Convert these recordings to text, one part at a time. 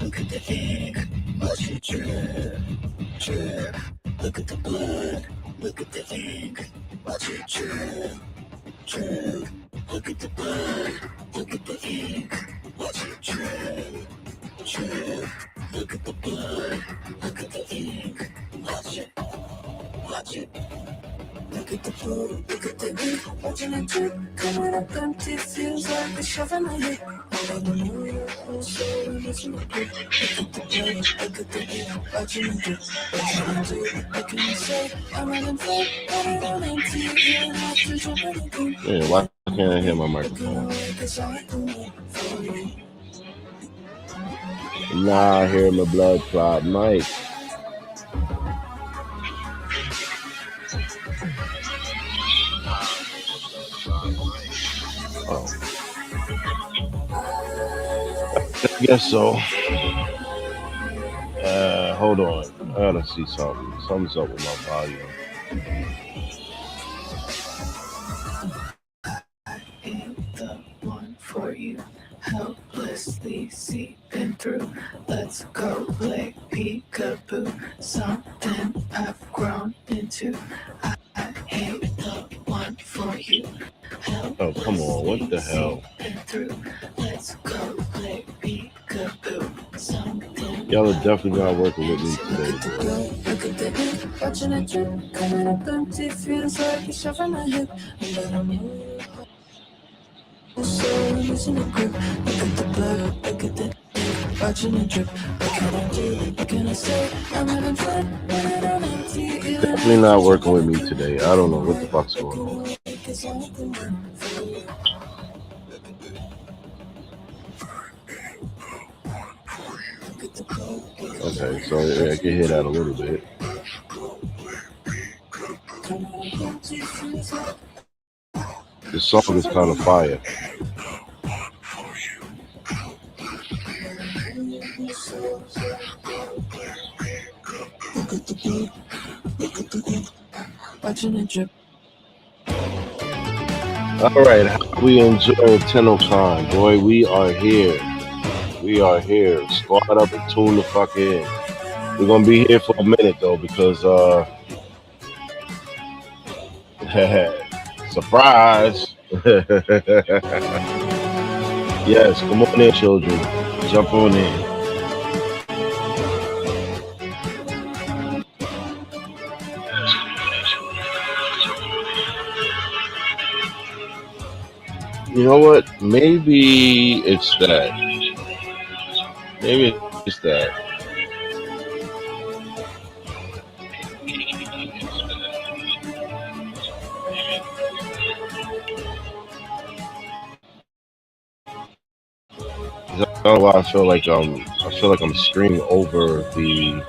Look at the ink, watch it drip, drip. Look at the blood, look at the ink, watch it drip, drip. Look at the blood, look at the ink, watch it drip, drip. Look at the blood, look at the ink, watch it, watch it. Look at the blood, look at the ink, watching it drip. Coming up empty, feels like a shove in my hip. All I know your whole soul and it's my grip. Look at the blood, look at the ink, watching it drip. Watching it drip, what can you say? I'm running flat, but I don't empty. You don't have to jump anything. Yeah, why can't I hear my microphone? Nah, I hear my blood clot mic. Oh. I guess so. Hold on. I gotta see something. Something's up with my volume. I am the one for you, helplessly seeping through. Let's go play peekaboo, something I've grown into. I am the one for you. Oh, come on. What the hell? Let's go play peekaboo, something. Y'all are definitely not working with me today, bro. Look at the ink, watching it drip. Coming up empty, feels like a shove in my hip. And I don't know. So I'm losing a grip. Look at the blood, look at the ink, watching it drip. What can I do? What can I say? I'm having fun, but I don't empty. Definitely not working with me today. I don't know what the fuck's going on. Okay, so I can hear that a little bit. This song is kind of fire. Watching it drip. All right, we enjoy TENNOCON, boy. We are here. We are here. Squad up and tune the fuck in. We're gonna be here for a minute though because surprise. Yes, come on in, children. Jump on in. You know what? Maybe it's that. Maybe it's that. I don't know why I feel like I'm screaming over the.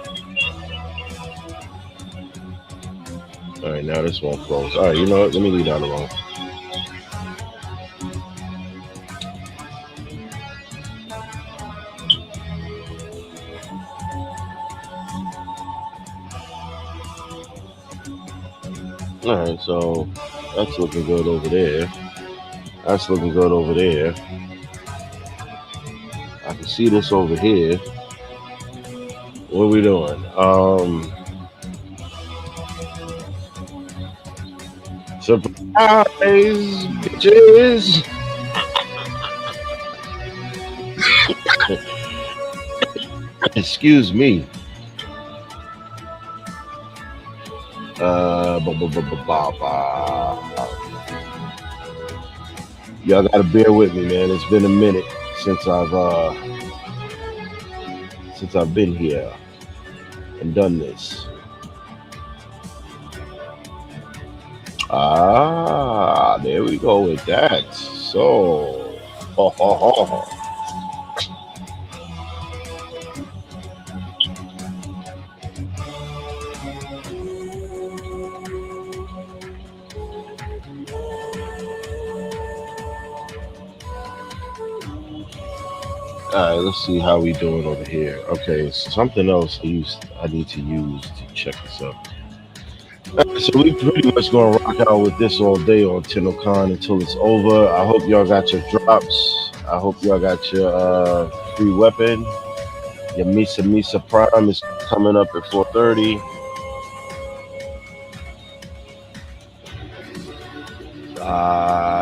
All right, now this won't close. All right, you know what? Let me leave that alone. All right, so that's looking good over there. That's looking good over there. I can see this over here. What are we doing? Surprise, bitches! Excuse me. Y'all gotta bear with me, man. It's been a minute since I've been here and done this. There we go with that. So, all right, let's see how we doing over here. Okay, something else I need to use to check this out. So we pretty much gonna rock out with this all day on TENNOCON until it's over. I hope y'all got your drops. I hope y'all got your free weapon. Your Misa Prime is coming up at 4:30.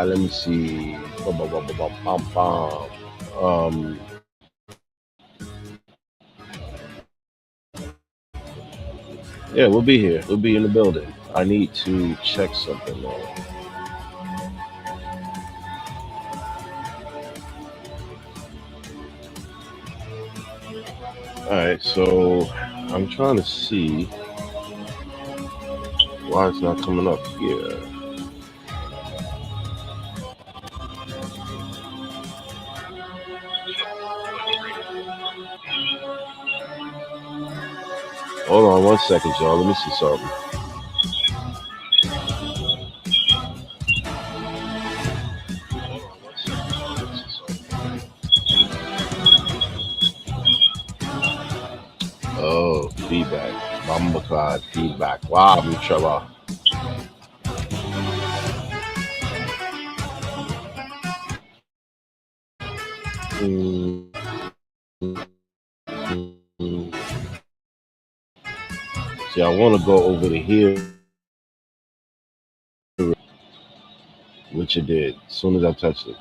Let me see. Um, yeah, we'll be here. We'll be in the building. I need to check something though. Alright, so I'm trying to see why it's not coming up here. Hold on 1 second, y'all. Let me see something. Oh, feedback. Mamba card feedback. Wow, I'm in trouble. See, I want to go over to here, which it did as soon as I touched it.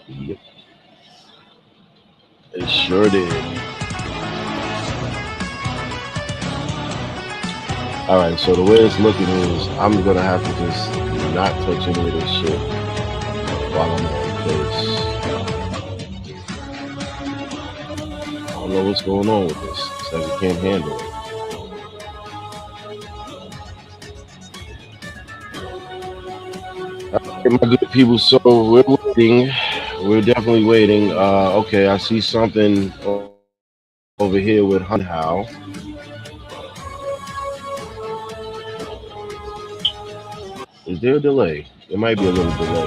Yep. It sure did. Alright, so the way it's looking is I'm going to have to just not touch any of this shit while I'm on this. I don't know what's going on with this. It's like it can't handle it. Okay, my good people, so we're waiting. We're definitely waiting. Okay, I see something over here with Hunhow. Is there a delay? There might be a little delay.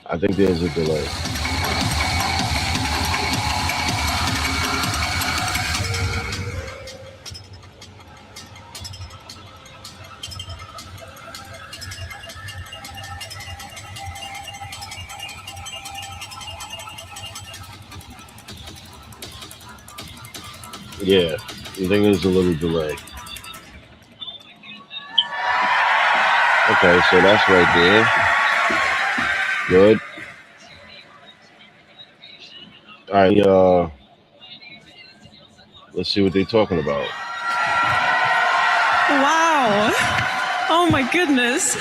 I think there's a delay. Yeah, I think there's a little delay. Okay, so that's right there. Good. All right, let's see what they're talking about. Wow. Oh my goodness.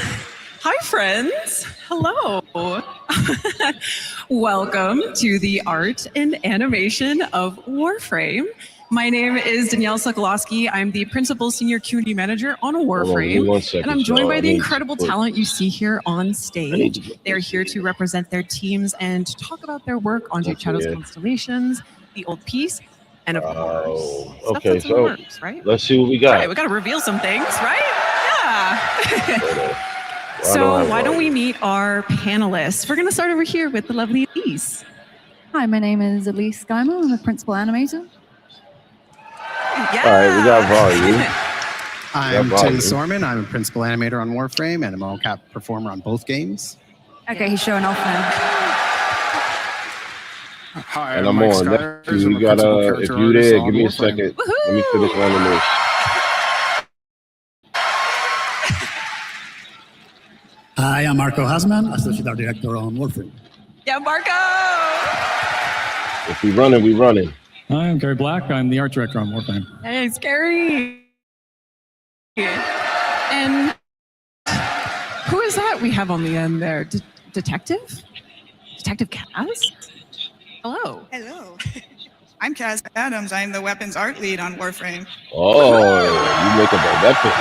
Hi, friends. Hello. Welcome to the art and animation of Warframe. My name is Danielle Sokolowski. I'm the Principal Senior Community Manager on Warframe, and I'm joined by the incredible talent you see here on stage. They're here to represent their teams and talk about their work on Jake Shadow's Constellations, the Old Piece, and of course, okay, so works, right? Let's see what we got. Right, we got to reveal some things, right? Yeah. So why don't we meet our panelists? We're going to start over here with the lovely Elise. Hi, my name is Elise Geimer. I'm a Principal Animator. Yeah. All right, we got volume. I'm Tim Sorman. I'm a Principal Animator on Warframe and a mocap performer on both games. Okay, he's showing off now. Hi, and I'm on. You gotta, if you there, give me a second. Let me finish running this. Hi, I'm Marco Hasman, Associate Art Director on Warframe. Yeah, Marco! If we running, we running. Hi, I'm Gary Black. I'm the Art Director on Warframe. Hey, it's Gary! And who is that we have on the end there? Detective? Detective Kaz? Hello. Hello. I'm Kaz Adams. I'm the weapons art lead on Warframe. Oh, you make up a weapon.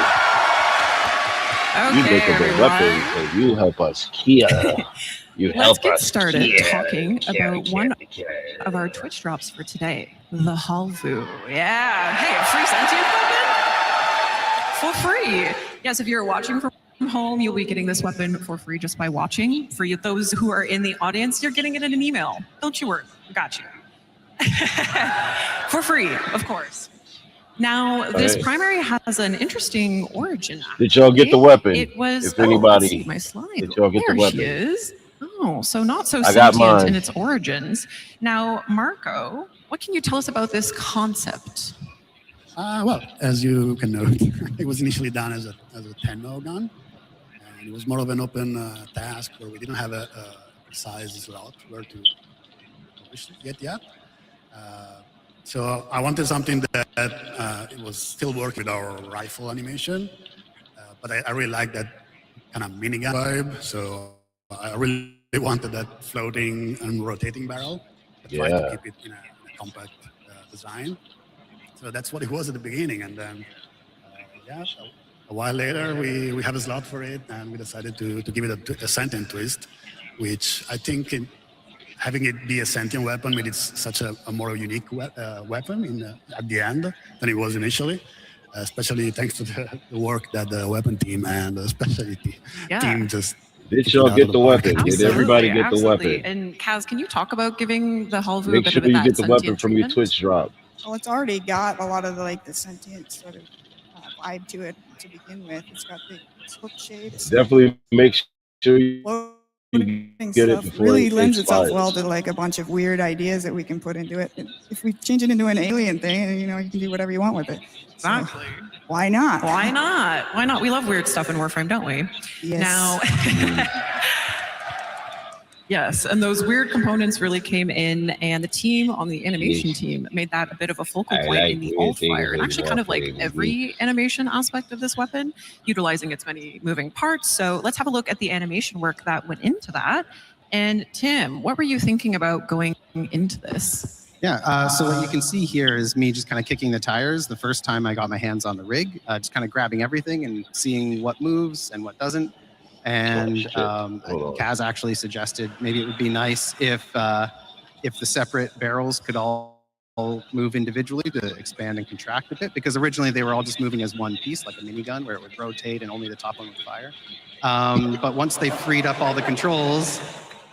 Okay, you make up a weapon, and you help us here. You help Let's get us started here. talking about one of our Twitch drops for today, the Halvu. Yeah. Hey, a free sentient weapon? For free. Yes, if you're watching from home, you'll be getting this weapon for free just by watching. For those who are in the audience, you're getting it in an email. Don't you worry. We got you. For free, of course. Now, this primary has an interesting origin. Did y'all get the weapon? It was, if anybody, let's see my slide. did y'all get the weapon? There she is. Oh, so not so I got sentient mine. in its origins. Now, Marco, what can you tell us about this concept? Well, as you can note, it was initially done as a Tenno gun, and it was more of an open task where we didn't have a precise route where to publish it yet. So I wanted something that it was still working with our rifle animation, but I really like that kind of minigun vibe. So I really wanted that floating and rotating barrel. I tried to keep it in a compact design. So that's what it was at the beginning, and then a while later we had a slot for it, and we decided to give it a sentient twist, which I think having it be a sentient weapon made it such a more unique weapon at the end than it was initially, especially thanks to the work that the weapon team and the specialty team just. Did y'all get the weapon? Did everybody get the weapon? And Kaz, can you talk about giving the Halvu Make a bit sure of you that get the weapon from your treatment? Twitch drop. Well, it's already got a lot of the sentient sort of vibe to it to begin with. It's got the hook shapes. Definitely make sure you get it before really it lends itself expires. well to a bunch of weird ideas that we can put into it. If we change it into an alien thing, you can do whatever you want with it. Exactly. So, why not? Why not? Why not? We love weird stuff in Warframe, don't we? Yes. Now, yes, and those weird components really came in, and the team on the animation team made that a bit of a focal point in the alt fire, and actually kind of like every animation aspect of this weapon, utilizing its many moving parts. So let's have a look at the animation work that went into that. And Tim, what were you thinking about going into this? Yeah, so what you can see here is me just kind of kicking the tires the first time I got my hands on the rig, just kind of grabbing everything and seeing what moves and what doesn't. And Kaz actually suggested maybe it would be nice if the separate barrels could all move individually to expand and contract a bit, because originally they were all just moving as one piece, like a minigun, where it would rotate and only the top one would fire. But once they freed up all the controls,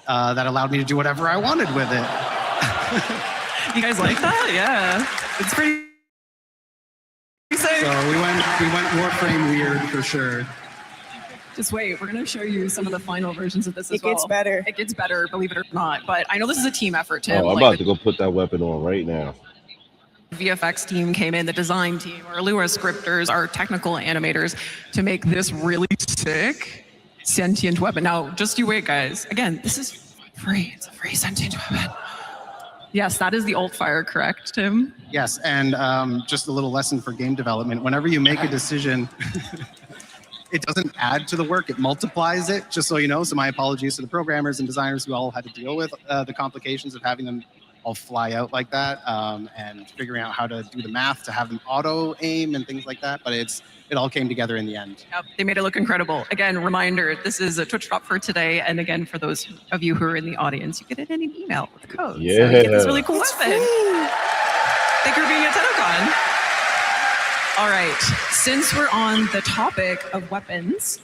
that allowed me to do whatever I wanted with it. You guys like that? Yeah, it's pretty sick. So we went Warframe weird for sure. Just wait, we're going to show you some of the final versions of this as well. It gets better. It gets better, believe it or not. But I know this is a team effort, Tim. Oh, I'm about to go put that weapon on right now. The VFX team came in, the design team, our Lua scripters, our technical animators, to make this really sick sentient weapon. Now, just you wait, guys. Again, this is free. It's a free sentient weapon. Yes, that is the alt fire, correct, Tim? Yes, and just a little lesson for game development. Whenever you make a decision, it doesn't add to the work, it multiplies it, just so you know. So my apologies to the programmers and designers who all had to deal with the complications of having them all fly out like that, and figuring out how to do the math to have them auto aim and things like that. But it all came together in the end. Yep, they made it look incredible. Again, reminder, this is a Twitch drop for today. And again, for those of you who are in the audience, you get it in an email with the code. Yeah. So you get this really cool weapon. Thank you for being at TENNOCON. All right, since we're on the topic of weapons,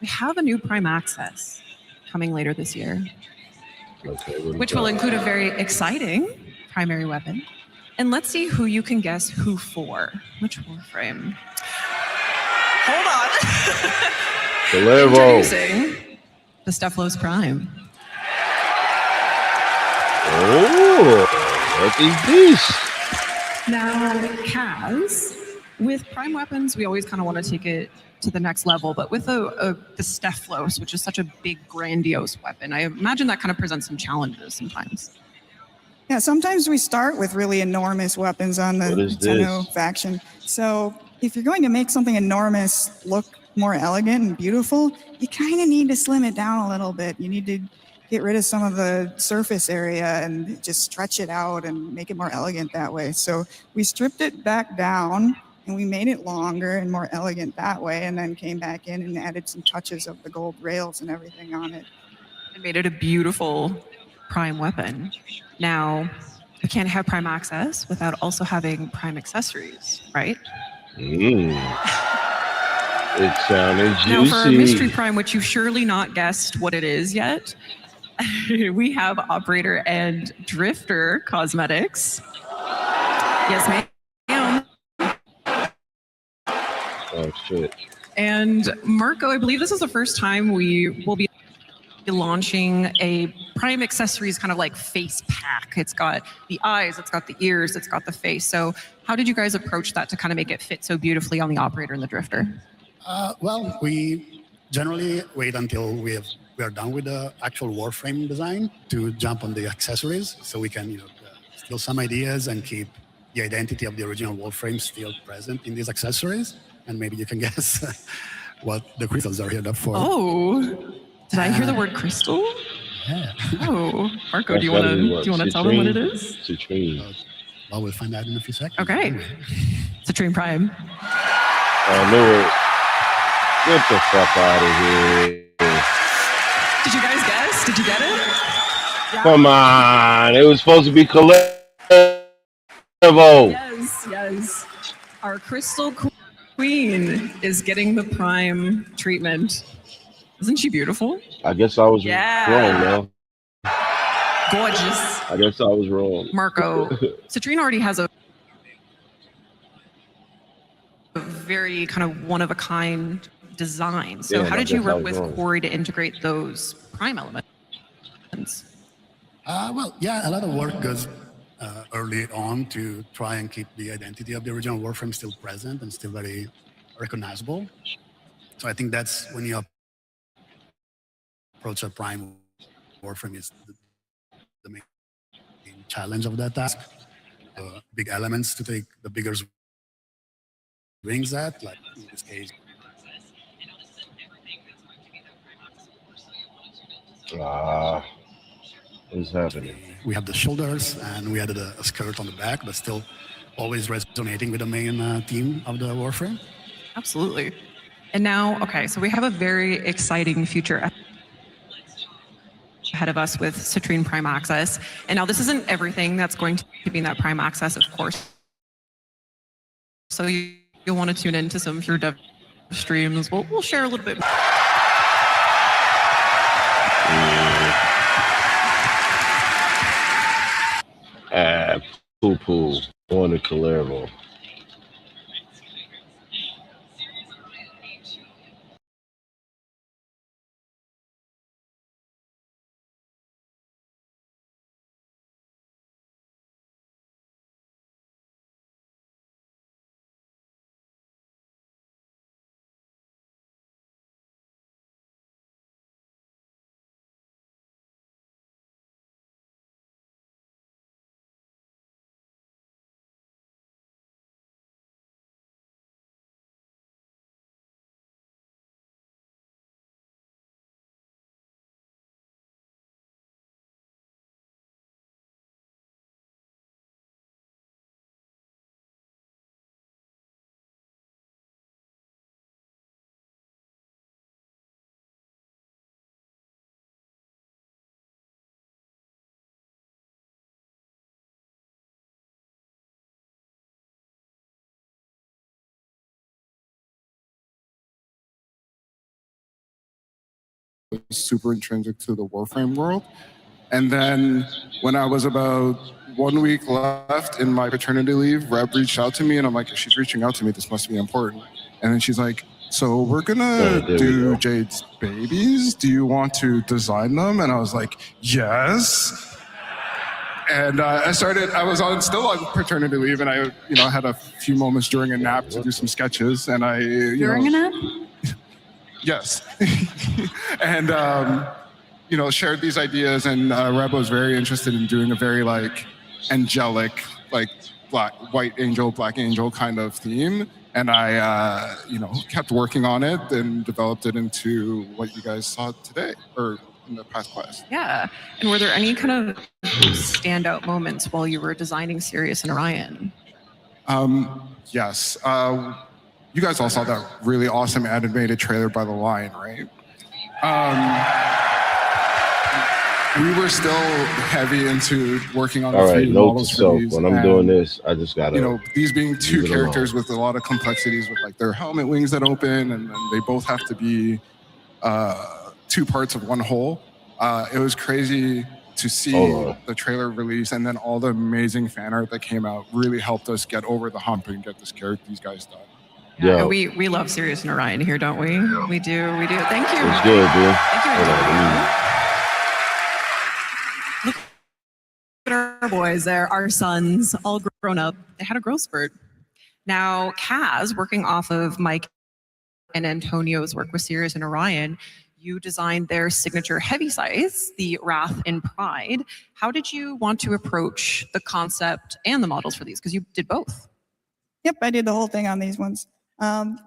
we have a new Prime Access coming later this year, which will include a very exciting primary weapon. And let's see who you can guess who for. Which Warframe? Hold on. Introducing the Stephalos Prime. Oh, look at this. Now, Kaz, with Prime weapons, we always kind of want to take it to the next level, but with the Stephalos, which is such a big, grandiose weapon, I imagine that kind of presents some challenges sometimes. Yeah, sometimes we start with really enormous weapons on the Tenno faction. So if you're going to make something enormous look more elegant and beautiful, you kind of need to slim it down a little bit. You need to get rid of some of the surface area and just stretch it out and make it more elegant that way. So we stripped it back down and we made it longer and more elegant that way, and then came back in and added some touches of the gold rails and everything on it. It made it a beautiful Prime weapon. Now, we can't have Prime Access without also having Prime accessories, right? It sounded juicy. Now, for our Mystery Prime, which you've surely not guessed what it is yet, we have Operator and Drifter cosmetics. Yes, ma'am. Oh shit. And Marco, I believe this is the first time we will be launching a Prime accessories kind of like face pack. It's got the eyes, it's got the ears, it's got the face. So how did you guys approach that to kind of make it fit so beautifully on the operator and the drifter? Well, we generally wait until we are done with the actual Warframe design to jump on the accessories, so we can steal some ideas and keep the identity of the original Warframe still present in these accessories. And maybe you can guess what the crystals are here for. Oh, did I hear the word crystal? Yeah. Oh, Marco, do you want to tell them what it is? Citrine. Well, we'll find out in a few seconds. Okay. Citrine Prime. I knew it. Get the fuck out of here. Did you guys guess? Did you get it? Yeah. Come on. It was supposed to be collectible. Yes, yes. Our crystal queen is getting the Prime treatment. Isn't she beautiful? I guess I was wrong, though. Gorgeous. I guess I was wrong. Marco, Citrine already has a very kind of one-of-a-kind design. So how did you work with Corey to integrate those Prime elements? Well, yeah, a lot of work goes early on to try and keep the identity of the original Warframe still present and still very recognizable. So I think that's when you approach a Prime Warframe is the main challenge of that task. Big elements to take the bigger wings at, like in this case. What is happening? We have the shoulders and we added a skirt on the back, but still always resonating with the main theme of the Warframe. Absolutely. And now, okay, so we have a very exciting future ahead of us with Citrine Prime Access. And now this isn't everything that's going to be in that Prime Access, of course. So you'll want to tune into some of your dev streams. We'll share a little bit. Poo-poo. On the Calero. Super intrinsic to the Warframe world. And then when I was about 1 week left in my paternity leave, Reb reached out to me and I'm like, if she's reaching out to me, this must be important. And then she's like, so we're gonna do Jade's babies. Do you want to design them? And I was like, yes. And I was still on paternity leave, and I had a few moments during a nap to do some sketches, and During a nap? Yes. And, shared these ideas, and Reb was very interested in doing a very angelic, white angel, black angel kind of theme. And I, kept working on it and developed it into what you guys saw today, or in the past class. Yeah. And were there any kind of standout moments while you were designing Sirius and Orion? Yes. You guys all saw that really awesome animated trailer by The Lion, right? We were still heavy into working on all a right, few note models to for self. these. When I'm doing this, I just gotta, these being two characters with a lot of complexities with their helmet wings that open, and then they both have to be two parts of one whole. It was crazy to see the trailer release, and then all the amazing fan art that came out really helped us get over the hump and get these guys done. Yeah, we love Sirius and Orion here, don't we? We do. Thank you. It's good, dude. Thank you, Antonio. Look at our boys there, our sons, all grown up. They had a growth spurt. Now, Kaz, working off of Mike and Antonio's work with Sirius and Orion, you designed their signature heavy size, the Wrath and Pride. How did you want to approach the concept and the models for these? Because you did both. Yep, I did the whole thing on these ones.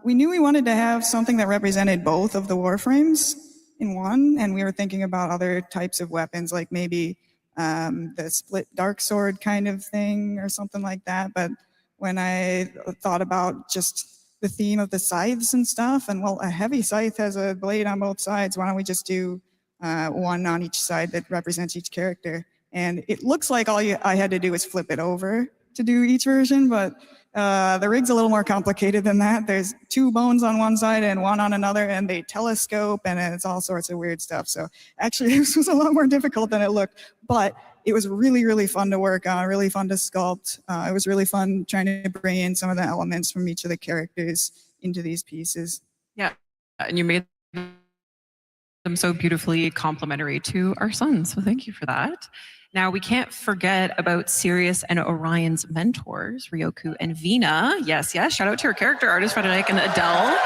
We knew we wanted to have something that represented both of the Warframes in one, and we were thinking about other types of weapons, like maybe the split dark sword kind of thing or something like that. But when I thought about just the theme of the scythes and stuff, and well, a heavy scythe has a blade on both sides. Why don't we just do one on each side that represents each character? And it looks like I had to do was flip it over to do each version, but the rig's a little more complicated than that. There's 2 bones on one side and 1 on another, and they telescope, and it's all sorts of weird stuff. So actually, this was a lot more difficult than it looked, but it was really, really fun to work on, really fun to sculpt. It was really fun trying to bring in some of the elements from each of the characters into these pieces. Yeah, and you made them so beautifully complementary to our sons, so thank you for that. Now, we can't forget about Sirius and Orion's mentors, Ryoku and Vina. Yes, shout out to our character artist, Frederick and Adele.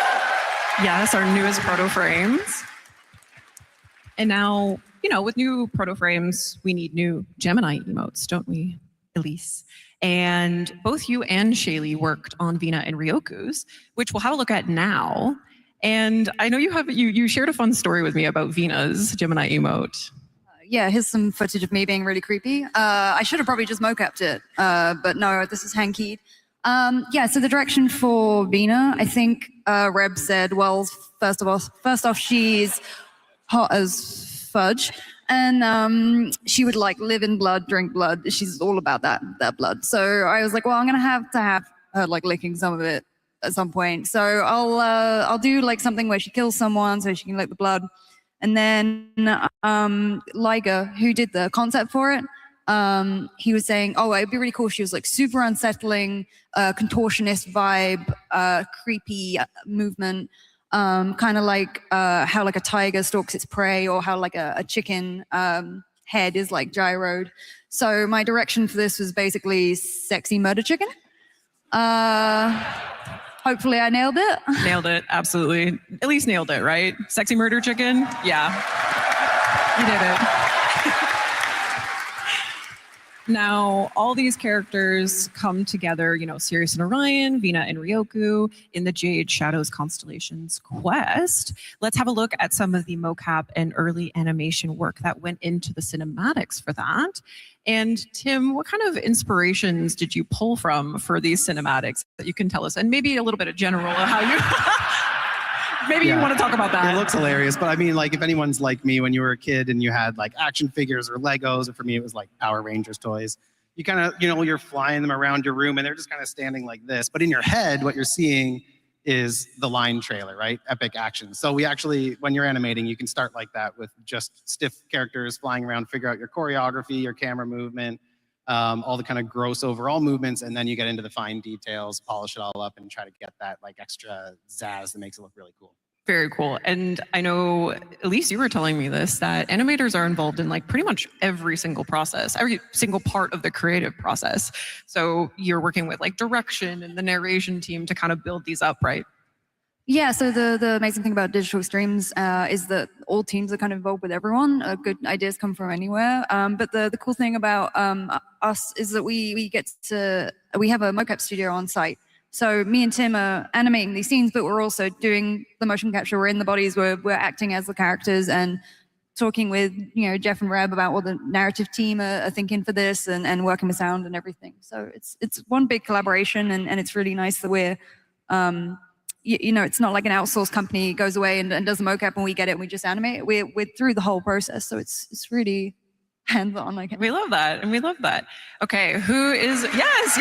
Yes, our newest proto frames. And now, with new proto frames, we need new Gemini emotes, don't we, Elise? And both you and Shaylee worked on Vina and Ryoku's, which we'll have a look at now. And I know you shared a fun story with me about Vina's Gemini emote. Yeah, here's some footage of me being really creepy. I should have probably just mocapped it, but no, this is hand-keyed. Yeah, so the direction for Vina, I think Reb said, well, first off, she's hot as fudge, and she would live in blood, drink blood. She's all about that blood. So I was like, well, I'm gonna have to have her licking some of it at some point. So I'll do something where she kills someone so she can lick the blood. And then Liger, who did the concept for it, he was saying, oh, it'd be really cool if she was super unsettling, contortionist vibe, creepy movement, kind of like how a tiger stalks its prey, or how a chicken head is gyroed. So my direction for this was basically sexy murder chicken. Hopefully I nailed it. Nailed it, absolutely. At least nailed it, right? Sexy murder chicken? Yeah. You did it. Now, all these characters come together, Sirius and Orion, Vina and Ryoku, in the Jade Shadows Constellations quest. Let's have a look at some of the mocap and early animation work that went into the cinematics for that. And Tim, what kind of inspirations did you pull from for these cinematics that you can tell us? And maybe a little bit of general of how you... Maybe you want to talk about that. It looks hilarious, but I mean, if anyone's like me, when you were a kid and you had action figures or Legos, or for me it was Power Rangers toys, you kind of, you're flying them around your room and they're just kind of standing like this. But in your head, what you're seeing is the line trailer, right? Epic action. So we actually, when you're animating, you can start like that with just stiff characters flying around, figure out your choreography, your camera movement, all the kind of gross overall movements, and then you get into the fine details, polish it all up, and try to get that extra zazz that makes it look really cool. Very cool. And I know, Elise, you were telling me this, that animators are involved in pretty much every single process, every single part of the creative process. So you're working with direction and the narration team to kind of build these up, right? Yeah, so the amazing thing about Digital Extremes is that all teams are kind of involved with everyone. Good ideas come from anywhere. But the cool thing about us is that we have a mocap studio on site. So me and Tim are animating these scenes, but we're also doing the motion capture. We're in the bodies, we're acting as the characters and talking with Jeff and Reb about what the narrative team are thinking for this, and working with sound and everything. So it's one big collaboration, and it's really nice that we're it's not like an outsourced company goes away and does a mocap and we get it and we just animate it. We're through the whole process, so it's really hands-on. We love that, and we love that. Okay, who is yes.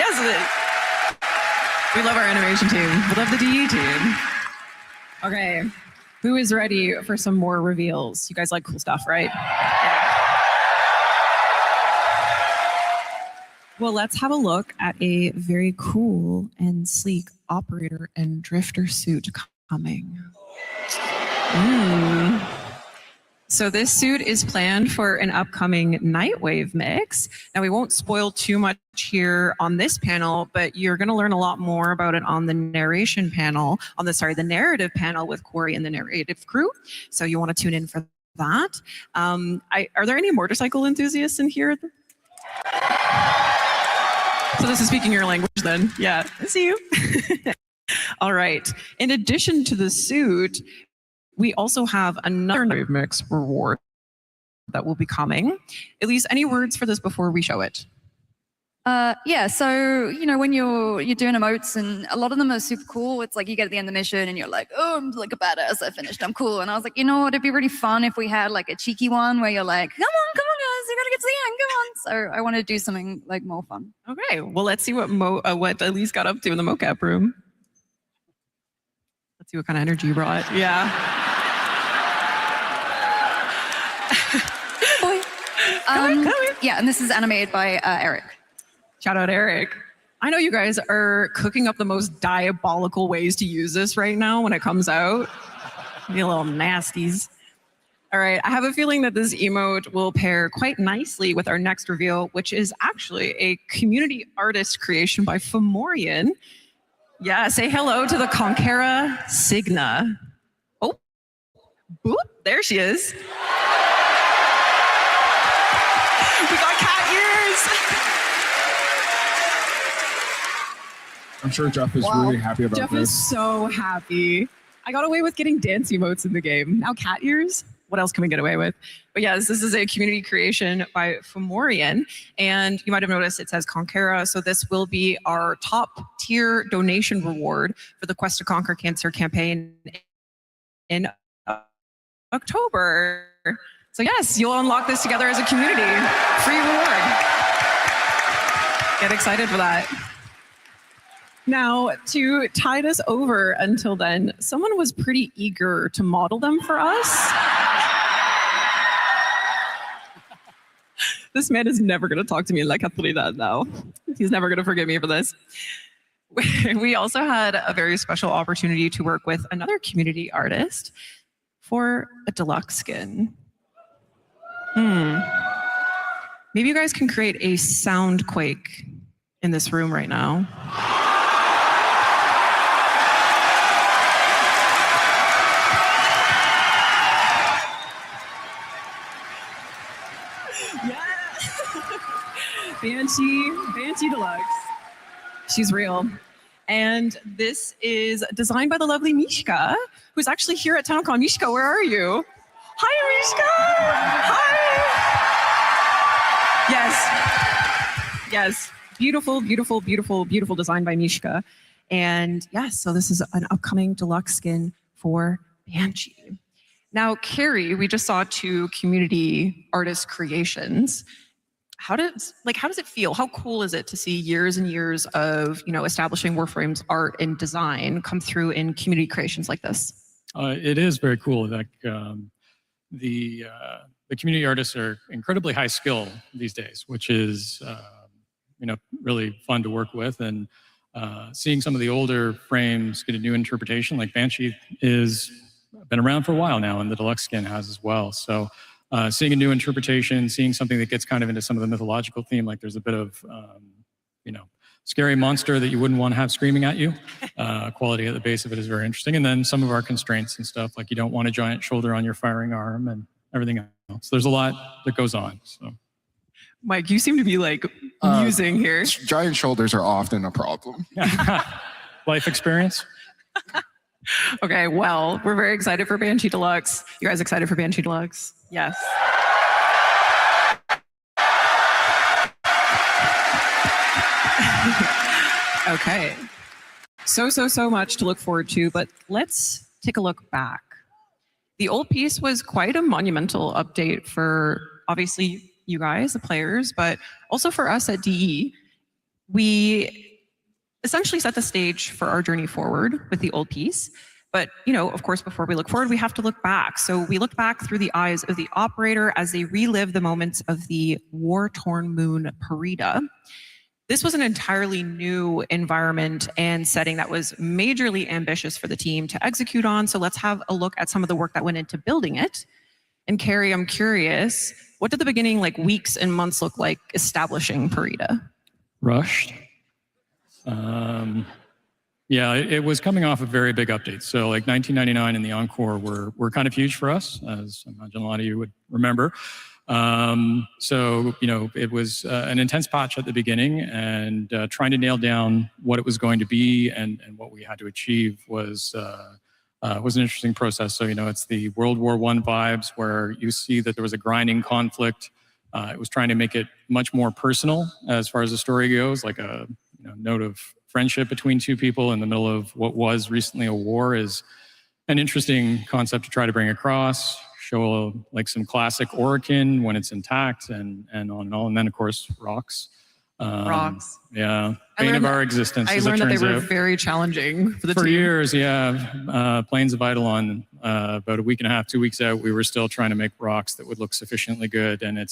We love our animation team. We love the DE team. Okay, who is ready for some more reveals? You guys like cool stuff, right? Yeah. Well, let's have a look at a very cool and sleek operator and drifter suit coming. So this suit is planned for an upcoming Nightwave mix. Now we won't spoil too much here on this panel, but you're going to learn a lot more about it on the narration panel, the narrative panel with Corey and the narrative crew. So you want to tune in for that. Are there any motorcycle enthusiasts in here? So this is speaking your language then. Yeah, I see you. All right. In addition to the suit, we also have another mix reward that will be coming. Elise, any words for this before we show it? Yeah, so, you know, when you're doing emotes, and a lot of them are super cool, it's like you get at the end of the mission and you're like, oh, I'm like a badass, I finished, I'm cool. And I was like, you know what, it'd be really fun if we had like a cheeky one where you're like, come on guys, you gotta get to the end, come on. So I want to do something like more fun. Okay, well, let's see what Elise got up to in the mocap room. Let's see what kind of energy you brought. Yeah. Come on. Yeah, and this is animated by Eric. Shout out Eric. I know you guys are cooking up the most diabolical ways to use this right now when it comes out. You little nasties. All right, I have a feeling that this emote will pair quite nicely with our next reveal, which is actually a community artist creation by Fomorian. Yeah, say hello to the Conquera Signa. Oh, boop, there she is. We got cat ears. I'm sure Jeff is really happy about this. Jeff is so happy. I got away with getting dance emotes in the game. Now cat ears? What else can we get away with? But yes, this is a community creation by Fomorian. And you might have noticed it says Conquera. So this will be our top tier donation reward for the Quest to Conquer Cancer campaign in October. So yes, you'll unlock this together as a community. Free reward. Get excited for that. Now, to tide us over until then, someone was pretty eager to model them for us. This man is never going to talk to me like autoridad now. He's never going to forgive me for this. We also had a very special opportunity to work with another community artist for a deluxe skin. Maybe you guys can create a sound quake in this room right now. Banshee Deluxe. She's real. And this is designed by the lovely Mishka, who's actually here at TennoCon. Mishka, where are you? Hi, Mishka! Hi! Yes. Beautiful, beautiful, beautiful, beautiful design by Mishka. And yes, so this is an upcoming deluxe skin for Banshee. Now, Carrie, we just saw 2 community artist creations. How does it feel? How cool is it to see years and years of, establishing Warframe's art and design come through in community creations like this? It is very cool. Like the community artists are incredibly high skill these days, which is really fun to work with. And seeing some of the older frames get a new interpretation, like Banshee is been around for a while now, and the deluxe skin has as well. So seeing a new interpretation, seeing something that gets kind of into some of the mythological theme, like there's a bit of, scary monster that you wouldn't want to have screaming at you. Quality at the base of it is very interesting. And then some of our constraints and stuff, like you don't want a giant shoulder on your firing arm and everything else. There's a lot that goes on. So, Mike, you seem to be musing here. Giant shoulders are often a problem. Life experience. Okay, well, we're very excited for Banshee Deluxe. You guys excited for Banshee Deluxe? Yes. Okay. So much to look forward to, but let's take a look back. The old piece was quite a monumental update for, obviously, you guys, the players, but also for us at DE. We essentially set the stage for our journey forward with the old piece. But, of course, before we look forward, we have to look back. So we look back through the eyes of the operator as they relive the moments of the war-torn moon Parida. This was an entirely new environment and setting that was majorly ambitious for the team to execute on. So let's have a look at some of the work that went into building it. And Carrie, I'm curious, what did the beginning weeks and months look like establishing Purita? Rushed. Yeah, it was coming off a very big update. So 1999 and the Encore were kind of huge for us, as I imagine a lot of you would remember. So, it was an intense patch at the beginning, and trying to nail down what it was going to be and what we had to achieve was an interesting process. So, it's the World War I vibes where you see that there was a grinding conflict. It was trying to make it much more personal as far as the story goes, like a note of friendship between two people in the middle of what was recently a war is an interesting concept to try to bring across. Show some classic Orokin when it's intact and on and on. And then, of course, rocks. Rocks. Yeah. Bane of our existence. I learned that they were very challenging for the team. For years, yeah. Plains of Eidolon, about a week and a half, 2 weeks out, we were still trying to make rocks that would look sufficiently good. And it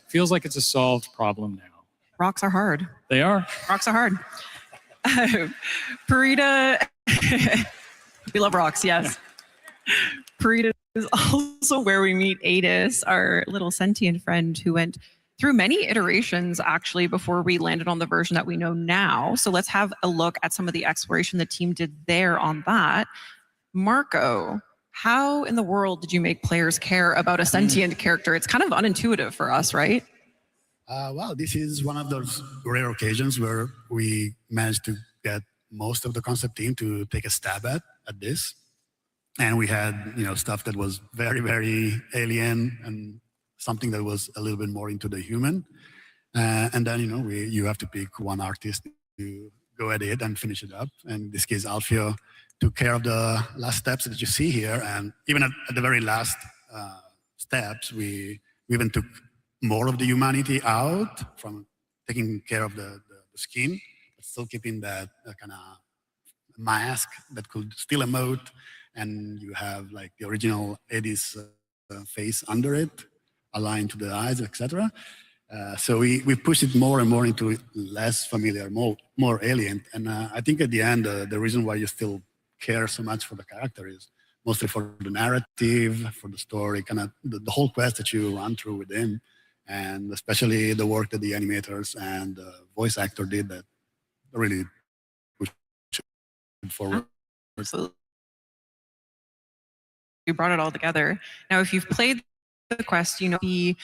feels like it's a solved problem now. Rocks are hard. They are. Rocks are hard. Purita, we love rocks, yes. Purita is also where we meet Adis, our little sentient friend who went through many iterations actually before we landed on the version that we know now. So let's have a look at some of the exploration the team did there on that. Marco, how in the world did you make players care about a sentient character? It's kind of unintuitive for us, right? Well, this is one of those rare occasions where we managed to get most of the concept team to take a stab at this. And we had, stuff that was very, very alien and something that was a little bit more into the human. And then, you have to pick one artist to go at it and finish it up. And in this case, Alfio took care of the last steps that you see here. And even at the very last steps, we even took more of the humanity out from taking care of the skin, but still keeping that kind of mask that could still emote. And you have the original Eddie's face under it, aligned to the eyes, etc. So we push it more and more into less familiar, more alien. And I think at the end, the reason why you still care so much for the character is mostly for the narrative, for the story, kind of the whole quest that you run through with him. And especially the work that the animators and voice actor did that really pushed it forward. Absolutely. You brought it all together. Now, if you've played the quest, the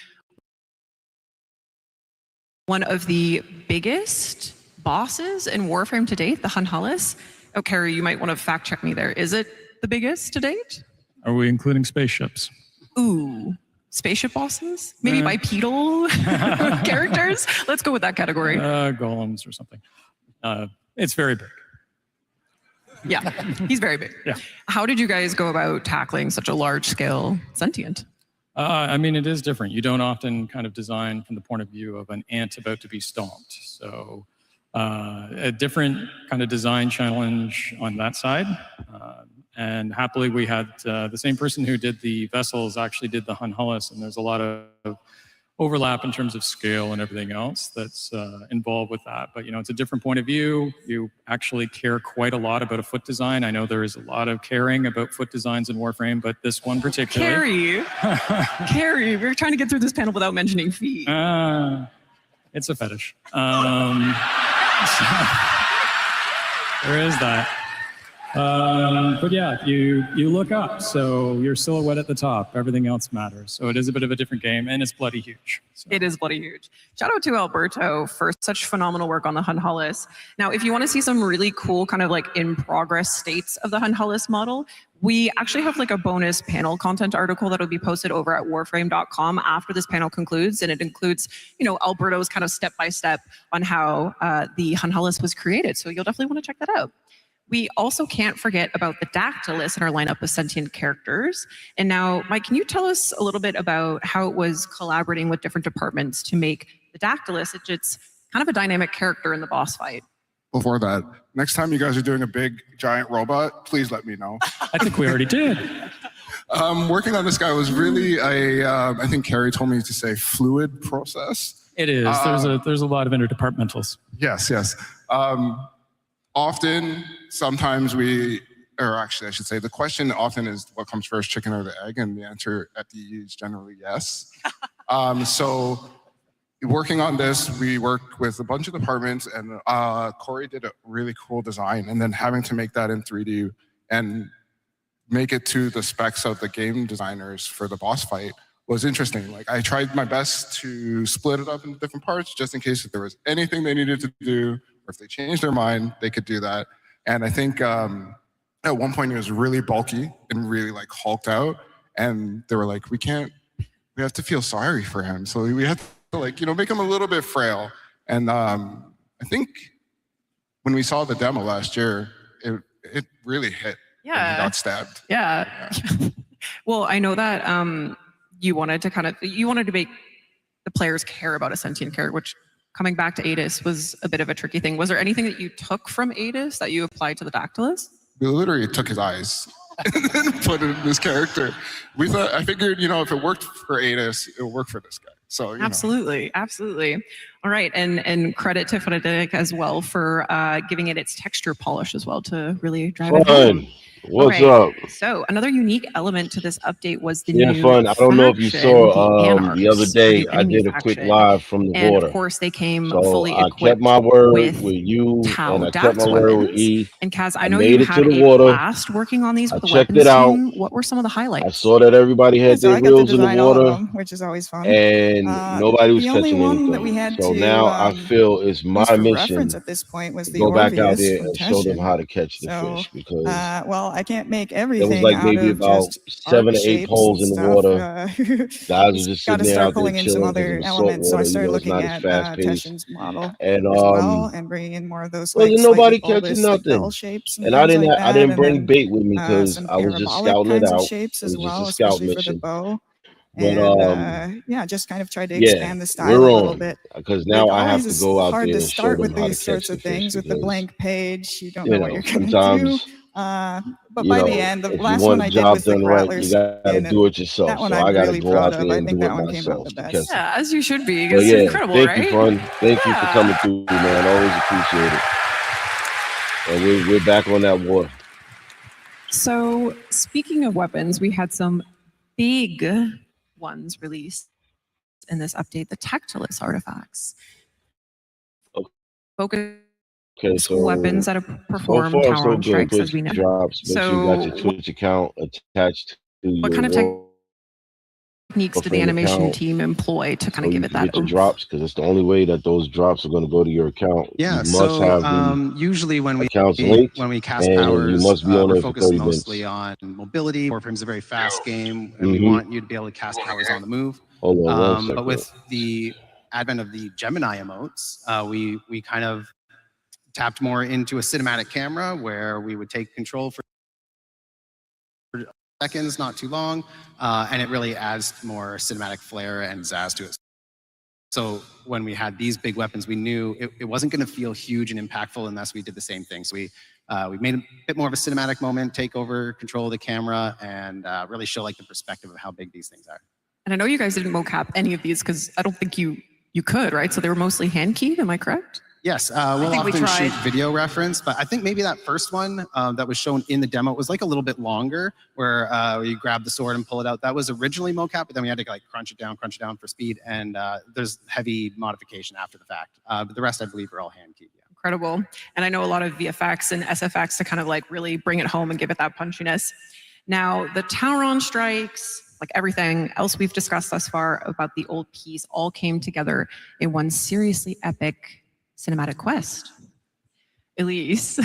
one of the biggest bosses in Warframe to date, the Hunhalis. Oh, Carrie, you might want to fact check me there. Is it the biggest to date? Are we including spaceships? Ooh. Spaceship bosses? Maybe bipedal characters? Let's go with that category. Golems or something. It's very big. Yeah, he's very big. Yeah. How did you guys go about tackling such a large-scale sentient? I mean, it is different. You don't often kind of design from the point of view of an ant about to be stomped. So a different kind of design challenge on that side. And happily, we had the same person who did the vessels actually did the Hunhalis, and there's a lot of overlap in terms of scale and everything else that's involved with that. But, it's a different point of view. You actually care quite a lot about a foot design. I know there is a lot of caring about foot designs in Warframe, but this one particularly. Carrie, we're trying to get through this panel without mentioning feet. It's a fetish. There is that. But yeah, you look up, so your silhouette at the top, everything else matters. So it is a bit of a different game, and it's bloody huge. So. It is bloody huge. Shout out to Alberto for such phenomenal work on the Hunhalis. Now, if you want to see some really cool kind of in progress states of the Hunhalis model, we actually have a bonus panel content article that will be posted over at warframe.com after this panel concludes, and it includes, Alberto's kind of step-by-step on how the Hunhalis was created. So you'll definitely want to check that out. We also can't forget about the Dactylus in our lineup of sentient characters. And now, Mike, can you tell us a little bit about how it was collaborating with different departments to make the Dactylus? It's kind of a dynamic character in the boss fight. Before that, next time you guys are doing a big, giant robot, please let me know. I think we already did. Working on this guy was really I think Carrie told me to say fluid process. It is. There's a lot of interdepartmentals. Yes. Often, sometimes or actually I should say, the question often is what comes first, chicken or the egg? And the answer at DE is generally yes. So working on this, we worked with a bunch of departments, and Corey did a really cool design, and then having to make that in 3D and make it to the specs of the game designers for the boss fight was interesting. Like, I tried my best to split it up into different parts just in case if there was anything they needed to do, or if they changed their mind, they could do that. And I think at one point it was really bulky and really like hulked out, and they were like, we have to feel sorry for him. So we had to make him a little bit frail. And I think when we saw the demo last year, it really hit. Yeah. When he got stabbed. Yeah. Well, I know that you wanted to make the players care about a sentient character, which coming back to Adis was a bit of a tricky thing. Was there anything that you took from Adis that you applied to the Dactylus? We literally took his eyes and then put it in this character. I figured, if it worked for Adis, it would work for this guy. So absolutely. All right, and credit to Frederick as well for giving it its texture polish as well to really drive it home. What's up? So another unique element to this update was the new fun. I don't know if you saw the other day. I did a quick live from the border. Of course, they came so fully equipped. I kept my word with you, and I kept my word with E. And Kaz, I know you had a blast working on these with the checked weapons it out. team. What were some of the highlights? I saw that everybody had their wheels in the water, which is always fun. And nobody was catching anything. That we had so to, now I feel it's my mission at this point was the go back out Orpheus there and show them how to catch the fish, because well, I can't make everything. There was like maybe about 7 to 8 poles in the water. Guys were just sitting there out there chilling some other elements. So I started looking at Teshin's model and as well, and bringing in more of those. Wasn't nobody catching nothing. And I didn't bring bait with me because I was just scouting it out. Shapes as well, just a scout especially mission. for the bow. But yeah, just kind of tried to expand the style a little bit. Because now I have to go out there and show them how to catch the fish. Hard to start with these sorts of things with the blank page. You don't know what you're going to do. But by the end, the last one I did with the Rattlers, you gotta do it yourself. That one so I'm I gotta really go proud out of. there I and think do that it one came out myself. the best. Yeah, as you should be. But It's incredible, thank right? you, Fun. Thank you for coming through, man. Always appreciate it. And we're back on that water. So speaking of weapons, we had some big ones released in this update, the Tactylus artifacts. Focus so weapons that have performed tower on strikes, as we know. Drops, so you got your Twitch account attached to what kind of techniques did the animation team employ to kind of give it that the drops? Because it's the only way that those drops are going to go to your account. Yeah, you must have usually when we cast and powers, you must be on we're for focused 30 mostly minutes. on mobility. Warframe's a very fast game, and we want you to be able to cast powers on the move. Hold on 1 second. But with the advent of the Gemini emotes, we kind of tapped more into a cinematic camera where we would take control for seconds, not too long, and it really adds more cinematic flair and zazz to it. So when we had these big weapons, we knew it wasn't going to feel huge and impactful unless we did the same thing. So we made a bit more of a cinematic moment, take over control of the camera, and really show like the perspective of how big these things are. And I know you guys didn't mocap any of these because I don't think you could, right? So they were mostly hand keyed. Am I correct? Yes, we'll often shoot video reference, but I think maybe that first one that was shown in the demo was like a little bit longer, where you grab the sword and pull it out. That was originally mocap, but then we had to like crunch it down for speed, and there's heavy modification after the fact. But the rest, I believe, are all hand keyed. Yeah. Incredible. And I know a lot of VFX and SFX to kind of like really bring it home and give it that punchiness. Now, the Tauron strikes, like everything else we've discussed thus far about the old piece, all came together in one seriously epic cinematic quest. Elise,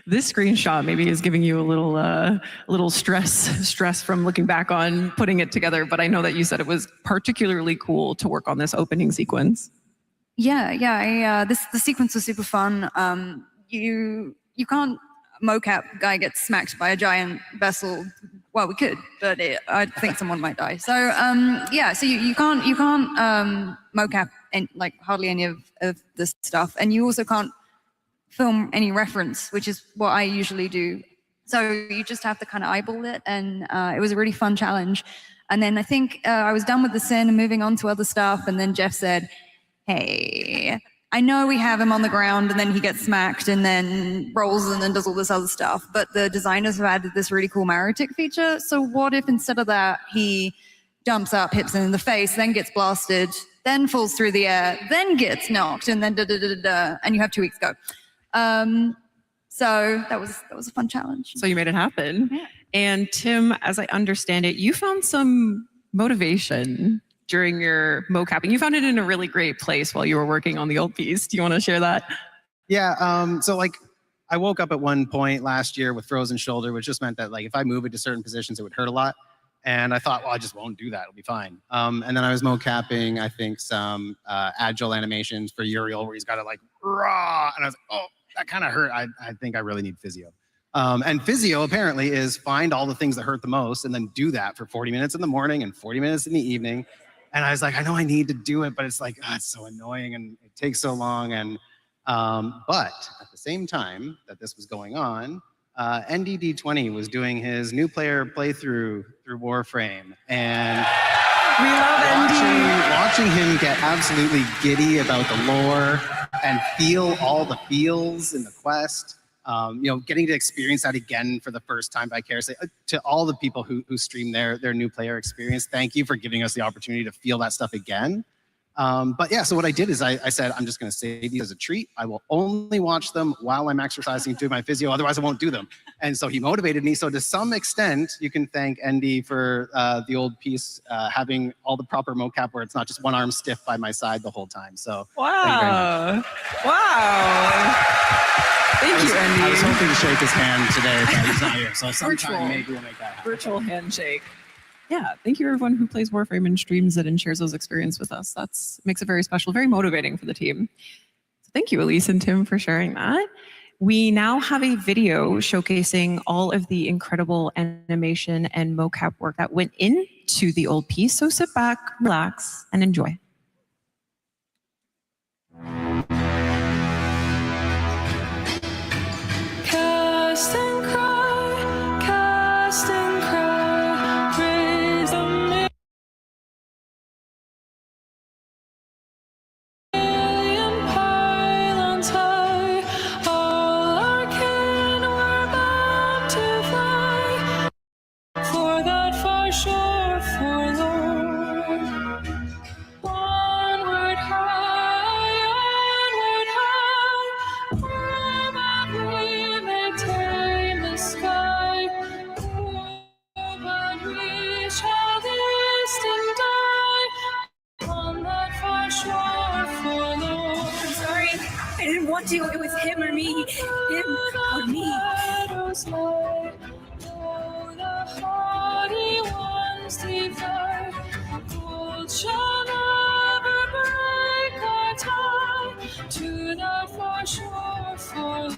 this screenshot maybe is giving you a little stress from looking back on putting it together, but I know that you said it was particularly cool to work on this opening sequence. Yeah. The sequence was super fun. You can't mocap guy gets smacked by a giant vessel. Well, we could, but I think someone might die. So yeah, so you can't mocap like hardly any of this stuff, and you also can't film any reference, which is what I usually do. So you just have to kind of eyeball it, and it was a really fun challenge. And then I think I was done with the sin and moving on to other stuff, and then Jeff said, hey, I know we have him on the ground and then he gets smacked and then rolls and then does all this other stuff, but the designers have added this really cool marrow tick feature. So what if instead of that, he jumps up, hits him in the face, then gets blasted, then falls through the air, then gets knocked, and then da-da-da-da-da, and you have 2 weeks to go. So that was a fun challenge. So you made it happen. Yeah. And Tim, as I understand it, you found some motivation during your mocapping. You found it in a really great place while you were working on the old piece. Do you want to share that? Yeah, so like I woke up at one point last year with frozen shoulder, which just meant that like if I move it to certain positions, it would hurt a lot. And I thought, well, I just won't do that. It'll be fine. And then I was mocapping, I think, some agile animations for Uriel where he's got to like, raw. And I was like, oh, that kind of hurt. I think I really need physio. And physio apparently is find all the things that hurt the most and then do that for 40 minutes in the morning and 40 minutes in the evening. And I was like, I know I need to do it, but it's like, oh, it's so annoying and it takes so long. And but at the same time that this was going on, NDD20 was doing his new player playthrough through Warframe, and we love watching him get absolutely giddy about the lore and feel all the feels in the quest. You know, getting to experience that again for the first time vicariously. To all the people who stream their new player experience, thank you for giving us the opportunity to feel that stuff again. But yeah, so what I did is I said, I'm just going to save these as a treat. I will only watch them while I'm exercising, doing my physio, otherwise I won't do them. And so he motivated me. So to some extent, you can thank ND for the old piece having all the proper mocap where it's not just one arm stiff by my side the whole time. So wow. Wow. Thank you, Andy. I was hoping to shake his hand today, but he's not here. So sometime maybe we'll make that happen. Virtual handshake. Yeah, thank you everyone who plays Warframe and streams it and shares those experiences with us. That's makes it very special, very motivating for the team. So thank you, Elise and Tim, for sharing that. We now have a video showcasing all of the incredible animation and mocap work that went into the old piece. So sit back, relax, and enjoy. Cast and cry, cast and cry, raise a million pylons high. All our kin were bound to fly for that far shore forlorn. Onward high, where but we may tame the sky. Oh, but we shall distant die on that far shore forlorn. I'm sorry, I didn't want to. It was him or me. Him or me. Shadows lie, though the haughty ones divide. Gold shall never break our tie to that far shore forlorn.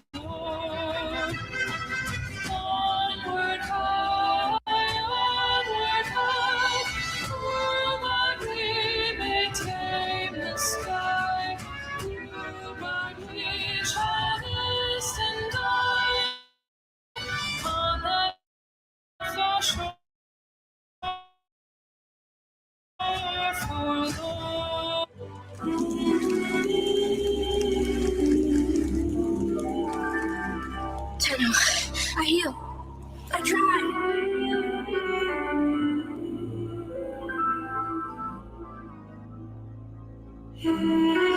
Onward high, oh, but we may tame the sky. Oh, but we shall distant die on that far shore forlorn. Tenno, I heal. I try.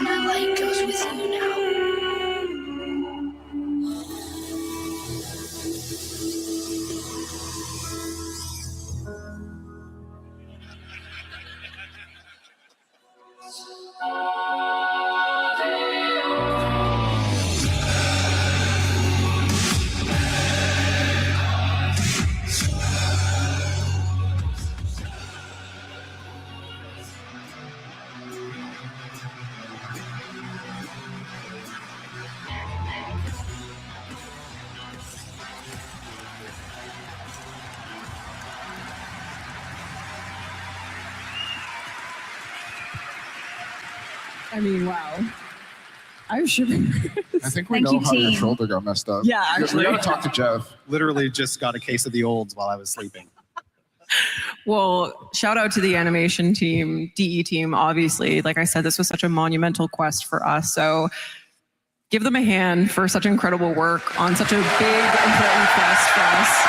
My light goes with you now. I mean, wow. I'm sure. I think we know how your shoulder got messed up. Yeah, actually. We gotta talk to Jeff. Literally just got a case of the olds while I was sleeping. Well, shout out to the animation team, DE team, obviously. Like I said, this was such a monumental quest for us. So give them a hand for such incredible work on such a big, important quest for us.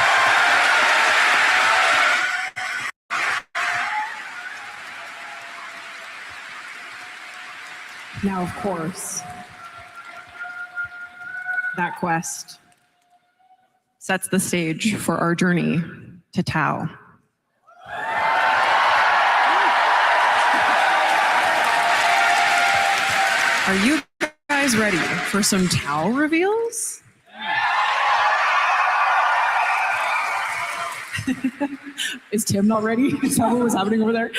Now, of course, that quest sets the stage for our journey to Tau. Are you guys ready for some Tau reveals? Is Tim not ready? Is that what was happening over there?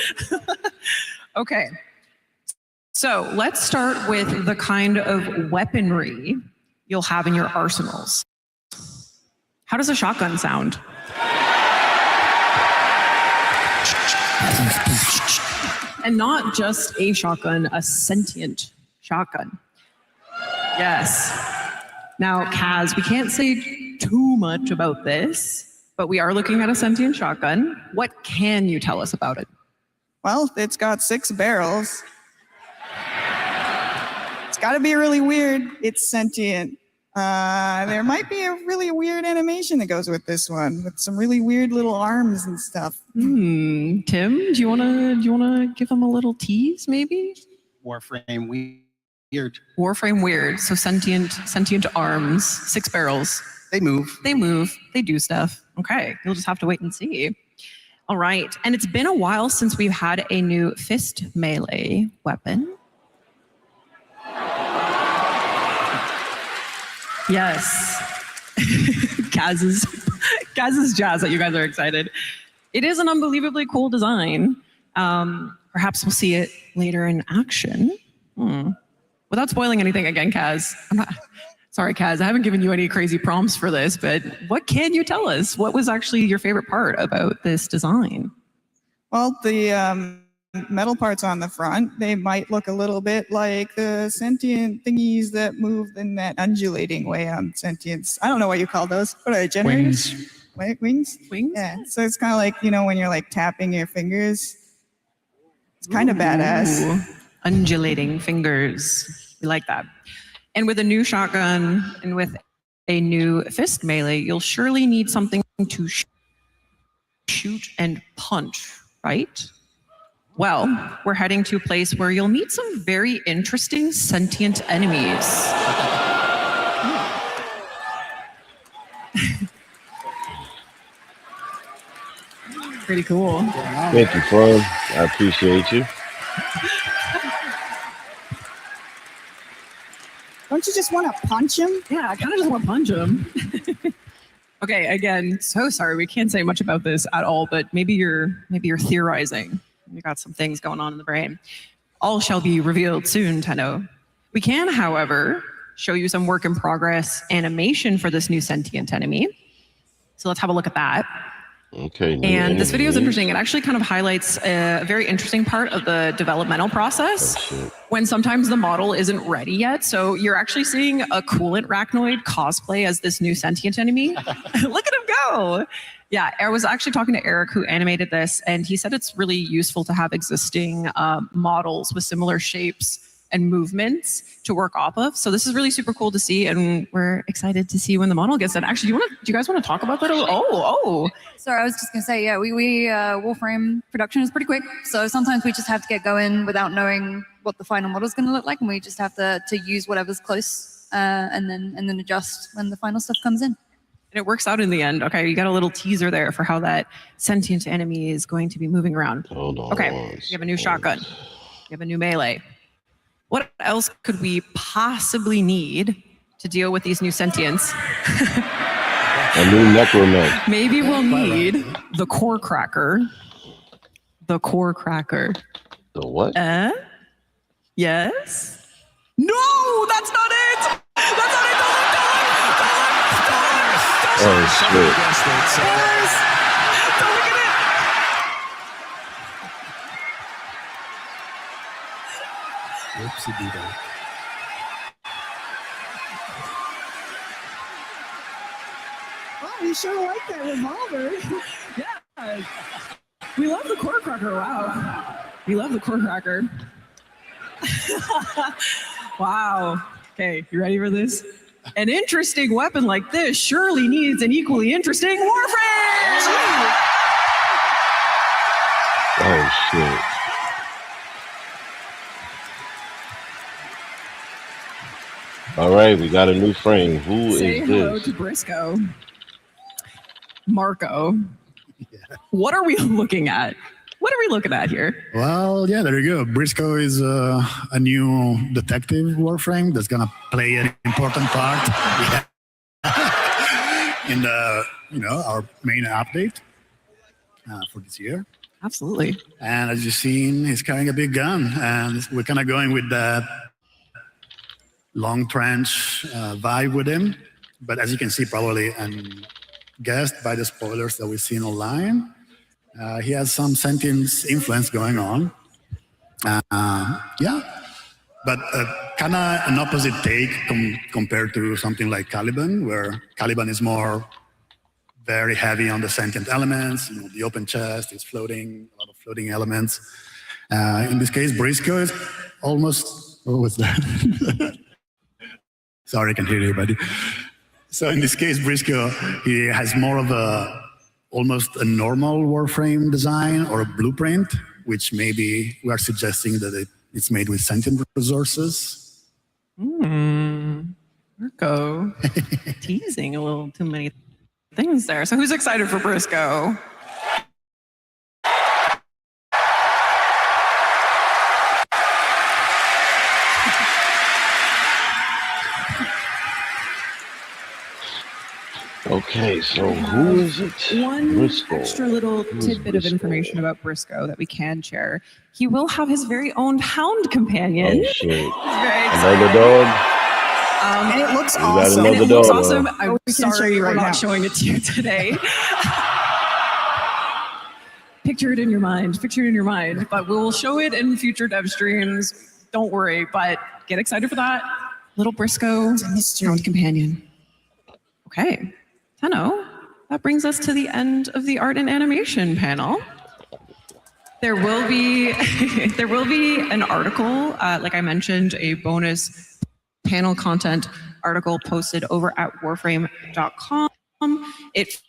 Okay. So let's start with the kind of weaponry you'll have in your arsenals. How does a shotgun sound? And not just a shotgun, a sentient shotgun. Yes. Now, Kaz, we can't say too much about this, but we are looking at a sentient shotgun. What can you tell us about it? Well, it's got 6 barrels. It's got to be really weird. It's sentient. There might be a really weird animation that goes with this one, with some really weird little arms and stuff. Tim, do you wanna give them a little tease, maybe? Warframe weird. Warframe weird. So sentient arms, 6 barrels. They move. They move. They do stuff. Okay, you'll just have to wait and see. All right, and it's been a while since we've had a new fist melee weapon. Yes. Kaz's jazz that you guys are excited. It is an unbelievably cool design. Perhaps we'll see it later in action. Without spoiling anything again, Kaz. Sorry, Kaz, I haven't given you any crazy prompts for this, but what can you tell us? What was actually your favorite part about this design? Well, the metal parts on the front, they might look a little bit like the sentient thingies that move in that undulating way on sentience. I don't know what you call those. What are they, generators? Wings? Wings? Yeah, so it's kind of like, when you're like tapping your fingers. It's kind of badass. Undulating fingers. We like that. And with a new shotgun and with a new fist melee, you'll surely need something to shoot and punch, right? Well, we're heading to a place where you'll meet some very interesting sentient enemies. Pretty cool. Thank you, Fran. I appreciate you. Don't you just want to punch him? Yeah, I kind of just want to punch him. Okay, again, so sorry, we can't say much about this at all, but maybe you're theorizing. You got some things going on in the brain. All shall be revealed soon, Tenno. We can, however, show you some work in progress animation for this new sentient enemy. So let's have a look at that. Okay. And this video is interesting. It actually kind of highlights a very interesting part of the developmental process when sometimes the model isn't ready yet. So you're actually seeing a coolant arachnoid cosplay as this new sentient enemy. Look at him go. Yeah, I was actually talking to Eric who animated this, and he said it's really useful to have existing models with similar shapes and movements to work off of. So this is really super cool to see, and we're excited to see when the model gets done. Actually, do you guys want to talk about that? Oh. Sorry, I was just gonna say, yeah, we Warframe production is pretty quick, so sometimes we just have to get going without knowing what the final model is gonna look like, and we just have to use whatever's close, and then adjust when the final stuff comes in. And it works out in the end. Okay, you got a little teaser there for how that sentient enemy is going to be moving around. Hold on. Okay, you have a new shotgun. You have a new melee. What else could we possibly need to deal with these new sentients? A new necromancer. Maybe we'll need the core cracker. The core cracker. The what? Yes? No, that's not it! That's not it! Oh, shit. Yes! Don't look at it! You sure like that revolver. Yeah. We love the core cracker. Wow. We love the core cracker. Wow. Okay, you ready for this? An interesting weapon like this surely needs an equally interesting Warframe! Oh, shit. All right, we got a new frame. Who Say is hello this? to Briscoe. Marco. Yeah. What are we looking at? What are we looking at here? Well, yeah, there you go. Briscoe is a new detective Warframe that's gonna play an important part in the our main update for this year. Absolutely. And as you've seen, he's carrying a big gun, and we're kind of going with that long trench vibe with him. But as you can see, probably and guessed by the spoilers that we've seen online, he has some sentient influence going on. Yeah, but kind of an opposite take compared to something like Caliban, where Caliban is more very heavy on the sentient elements. The open chest is floating, a lot of floating elements. In this case, Briscoe is almost, what was that? Sorry, I can hear you, buddy. So in this case, Briscoe, he has more of almost a normal Warframe design or a blueprint, which maybe we are suggesting that it's made with sentient resources. Marco, teasing a little too many things there. So who's excited for Briscoe? Okay, so who is it? One Briscoe. extra little tidbit of information about Briscoe that we can share. He will have his very own hound companion. Oh, shit. Very Another dog? And it looks got awesome. another It looks dog, awesome. huh? I'm We can show sorry you we're right not now. showing it to you today. Picture it in your mind. Picture it in your mind. But we'll show it in future dev streams. Don't worry. But get excited for that. Little Briscoe hound companion. Okay. Tenno, that brings us to the end of the art and animation panel. There will be an article, like I mentioned, a bonus panel content article posted over at warframe.com. It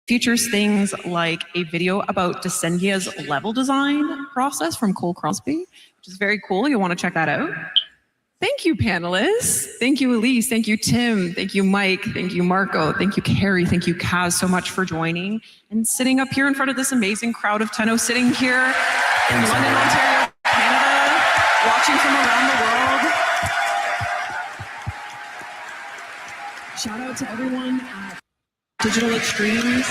features things like a video about Descendia's level design process from Cole Crosby, which is very cool. You'll want to check that out. Thank you, panelists. Thank you, Elise. Thank you, Tim. Thank you, Mike. Thank you, Marco. Thank you, Carrie. Thank you, Kaz, so much for joining and sitting up here in front of this amazing crowd of Tenno, sitting here in London, Ontario, Canada, watching from around the world. Shout out to everyone at Digital Extremes.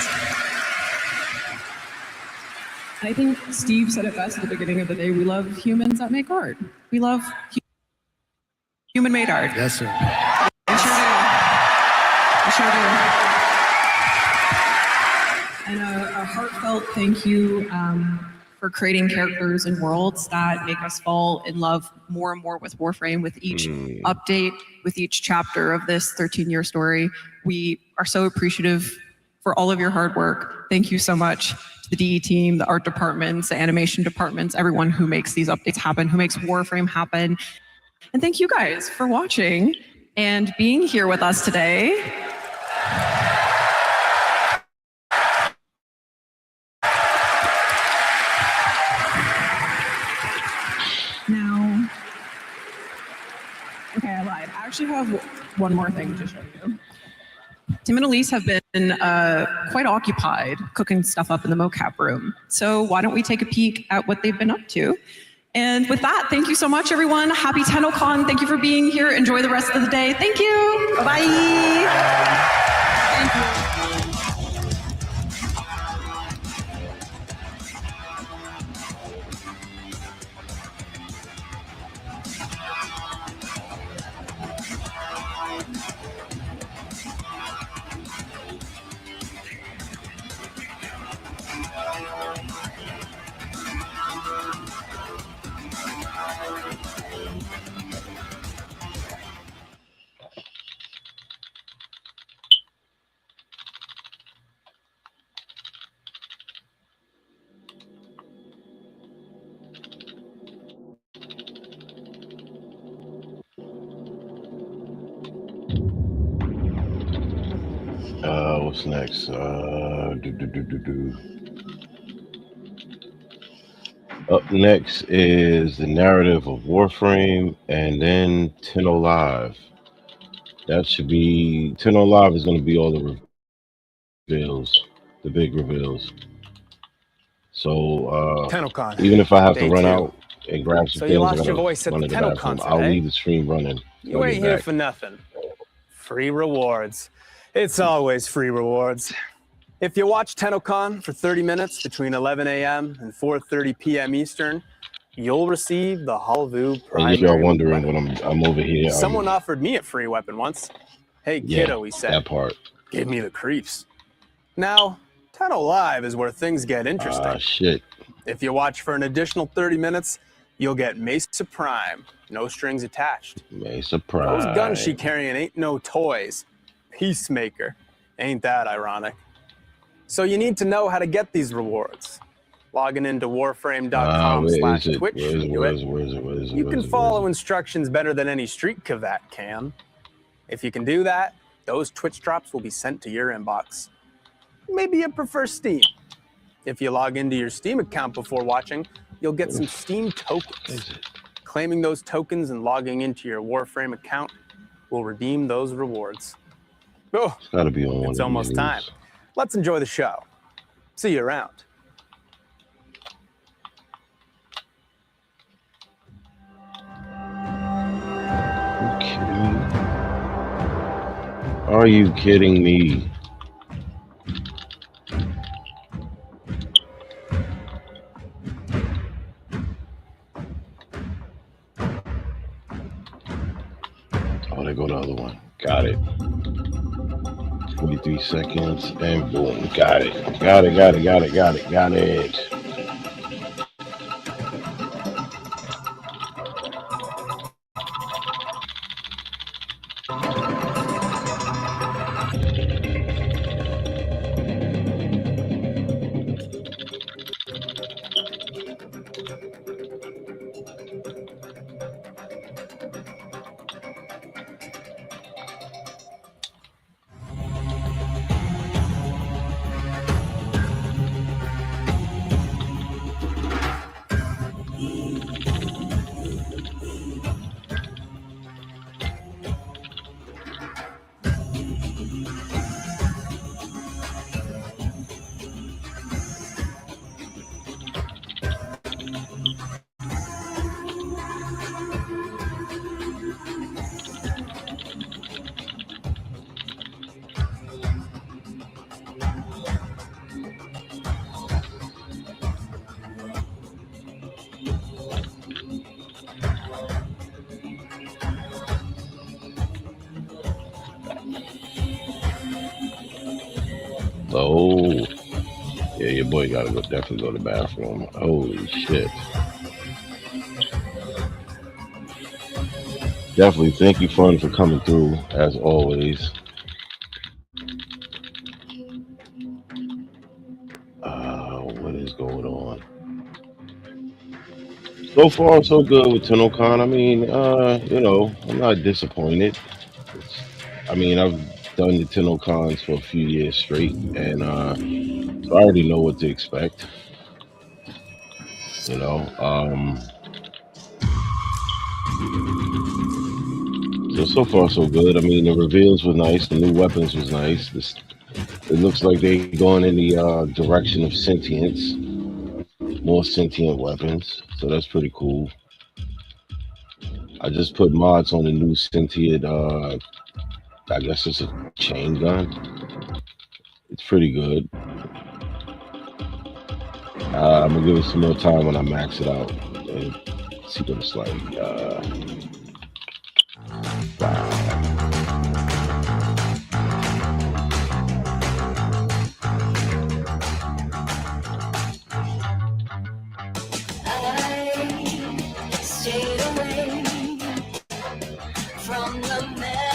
I think Steve said it best at the beginning of the day. We love humans that make art. We love human-made art. Yes, sir. We sure do. We sure do. And a heartfelt thank you for creating characters and worlds that make us fall in love more and more with Warframe with each update, with each chapter of this 13-year story. We are so appreciative for all of your hard work. Thank you so much to the DE team, the art departments, the animation departments, everyone who makes these updates happen, who makes Warframe happen. And thank you guys for watching and being here with us today. Now, okay, I lied. I actually have one more thing to show you. Tim and Elise have been quite occupied cooking stuff up in the mocap room. So why don't we take a peek at what they've been up to? And with that, thank you so much, everyone. Happy TennoCon. Thank you for being here. Enjoy the rest of the day. Thank you. Bye-bye. Thank you. What's next? Up next is the narrative of Warframe, and then Tenno Live. That should be Tenno Live is going to be all the reveals, the big reveals. So even if I have to run out and grab some So things, you lost I your gotta voice at run the to the bathroom. TENNOCON, I'll eh? leave the stream running. You ain't here for nothing. Free rewards. It's always free rewards. If you watch TENNOCON for 30 minutes between 11 a.m. and 4:30 p.m. Eastern, you'll receive the Halvu And if primary y'all wondering weapon. what I'm over here. Someone offered me a free weapon once. Hey, kiddo, he said. That part. Gave me the creeps. Now, Tenno Live is where things get interesting. Shit. If you watch for an additional 30 minutes, you'll get Mesa Prime, no strings attached. Mesa Prime. Those guns she carrying ain't no toys. Peacemaker. Ain't that ironic? So you need to know how to get these rewards. Logging into warframe.com/Twitch. You can follow instructions better than any street cavat can. If you can do that, those Twitch drops will be sent to your inbox. Maybe you prefer Steam. If you log into your Steam account before watching, you'll get some Steam tokens. Claiming those tokens and logging into your Warframe account will redeem those rewards. Oh, it's gotta be on. It's almost time. Let's enjoy the show. See you around. Are you kidding me? Oh, there go the other one. Got it. 43 seconds and boom. Got it. Got it. Oh, yeah, your boy gotta definitely go to the bathroom. Holy shit. Definitely thank you, Fun, for coming through, as always. What is going on? So far, so good with TennoCon. I mean, you know, I'm not disappointed. I've done the TennoCons for a few years straight, and so I already know what to expect. You know, so far so good. I mean, the reveals were nice. The new weapons was nice. It looks like they're going in the direction of sentience, more sentient weapons. So that's pretty cool. I just put mods on the new sentient. I guess it's a chain gun. It's pretty good. I'm gonna give it some more time when I max it out and see what it's like.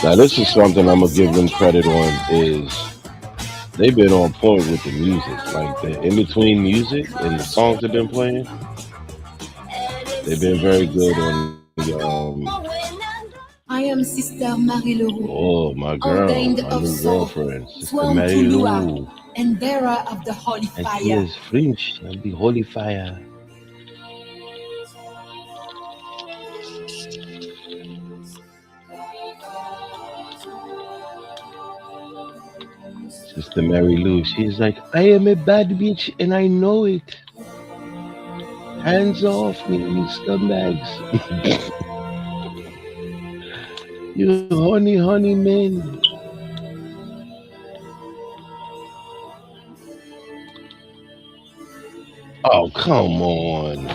Now this is something I'm gonna give them credit on, is they've been on point with the music, like the in-between music and the songs they've been playing. They've been very good on the I am Sister Marie Leroux. Oh, my girl, ordained my of new soul, girlfriend, Sister sworn Mary to Lou. Lua, and bearer of the holy And fire. she is French of the holy fire. Sister Mary Lou, she's like, I am a bad bitch and I know it. Hands off me, you scumbags. You honey man. Oh, come on.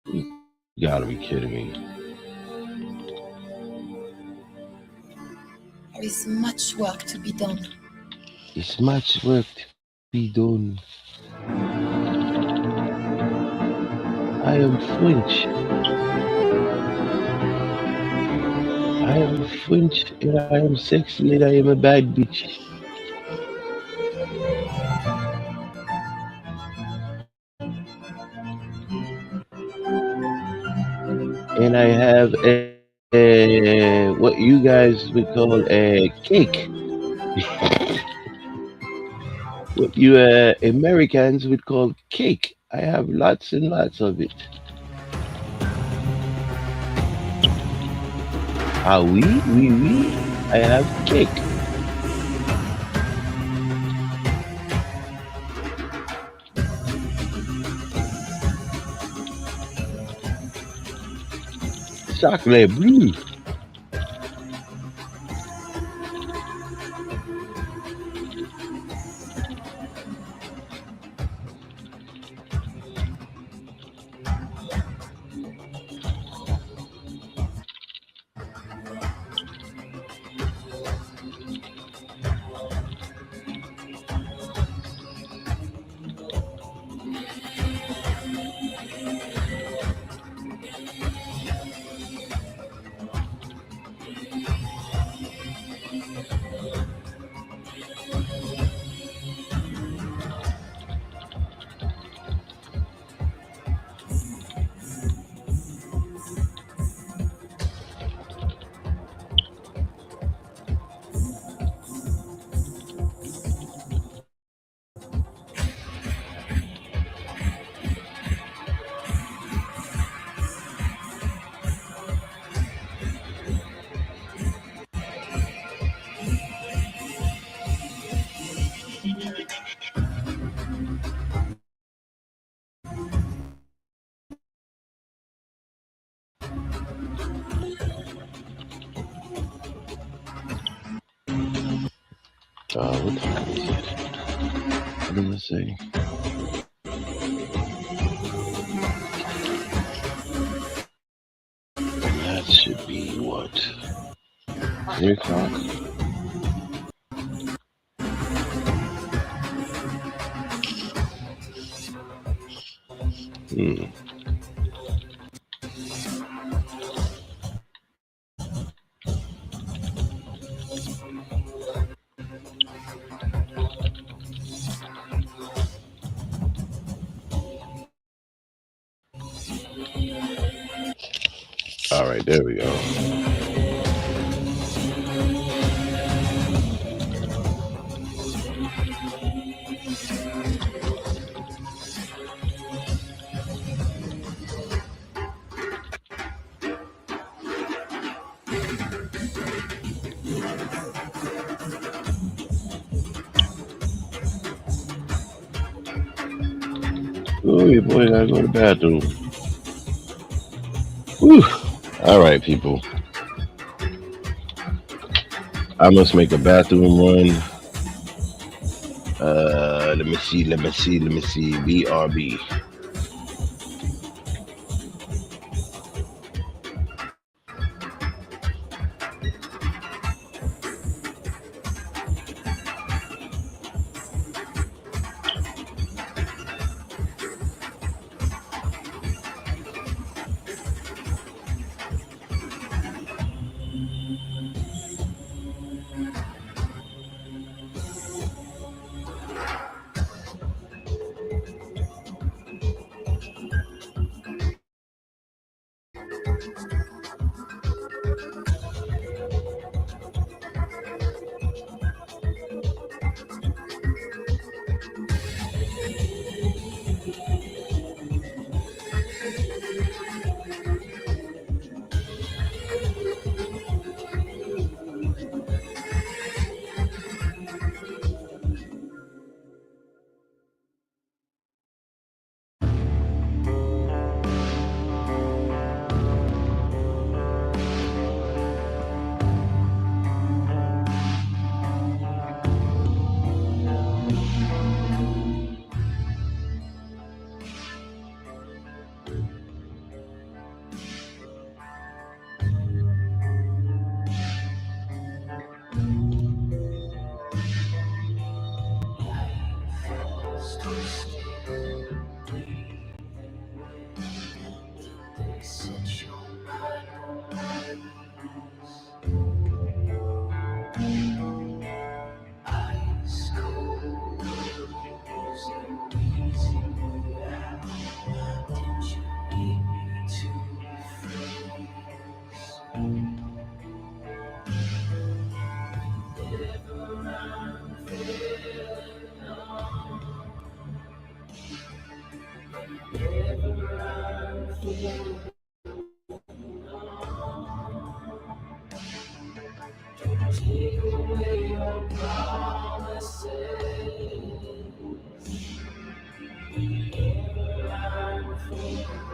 You gotta be kidding me. There is much work to be done. It's much work to be done. I am French. I am French and I am sexy and I am a bad bitch. And I have a what you guys would call a cake. What you Americans would call cake. I have lots and lots of it. Ah oui, oui, oui. I have cake. Chocolate blue. What time is it? What does it say? That should be what? 3 o'clock? All right, there we go. Oh, your boy gotta go to the bathroom. Whew. All right, people. I must make a bathroom run. Let me see. BRB. Take away your promises. Ever I'm feeling.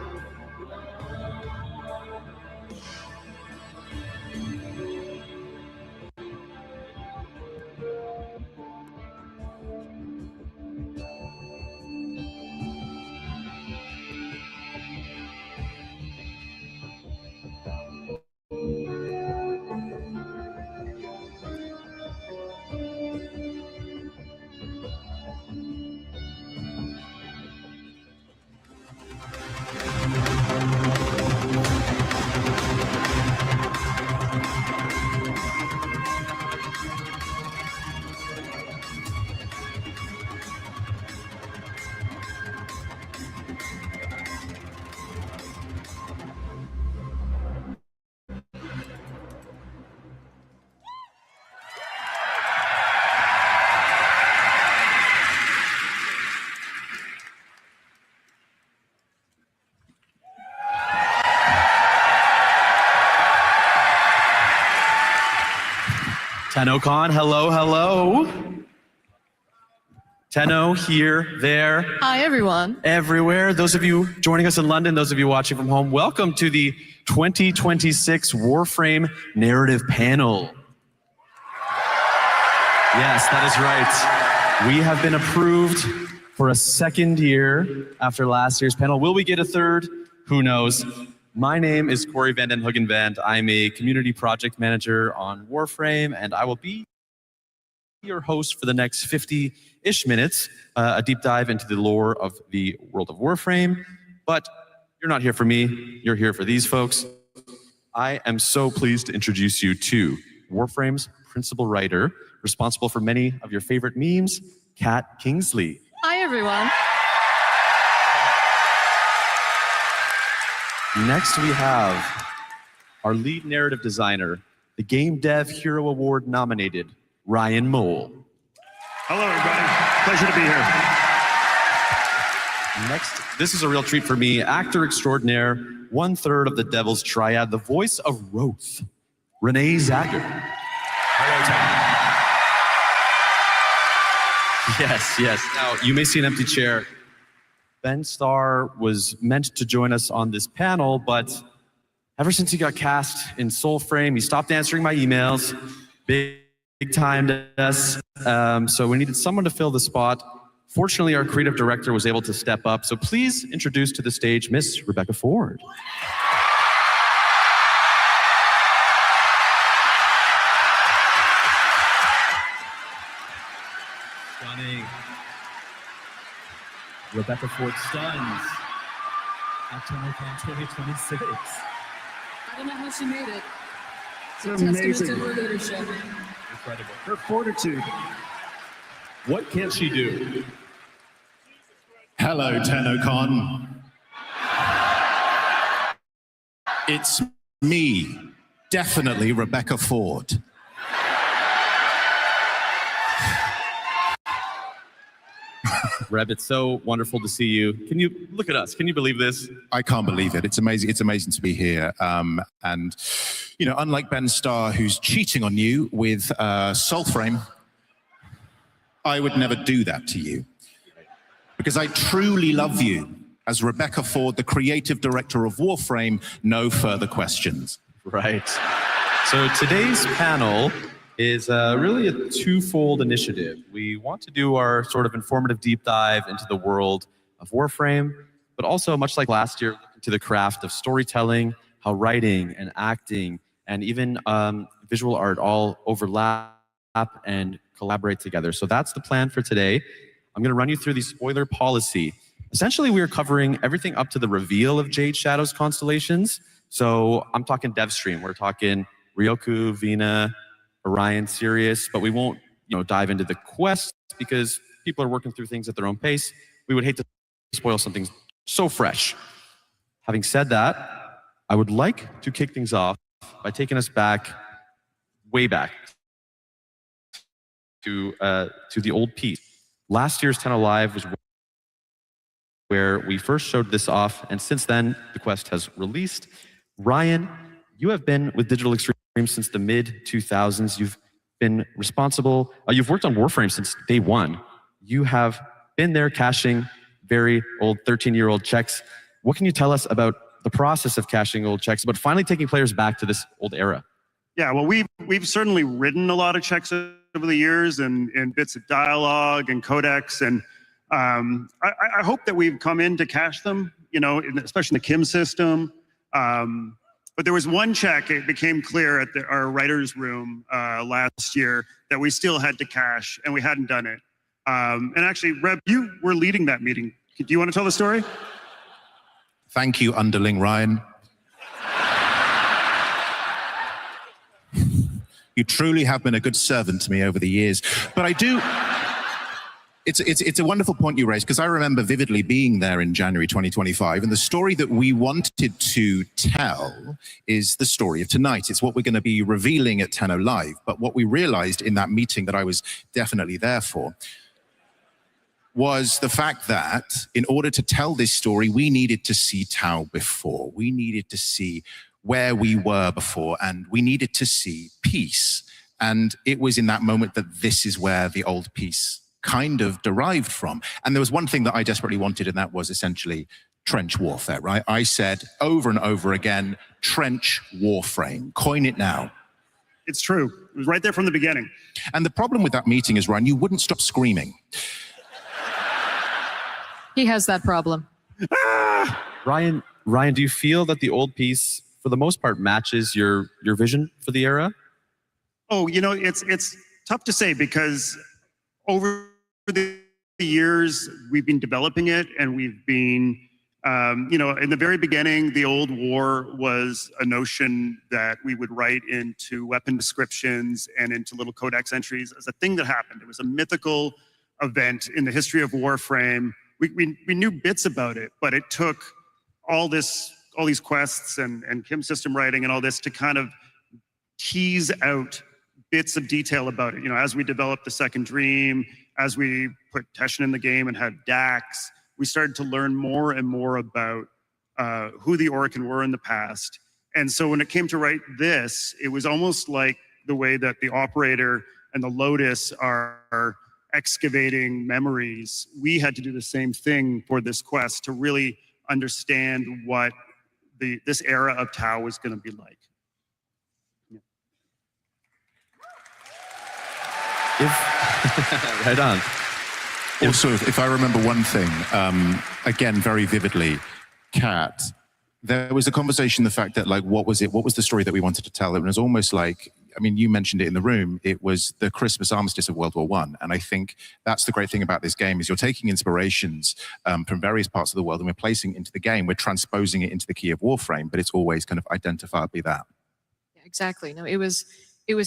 TENNOCON, hello, hello. Tenno here, there. Hi, everyone. Everywhere. Those of you joining us in London, those of you watching from home, welcome to the 2026 Warframe Narrative Panel. Yes, that is right. We have been approved for a second year after last year's panel. Will we get a third? Who knows? My name is Corey van den Huggenvand. I'm a community project manager on Warframe, and I will be your host for the next 50-ish minutes, a deep dive into the lore of the world of Warframe. But you're not here for me, you're here for these folks. I am so pleased to introduce you to Warframe's principal writer, responsible for many of your favorite memes, Kat Kingsley. Hi, everyone. Next, we have our lead narrative designer, the Game Dev Hero Award nominated, Ryan Mole. Hello, everybody. Pleasure to be here. Next, this is a real treat for me, actor extraordinaire, 1/3 of the Devil's Triad, the voice of Roth, Renee Zager. Yes. Now, you may see an empty chair. Ben Starr was meant to join us on this panel, but ever since he got cast in Soulframe, he stopped answering my emails, big time to us. So we needed someone to fill the spot. Fortunately, our creative director was able to step up. So please introduce to the stage Miss Rebecca Ford. Stunning. Rebecca Ford stuns at TENNOCON 2026. I don't know how she made it. It's amazing. To her leadership. Incredible. Her fortitude. What can she do? Hello, TENNOCON. It's me, definitely Rebecca Ford. Reb, it's so wonderful to see you. Can you look at us? Can you believe this? I can't believe it. It's amazing. It's amazing to be here. And, you know, unlike Ben Starr, who's cheating on you with Soulframe, I would never do that to you. Because I truly love you. As Rebecca Ford, the creative director of Warframe, no further questions. Right. So today's panel is really a twofold initiative. We want to do our sort of informative deep dive into the world of Warframe, but also, much like last year, to the craft of storytelling, how writing and acting and even visual art all overlap and collaborate together. So that's the plan for today. I'm going to run you through the spoiler policy. Essentially, we are covering everything up to the reveal of Jade Shadow's constellations. So I'm talking dev stream. We're talking Ryoku, Vina, Orion, Sirius, but we won't dive into the quest because people are working through things at their own pace. We would hate to spoil something so fresh. Having said that, I would like to kick things off by taking us back, way back, to the old piece. Last year's TENNO Live was where we first showed this off, and since then, the quest has released. Ryan, you have been with Digital Extreme since the mid-2000s. You've been responsible. You've worked on Warframe since day one. You have been there caching very old 13-year-old checks. What can you tell us about the process of caching old checks, but finally taking players back to this old era? Yeah, well, we've certainly written a lot of checks over the years and bits of dialogue and codex, and I hope that we've come in to cache them, especially in the Kim system. But there was one check, it became clear at our writer's room last year that we still had to cache, and we hadn't done it. And actually, Reb, you were leading that meeting. Do you want to tell the story? Thank you, underling Ryan. You truly have been a good servant to me over the years. But I do... It's a wonderful point you raised, because I remember vividly being there in January 2025, and the story that we wanted to tell is the story of tonight. It's what we're going to be revealing at TENNO Live. But what we realized in that meeting that I was definitely there for was the fact that in order to tell this story, we needed to see Tau before. We needed to see where we were before, and we needed to see peace. And it was in that moment that this is where the old peace kind of derived from. And there was one thing that I desperately wanted, and that was essentially trench warfare, right? I said over and over again, trench warframe, coin it now. It's true. It was right there from the beginning. And the problem with that meeting is, Ryan, you wouldn't stop screaming. He has that problem. Ryan, do you feel that the old piece, for the most part, matches your vision for the era? Oh, it's tough to say, because over the years, we've been developing it, and we've been, in the very beginning, the old war was a notion that we would write into weapon descriptions and into little codex entries as a thing that happened. It was a mythical event in the history of Warframe. We knew bits about it, but it took all these quests and Kim system writing and all this to kind of tease out bits of detail about it. As we developed the Second Dream, as we put Teshin in the game and had Dax, we started to learn more and more about who the Orokin were in the past. And so when it came to write this, it was almost like the way that the Operator and the Lotus are excavating memories. We had to do the same thing for this quest to really understand what this era of Tau was going to be like. Right on. Also, if I remember one thing, again, very vividly, Kat, there was a conversation, the fact that, what was the story that we wanted to tell? It was almost like, you mentioned it in the room, it was the Christmas armistice of World War I. And I think that's the great thing about this game, is you're taking inspirations from various parts of the world and we're placing it into the game. We're transposing it into the key of Warframe, but it's always kind of identifiably that. Yeah, exactly. No, it was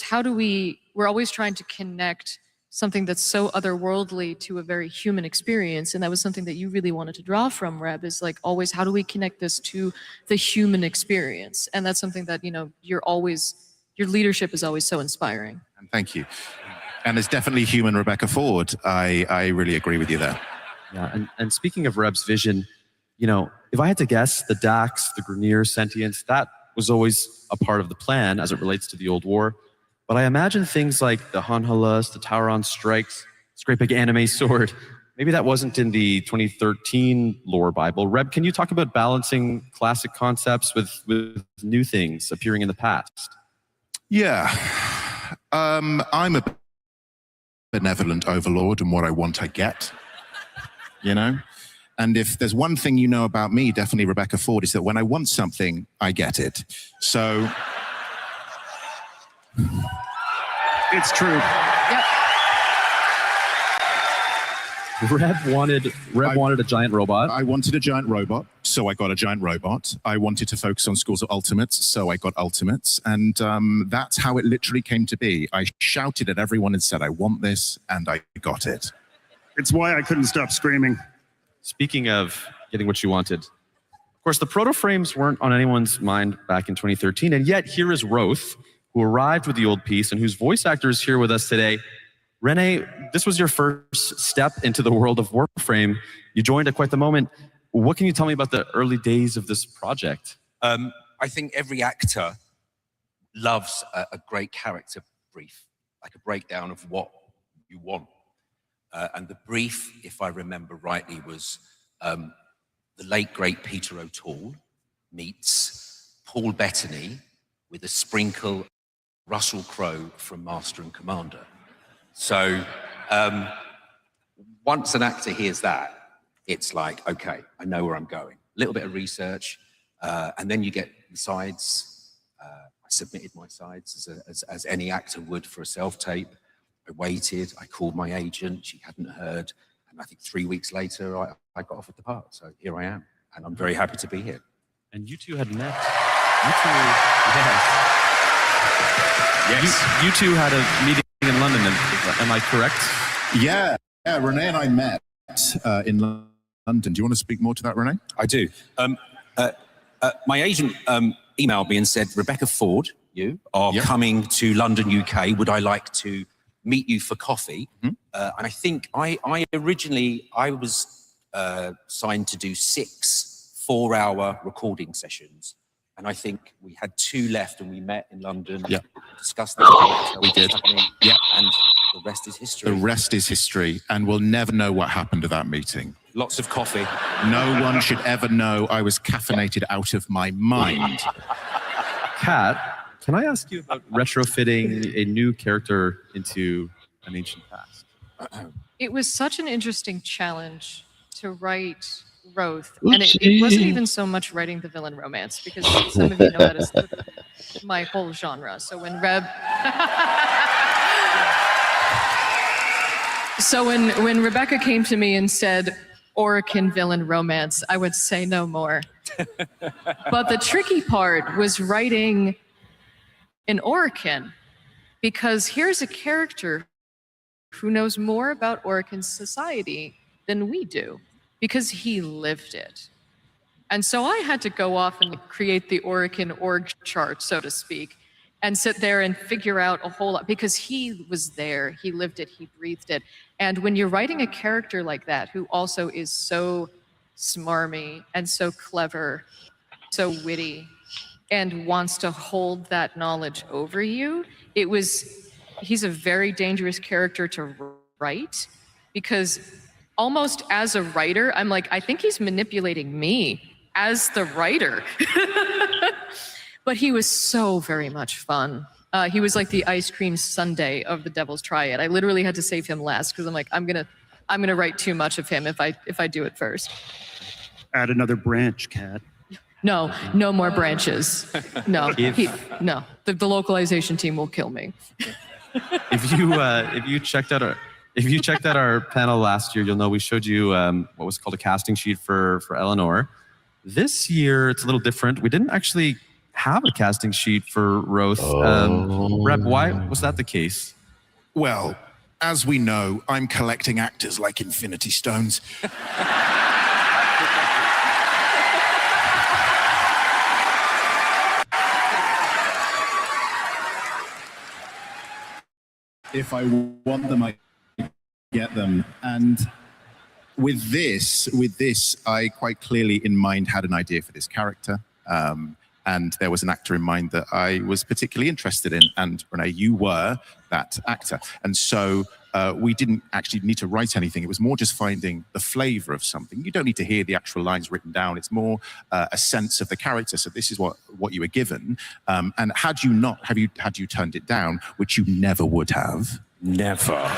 how do we're always trying to connect something that's so otherworldly to a very human experience. And that was something that you really wanted to draw from, Reb, is always, how do we connect this to the human experience? And that's something that, your leadership is always so inspiring. And thank you. And it's definitely human, Rebecca Ford. I really agree with you there. Yeah, and speaking of Reb's vision, if I had to guess, the Dax, the Grineer sentience, that was always a part of the plan as it relates to the old war. But I imagine things like the Hanhalas, the Tauron strikes, this great big anime sword, maybe that wasn't in the 2013 lore Bible. Reb, can you talk about balancing classic concepts with new things appearing in the past? Yeah. I'm a benevolent overlord, and what I want, I get. And if there's one thing you know about me, definitely Rebecca Ford, is that when I want something, I get it. So... It's true. Yep. Reb wanted a giant robot. I wanted a giant robot, so I got a giant robot. I wanted to focus on schools of ultimates, so I got ultimates. And that's how it literally came to be. I shouted at everyone and said, I want this, and I got it. It's why I couldn't stop screaming. Speaking of getting what you wanted, of course, the proto frames weren't on anyone's mind back in 2013, and yet here is Roth, who arrived with the old piece and whose voice actor is here with us today. Renee, this was your first step into the world of Warframe. You joined at quite the moment. What can you tell me about the early days of this project? I think every actor loves a great character brief, like a breakdown of what you want. And the brief, if I remember rightly, was the late, great Peter O'Toole meets Paul Bettany with a sprinkle Russell Crowe from Master and Commander. So once an actor hears that, it's like, okay, I know where I'm going. A little bit of research, and then you get the sides. I submitted my sides as any actor would for a self-tape. I waited, I called my agent, she hadn't heard, and I think 3 weeks later, I got offered the part. So here I am, and I'm very happy to be here. And you two had met. You two, yes. You two had a meeting in London, am I correct? Yeah, Renee and I met in London. Do you want to speak more to that, Renee? I do. My agent emailed me and said, Rebecca Ford, you are coming to London, UK. Would I like to meet you for coffee? And I think I was signed to do 6 4-hour recording sessions. And I think we had 2 left, and we met in London, discussed that. We did. Yeah, and the rest is history. The rest is history, and we'll never know what happened to that meeting. Lots of coffee. No one should ever know I was caffeinated out of my mind. Kat, can I ask you about retrofitting a new character into an ancient past? It was such an interesting challenge to write Roth, and it wasn't even so much writing the villain romance, because some of you know that is my whole genre. So when when Rebecca came to me and said Orokin villain romance, I would say no more. But the tricky part was writing an Orokin, because here's a character who knows more about Orokin society than we do, because he lived it. And so I had to go off and create the Orokin org chart, so to speak, and sit there and figure out a whole lot, because he was there, he lived it, he breathed it. And when you're writing a character like that, who also is so smarmy and so clever, so witty, and wants to hold that knowledge over you, he's a very dangerous character to write, because almost as a writer, I'm like, I think he's manipulating me as the writer. But he was so very much fun. He was like the ice cream sundae of the Devil's Triad. I literally had to save him last, because I'm like, I'm gonna write too much of him if I do it first. Add another branch, Kat. No more branches. No, no. The localization team will kill me. If you checked out our panel last year, you'll know we showed you what was called a casting sheet for Eleanor. This year, it's a little different. We didn't actually have a casting sheet for Roth. Reb, why was that the case? Well, as we know, I'm collecting actors like Infinity Stones. If I want them, I get them. And with this, I quite clearly in mind had an idea for this character. And there was an actor in mind that I was particularly interested in. And Renee, you were that actor. And so we didn't actually need to write anything. It was more just finding the flavor of something. You don't need to hear the actual lines written down. It's more a sense of the character. So this is what you were given. And had you turned it down, which you never would have. Never.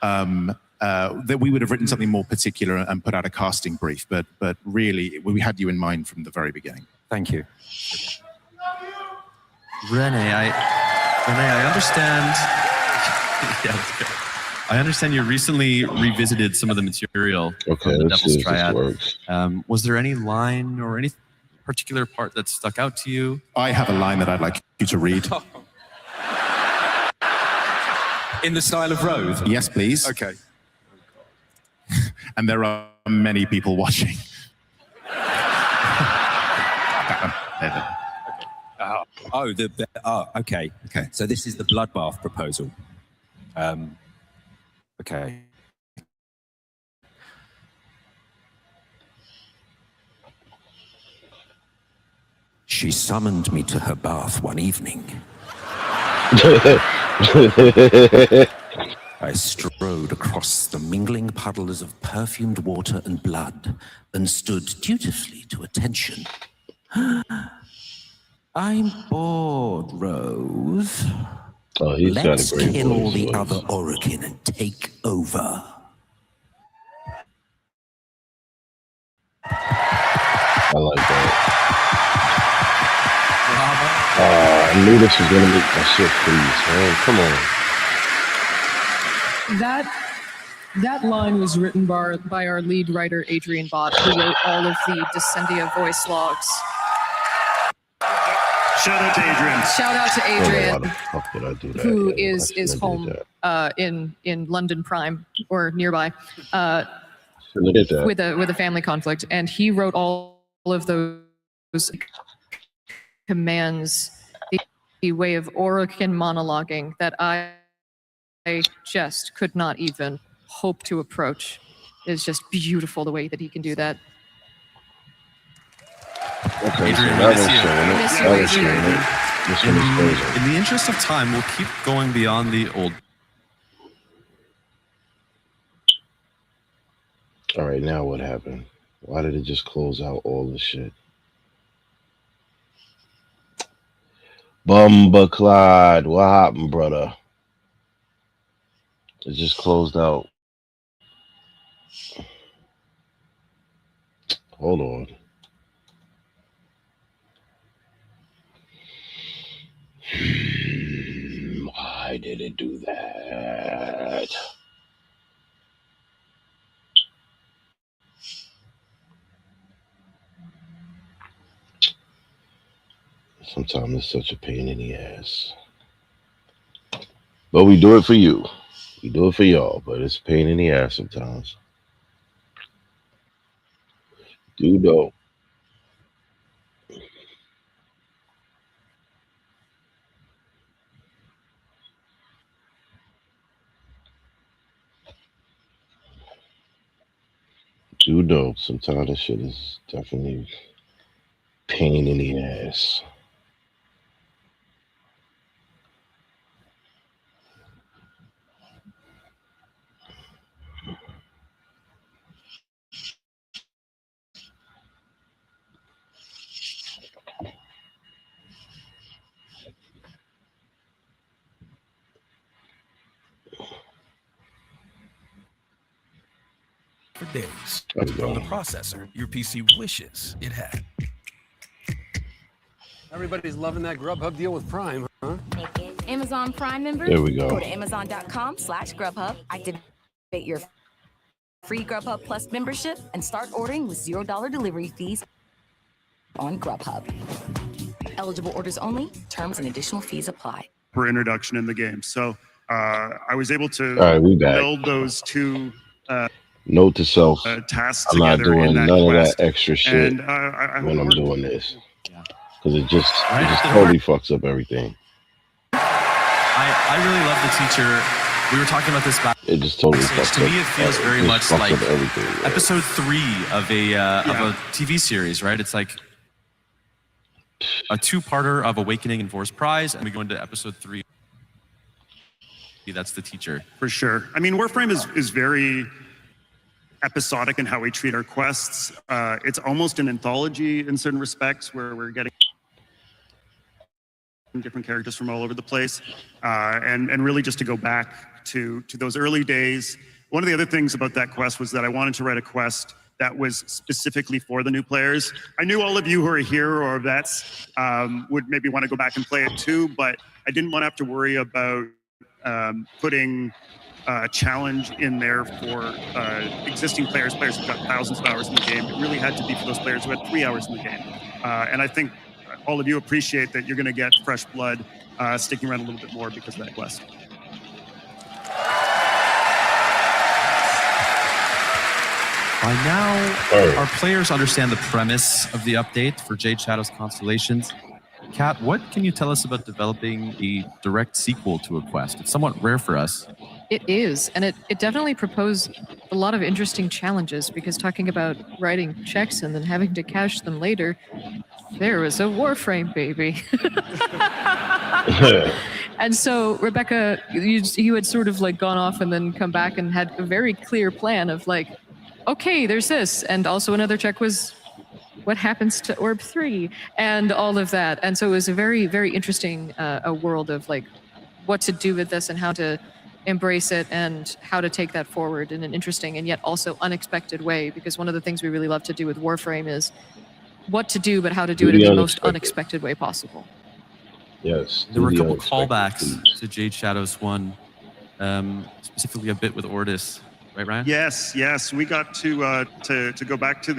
That we would have written something more particular and put out a casting brief. But really, we had you in mind from the very beginning. Thank you. Renee, I understand. Yeah, that's good. I understand you recently revisited some of the material from the Devil's Triad. Was there any line or any particular part that stuck out to you? I have a line that I'd like you to read. In the style of Roth? Yes, please. Okay. And there are many people watching. Okay. Okay. So this is the bloodbath proposal. Okay. She summoned me to her bath one evening. I strode across the mingling puddles of perfumed water and blood and stood dutifully to attention. I'm bored, Rose. Oh, he's got a Let's great kill all voice. the other Orokin and take over. I like that. I knew this was gonna make my shit freeze, man. Come on. That line was written by our lead writer, Adrian Bott, who wrote all of the Descendia voice logs. Shout out to Adrian. Shout out to Adrian, Why the fuck did I do that? who Yeah, is I shouldn't have home did that. in London Prime or nearby Shouldn't have did that. with a family conflict, and he wrote all of those commands, the way of Orokin monologuing that I just could not even hope to approach. It's just beautiful the way that he can do that. Okay, so Adrian, that we was miss you. showing it. Miss you, That was Adrian. showing it. This one is closing. In the interest of time, we'll keep going beyond the old. All right, now what happened? Why did it just close out all the shit? Bumbaclad, what happened, brother? It just closed out. Hold on. Why did it do that? Sometimes it's such a pain in the ass. But we do it for you. We do it for y'all, but it's a pain in the ass sometimes. Do know. Do know sometimes this shit is definitely pain in the ass. For days There we from go. the processor your PC wishes it had. Everybody's loving that Grubhub deal with Prime, huh? Amazon Prime members, There we go. Go to amazon.com/Grubhub, activate your free Grubhub Plus membership, and start ordering with $0 delivery fees on Grubhub. Eligible orders only. Terms and additional fees apply. For introduction in the game. So I was able to All right, we back. build those two Note to self, tasks I'm not together doing in that none quest. of that extra shit And I when I'm hope doing this. Because it just totally fucks up everything. I really love the teacher. We were talking about this back. It just totally backstage. fucks To up. me, it feels very just much fucks like up everything. Yeah. episode 3 of a TV series, right? It's like a two-parter of Awakening and Force Prize, and we go into episode 3. That's the teacher. For sure. I mean, Warframe is very episodic in how we treat our quests. It's almost an anthology in certain respects, where we're getting different characters from all over the place, and really just to go back to those early days. One of the other things about that quest was that I wanted to write a quest that was specifically for the new players. I knew all of you who are here or vets would maybe want to go back and play it too, but I didn't want to have to worry about putting challenge in there for existing players who've got thousands of hours in the game. It really had to be for those players who had 3 hours in the game. And I think all of you appreciate that you're going to get fresh blood sticking around a little bit more because of that quest. By now, our players understand the premise of the update for Jade Shadow's Constellations. Kat, what can you tell us about developing a direct sequel to a quest? It's somewhat rare for us. It is, and it definitely proposed a lot of interesting challenges, because talking about writing checks and then having to cash them later, there was a Warframe, baby. And so, Rebecca, you had sort of like gone off and then come back and had a very clear plan of like, okay, there's this. And also another check was what happens to Orb 3 and all of that. And so it was a very, very interesting a world of like what to do with this and how to embrace it and how to take that forward in an interesting and yet also unexpected way. Because one of the things we really love to do with Warframe is what to do, but how to do it in the most unexpected way possible. Yes. There were a couple callbacks to Jade Shadow's one, specifically a bit with Ortis. Right, Ryan? Yes. We got to go back to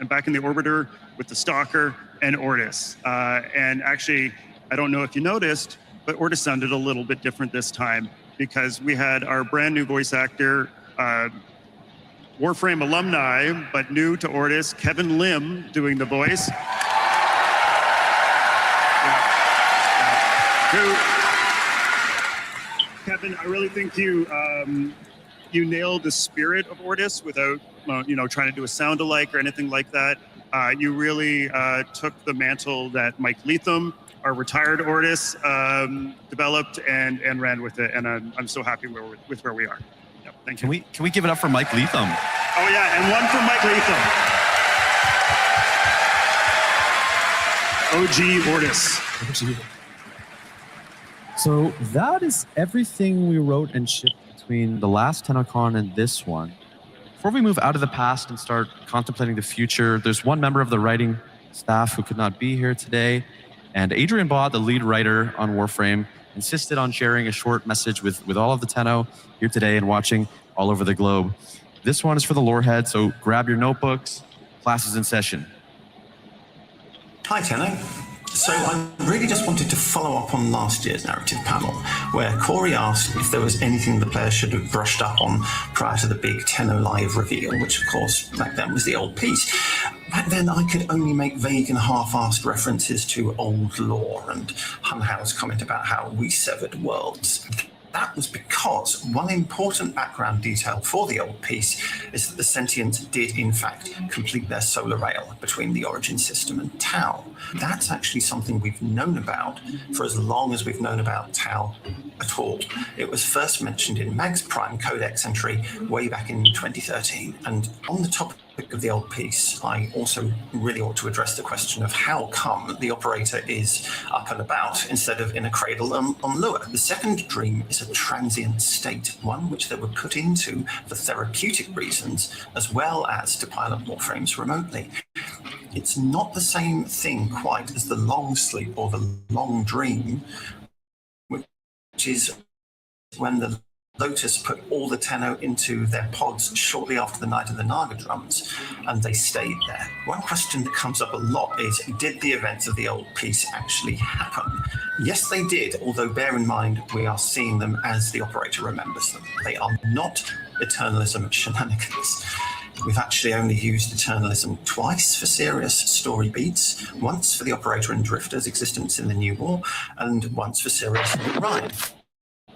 back in the Orbiter with the Stalker and Ortis. And actually, I don't know if you noticed, but Ortis sounded a little bit different this time because we had our brand new voice actor, Warframe alumni, but new to Ortis, Kevin Lim, doing the voice. Kevin, I really think you nailed the spirit of Ortis without, trying to do a sound-alike or anything like that. You really took the mantle that Mike Leatham, our retired Ortis, developed and ran with it, and I'm so happy with where we are. Yep, thank you. Can we give it up for Mike Leatham? Oh yeah, and one for Mike Leatham. OG Ortis. So that is everything we wrote and shipped between the last TennoCon and this one. Before we move out of the past and start contemplating the future, there's one member of the writing staff who could not be here today. And Adrian Baugh, the lead writer on Warframe, insisted on sharing a short message with all of the Tenno here today and watching all over the globe. This one is for the lorehead, so grab your notebooks. Class is in session. Hi, Tenno. So I really just wanted to follow up on last year's narrative panel, where Corey asked if there was anything the players should have brushed up on prior to the big Tenno Live reveal, which of course back then was the old piece. Back then I could only make vague and half-assed references to old lore and Hunhao's comment about how we severed worlds. That was because one important background detail for the old piece is that the Sentients did, in fact, complete their solar rail between the Origin System and Tau. That's actually something we've known about for as long as we've known about Tau at all. It was first mentioned in Mag's Prime Codex entry way back in 2013. And on the topic of the old piece, I also really ought to address the question of how come the operator is up and about instead of in a cradle on Lua. The second dream is a transient state, one which they were put into for therapeutic reasons, as well as to pilot Warframes remotely. It's not the same thing quite as the long sleep or the long dream, which is when the Lotus put all the Tenno into their pods shortly after the night of the Naga drums, and they stayed there. One question that comes up a lot is, did the events of the old piece actually happen? Yes, they did, although bear in mind we are seeing them as the operator remembers them. They are not Eternalism shenanigans. We've actually only used Eternalism twice for serious story beats, once for the operator and Drifter's existence in the New War, and once for Sirius and Ryan.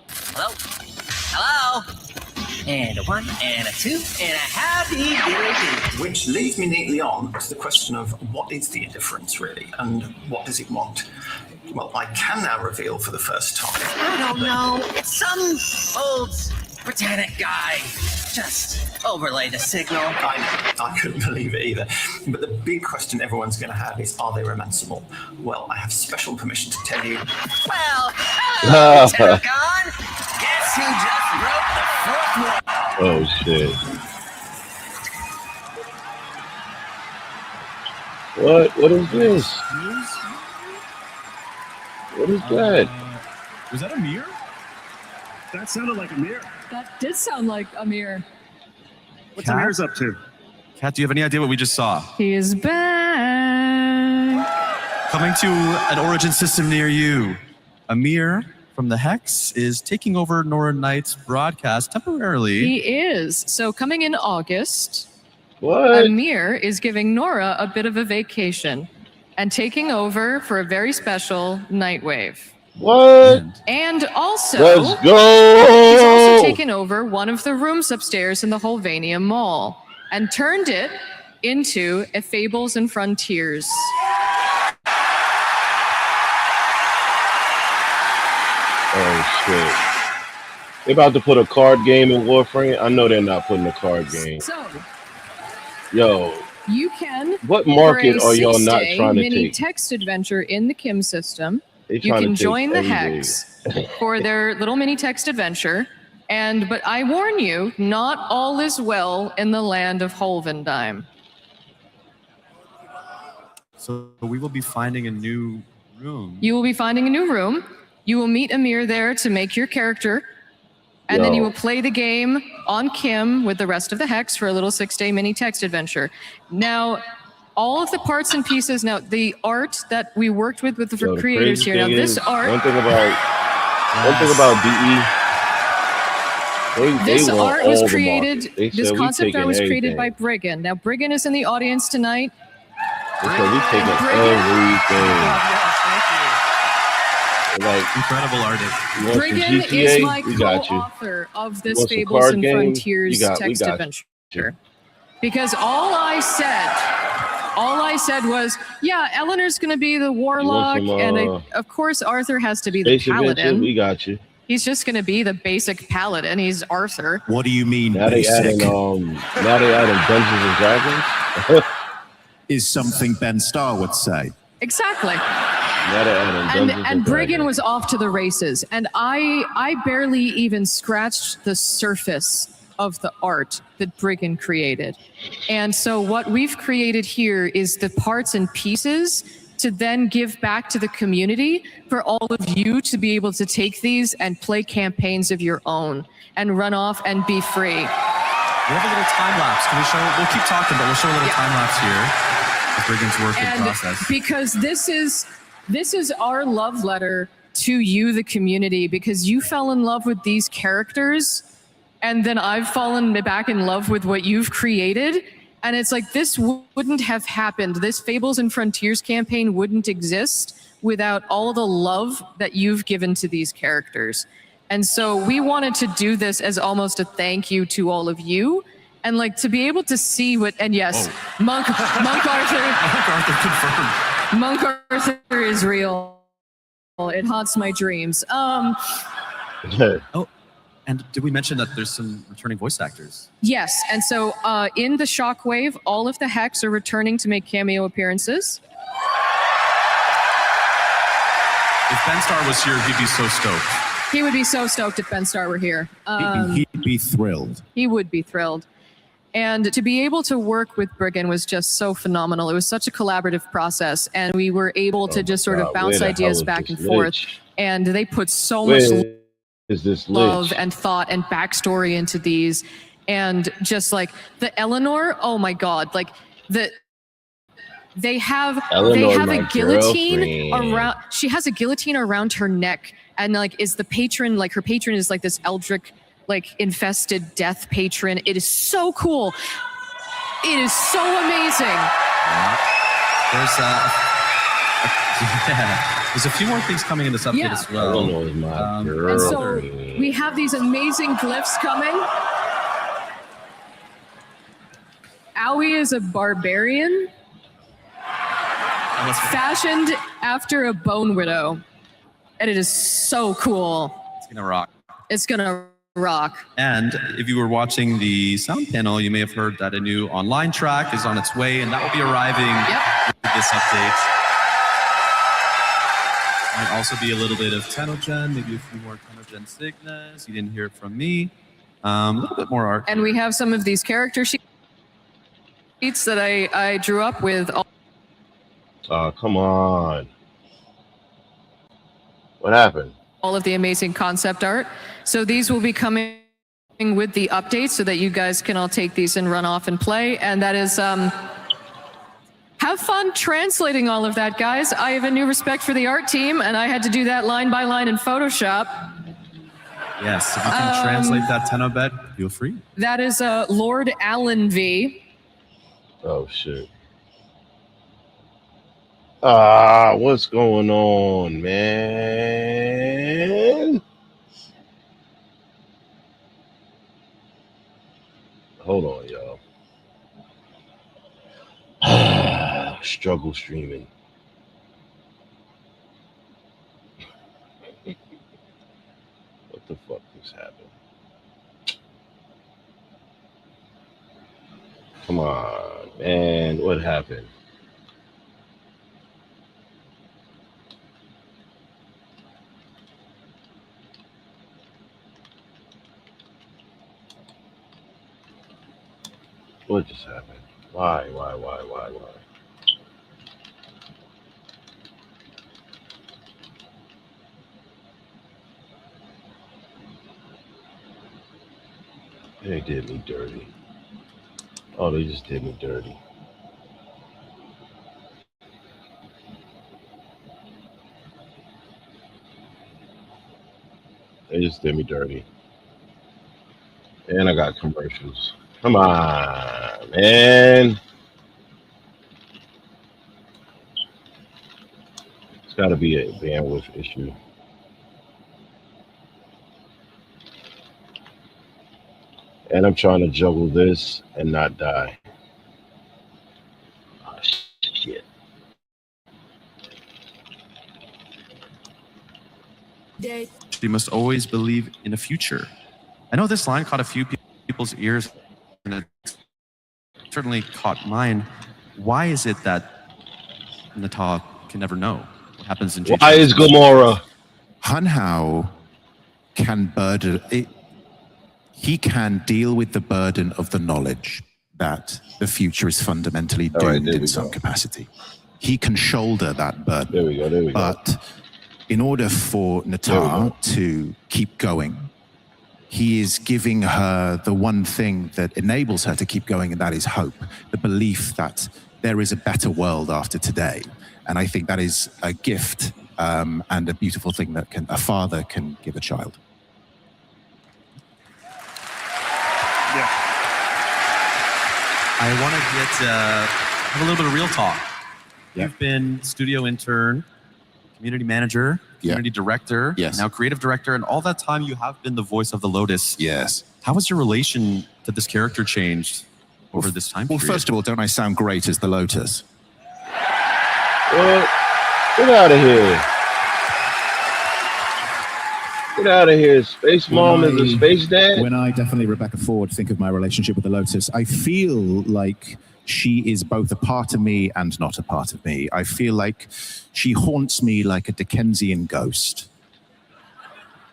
Hello? Hello? And a 1, and a 2, and a howdy-do-do. Which leads me neatly on to the question of what is the indifference really, and what does it want? Well, I can now reveal for the first time. I don't know. It's some old Britannic guy. Just overlay the signal. I couldn't believe it either. But the big question everyone's going to have is, are they romanceable? Well, I have special permission to tell you. Well, hello, TennoCon. Guess who just broke the fourth wall? Oh, shit. What is this? What is that? Was that a mirror? That sounded like Amir. That did sound like Amir. What's Amir's up to? Kat, do you have any idea what we just saw? He is back. Coming to an Origin system near you, Amir from the Hex is taking over Nora Knight's broadcast temporarily. He is. So coming in August, what? Amir is giving Nora a bit of a vacation and taking over for a very special Nightwave. What? And also, let's go. He's also taken over one of the rooms upstairs in the Holvania Mall and turned it into a Fables and Frontiers. Oh shit! They about to put a card game in Warframe. I know they're not putting a card game. So, yo, you can. What market for a are y'all not 6-day trying to mini take? text adventure in the Kim system. They You trying can to take join the every Hex day. for their little mini text adventure. But I warn you, not all is well in the land of Holvendime. So we will be finding a new room. You will be finding a new room. You will meet Amir there to make your character. And then you will play the game on Kim with the rest of the Hex for a little 6-day mini text adventure. Now, all of the parts and pieces, now the art that we worked with the Yo, the creators crazy here, now thing this is, art. One thing about DE. This want art all was the created, market. They this said we concept art was taking created by everything. Briggan. Now, Briggan is in the audience tonight. They said we taking everything. Like incredible artist. You want some Briggan GTA? is my We got you. co-author of You this want some Fables card and game? Frontiers We text got adventure. Because all I said was, yeah, Eleanor's going to be the warlock, some, and of course Arthur has to be the Space Adventure? paladin. We got you. He's just going to be the basic paladin. He's Arthur. What do you mean? Now they adding Dungeons and Dragons. Is something Ben Starr would say. Exactly. Now they adding Dungeons And Briggan Dragons. was off to the races, and I barely even scratched the surface of the art that Briggan created. And so what we've created here is the parts and pieces to then give back to the community for all of you to be able to take these and play campaigns of your own and run off and be free. We have a little time lapse. Can we show? We'll keep talking, but we'll show a little time lapse here of Briggan's work and process. Because this is our love letter to you, the community, because you fell in love with these characters, and then I've fallen back in love with what you've created. And it's like, this wouldn't have happened. This Fables and Frontiers campaign wouldn't exist without all the love that you've given to these characters. And so we wanted to do this as almost a thank you to all of you. And like to be able to see what, and yes, Monk Arthur. Monk Arthur is real. It haunts my dreams. Oh, and did we mention that there's some returning voice actors? Yes, and so in the Shockwave, all of the Hex are returning to make cameo appearances. If Ben Starr was here, he'd be so stoked. He would be so stoked if Ben Starr were here. He'd be thrilled. He would be thrilled. And to be able to work with Briggan was just so phenomenal. It was such a collaborative process, and we were able to just sort of bounce ideas back and forth. And they put so much love and thought and backstory into these. And just like the Eleanor, oh my God, like they have a guillotine around, she has a guillotine around her neck, and like is the patron, like her patron is like this eldritch, like infested death patron. It is so cool. It is so amazing. There's a few more things coming in this update as well. And so we have these amazing glyphs coming. Owie is a barbarian fashioned after a bone widow. And it is so cool. It's gonna rock. It's gonna rock. And if you were watching the sound panel, you may have heard that a new online track is on its way, and that will be arriving with this update. Might also be a little bit of TENNOCON, maybe a few more TENNOCON Signas. You didn't hear it from me. A little bit more art. And we have some of these character sheets that I drew up with. Oh, come on. What happened? all of the amazing concept art. So these will be coming with the updates so that you guys can all take these and run off and play. And that is, have fun translating all of that, guys. I have a new respect for the art team, and I had to do that line by line in Photoshop. Yes, if you can translate that Tenno-bet, feel free. That is Lord Allen V. Oh, shit. Ah, what's going on, man? Hold on, y'all. Struggle streaming. What the fuck just happened? Come on, man. What happened? What just happened? Why? They did me dirty. Oh, they just did me dirty. They just did me dirty. And I got commercials. Come on, man. It's got to be a bandwidth issue. And I'm trying to juggle this and not die. Oh, shit. You must always believe in a future. I know this line caught a few people's ears, and it certainly caught mine. Why is it that Natal can never know what happens in future? Why is Gamora? Hunhao can burden it. He can deal with the burden of the knowledge that the future is fundamentally doomed in some capacity. He can shoulder that burden. There we go. But in order for Natal to keep going, he is giving her the one thing that enables her to keep going, and that is hope, the belief that there is a better world after today. And I think that is a gift and a beautiful thing that a father can give a child. I want to have a little bit of real talk. You've been studio intern, community manager, community director, now creative director, and all that time you have been the voice of the Lotus. Yes. How has your relation to this character changed over this time period? Well, first of all, don't I sound great as the Lotus? Well, get out of here. Get out of here. Space Mom is a space dad. When I definitely, Rebecca Ford, think of my relationship with the Lotus, I feel like she is both a part of me and not a part of me. I feel like she haunts me like a Dickensian ghost.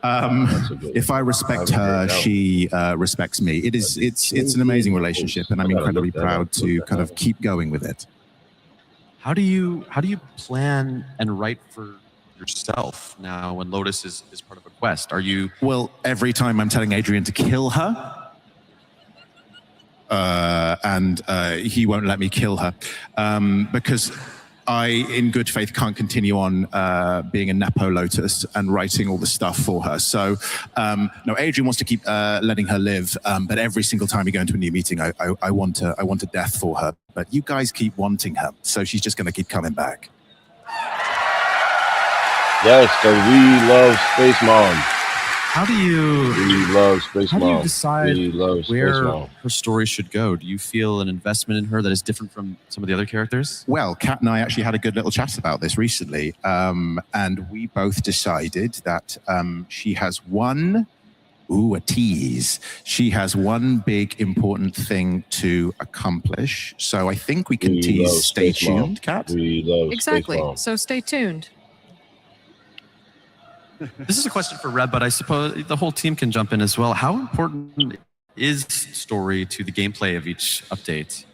If I respect her, she respects me. It's an amazing relationship, and I'm incredibly proud to kind of keep going with it. How do you plan and write for yourself now when Lotus is part of a quest? Are you... Well, every time I'm telling Adrian to kill her, and he won't let me kill her, because I, in good faith, can't continue on being a Nepo Lotus and writing all the stuff for her. So, no, Adrian wants to keep letting her live, but every single time we go into a new meeting, I want a death for her. But you guys keep wanting her, so she's just going to keep coming back. Yes, because we love Space Mom. How do you... We love Space Mom. How do you decide we love where Space Mom. her story should go? Do you feel an investment in her that is different from some of the other characters? Well, Kat and I actually had a good little chat about this recently, and we both decided that she has one... Ooh, a tease. She has one big important thing to accomplish. So I think we can tease. Stay tuned, Kat. We love Exactly. Space Mom. So stay tuned. This is a question for Reb, but I suppose the whole team can jump in as well. How important is story to the gameplay of each update?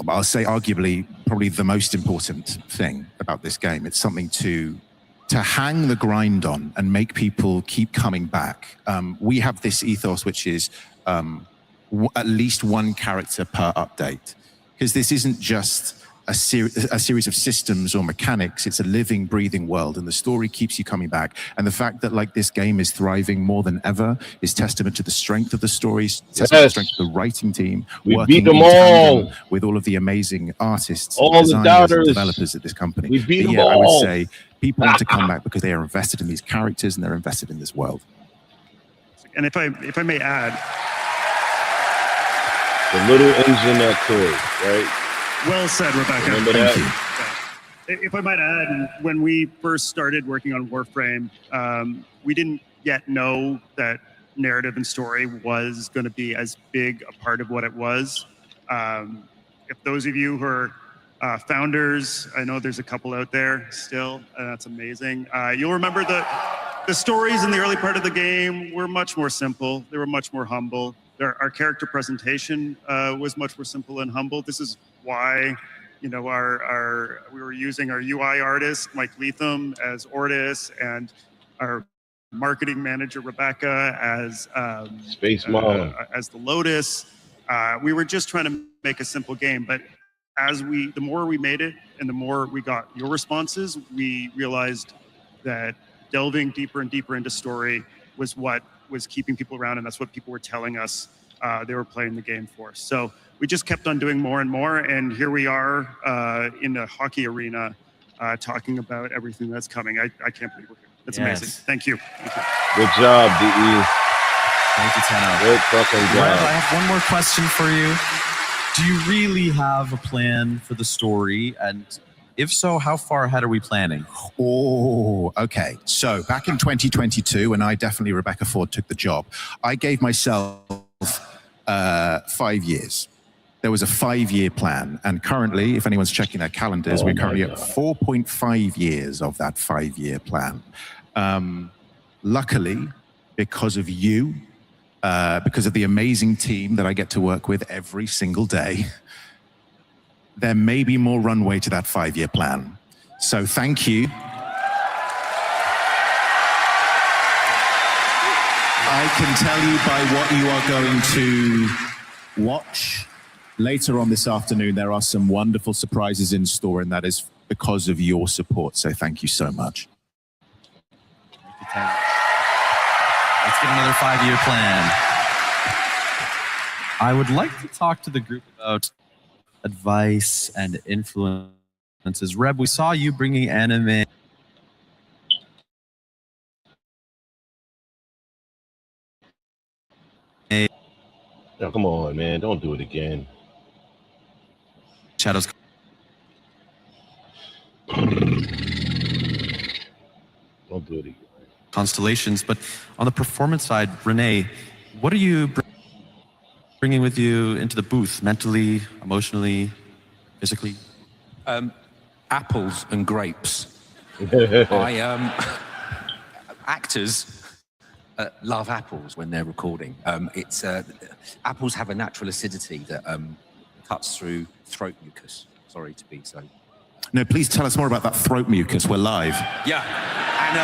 I'll say arguably probably the most important thing about this game. It's something to to hang the grind on and make people keep coming back. We have this ethos, which is at least one character per update, because this isn't just a series of systems or mechanics. It's a living, breathing world, and the story keeps you coming back. And the fact that like this game is thriving more than ever is testament to the strength of the stories, testament to the strength of the writing team, We working beat them in all. tandem with all of the amazing artists, All the designers, and doubters. developers at this company. We beat But them yeah, I would all. say people want to come back because they are invested in these characters and they're invested in this world. And if I may add, The little engine that toys, right? well said, Rebecca. Remember that? If I might add, when we first started working on Warframe, we didn't yet know that narrative and story was going to be as big a part of what it was. If those of you who are founders, I know there's a couple out there still, and that's amazing. You'll remember the stories in the early part of the game were much more simple. They were much more humble. Our character presentation was much more simple and humble. This is why, you know, we were using our UI artist, Mike Leatham, as Ortis, and our marketing manager, Rebecca, as Space Mom. as the Lotus. We were just trying to make a simple game, but the more we made it and the more we got your responses, we realized that delving deeper and deeper into story was what was keeping people around, and that's what people were telling us they were playing the game for. So we just kept on doing more and more, and here we are in the hockey arena talking about everything that's coming. I can't believe we're here. It's amazing. Thank you. Thank you. Good job, DE. Thank you, Tenno. Good fucking Rev, job. I have one more question for you. Do you really have a plan for the story? And if so, how far ahead are we planning? Oh, okay. So back in 2022, when I definitely, Rebecca Ford, took the job, I gave myself 5 years. There was a 5-year plan. And currently, if anyone's checking their calendars, we're currently at 4.5 years of that 5-year plan. Luckily, because of you, because of the amazing team that I get to work with every single day, there may be more runway to that 5-year plan. So thank you. I can tell you by what you are going to watch later on this afternoon, there are some wonderful surprises in store, and that is because of your support. So thank you so much. Let's get another 5-year plan. I would like to talk to the group about advice and influences. Reb, we saw you bringing anime. Oh, come on, man. Don't do it again. Shadows. Don't do it again. Constellations. But on the performance side, Renee, what are you bringing with you into the booth, mentally, emotionally, physically? Apples and grapes. Actors love apples when they're recording. Apples have a natural acidity that cuts through throat mucus. Sorry to be so. No, please tell us more about that throat mucus. We're live. Yeah, and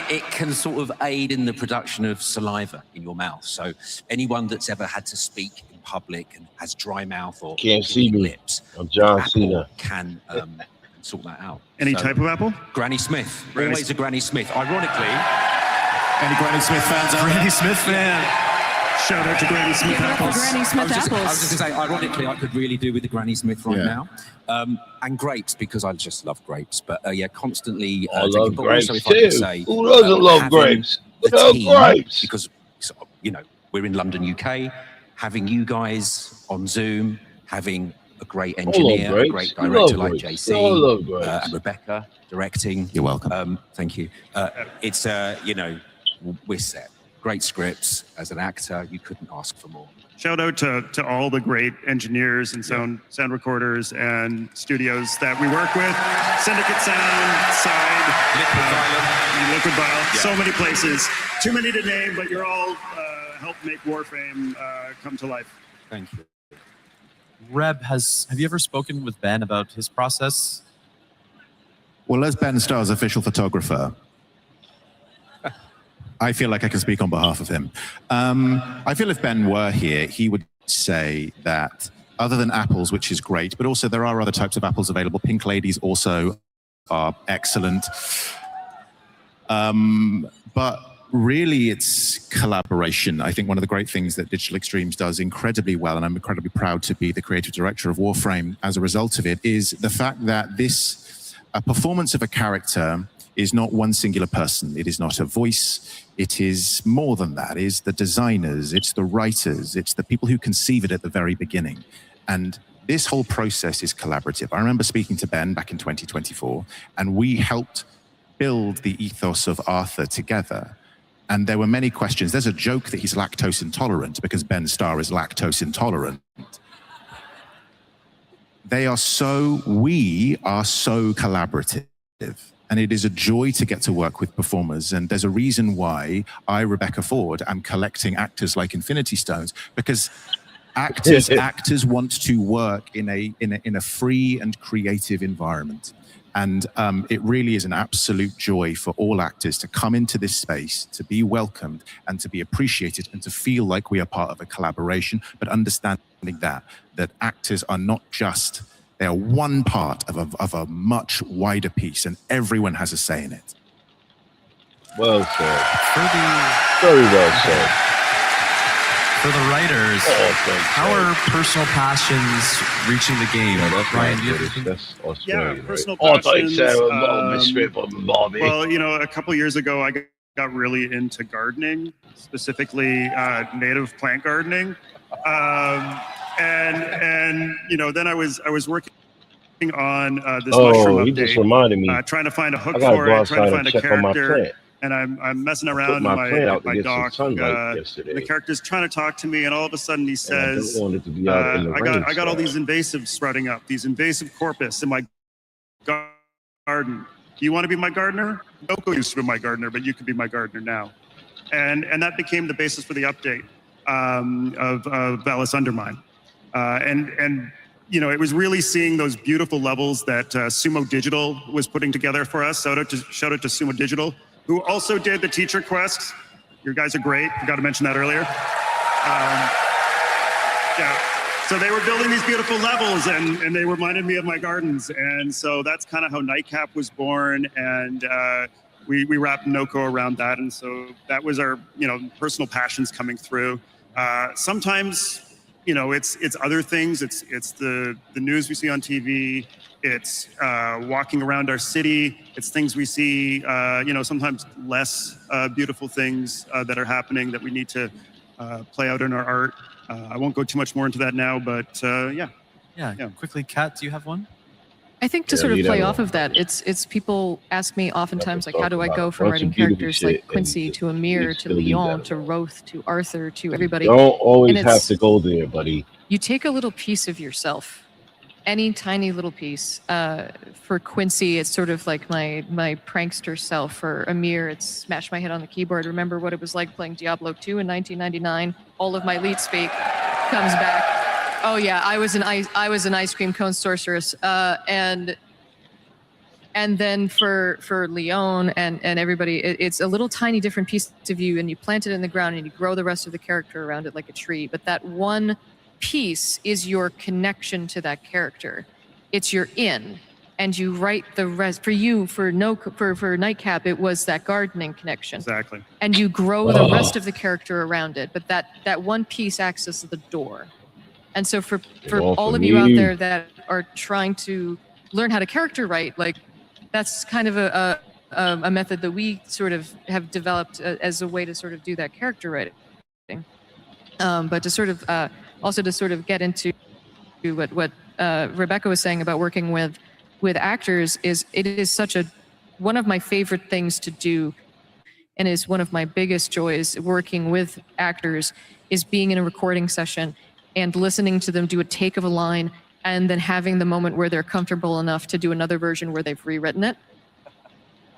it can sort of aid in the production of saliva in your mouth. So anyone that's ever had to speak in public and has dry mouth or Can't see me. lips, I'm John Cena. can sort that out. Any type of apple? Granny Smith. Granny Always a Granny Smith. Ironically, any Granny Smith fans? Granny Smith fan. Shout out to Granny Smith Give it up for apples. Granny Smith I was apples. just going to say, ironically, I could really do with the Granny Smith right Yeah. now. And grapes, because I just love grapes. But yeah, constantly I drinking. love But grapes also, if I could too. say, Who doesn't love having grapes? the Love team, grapes. because you know we're in London, UK. Having you guys on Zoom, having a great engineer, a grapes. great We director love like grapes. JC, We all love grapes. and Rebecca directing. You're welcome. Thank you. It's you know, we're set. Great scripts. As an actor, you couldn't ask for more. Shout out to all the great engineers and sound recorders and studios that we work with. Syndicate Sound, Side, Liquid Violent, so many places. Too many to name, but you're all helped make Warframe come to life. Thank you. Reb, have you ever spoken with Ben about his process? Well, as Ben Starr's official photographer, I feel like I can speak on behalf of him. I feel if Ben were here, he would say that other than apples, which is great, but also there are other types of apples available. Pink ladies also are excellent. But really, it's collaboration. I think one of the great things that Digital Extremes does incredibly well, and I'm incredibly proud to be the creative director of Warframe as a result of it, is the fact that a performance of a character is not one singular person. It is not a voice. It is more than that. It is the designers, it's the writers, it's the people who conceive it at the very beginning. And this whole process is collaborative. I remember speaking to Ben back in 2024, and we helped build the ethos of Arthur together. And there were many questions. There's a joke that he's lactose intolerant because Ben Starr is lactose intolerant. We are so collaborative. And it is a joy to get to work with performers. And there's a reason why I, Rebecca Ford, am collecting actors like Infinity Stones, because actors want to work in a free and creative environment. And it really is an absolute joy for all actors to come into this space, to be welcomed and to be appreciated and to feel like we are part of a collaboration, but understanding that actors are not just, they are one part of a much wider piece, and everyone has a say in it. Well said. Very well said. For the writers, how are personal passions reaching the game? Ryan, do you have anything? That's Australian, personal right? passions. Bobby. Well, you know, a couple years ago, I got really into gardening, specifically native plant gardening. And you know, then I was working on this mushroom update. He just reminded me. Trying to find a hook for it, trying to find a character. And I'm messing around in my dock. The character's trying to talk to me, and all of a sudden he says, I got all these invasives sprouting up, these invasive corpus in my garden. Do you want to be my gardener? Noko used to be my gardener, but you could be my gardener now. And that became the basis for the update of Valis Undermine. And you know, it was really seeing those beautiful levels that Sumo Digital was putting together for us. Shout out to Sumo Digital, who also did the teacher quests. You guys are great. Forgot to mention that earlier. Yeah. So they were building these beautiful levels, and they reminded me of my gardens. And so that's kind of how Nightcap was born. And we wrapped Noko around that. And so that was our, you know, personal passions coming through. Sometimes, you know, it's other things. It's the news we see on TV. It's walking around our city. It's things we see, you know, sometimes less beautiful things that are happening that we need to play out in our art. I won't go too much more into that now, but yeah. Quickly, Kat, do you have one? I think to sort of play off of that, it's people ask me oftentimes, like, how do I go from writing characters like Quincy to Amir to Leon to Roth to Arthur to everybody? Don't always have to go there, buddy. You take a little piece of yourself, any tiny little piece. For Quincy, it's sort of like my prankster self. For Amir, it's smash my head on the keyboard. Remember what it was like playing Diablo 2 in 1999? All of my lead speak comes back. Oh yeah, I was an ice cream cone sorceress, and then for Leon and everybody, it's a little tiny different piece of you, and you plant it in the ground and you grow the rest of the character around it like a tree. But that one piece is your connection to that character. It's your in, and you write the rest. For you, for Nightcap, it was that gardening connection. Exactly. And you grow the rest of the character around it. But that one piece acts as the door. And so for all of you out there that are trying to learn how to character write, like, that's kind of a method that we sort of have developed as a way to sort of do that character writing. But to sort of also to sort of get into what Rebecca was saying about working with actors, is it is such one of my favorite things to do, and is one of my biggest joys working with actors, is being in a recording session and listening to them do a take of a line, and then having the moment where they're comfortable enough to do another version where they've rewritten it.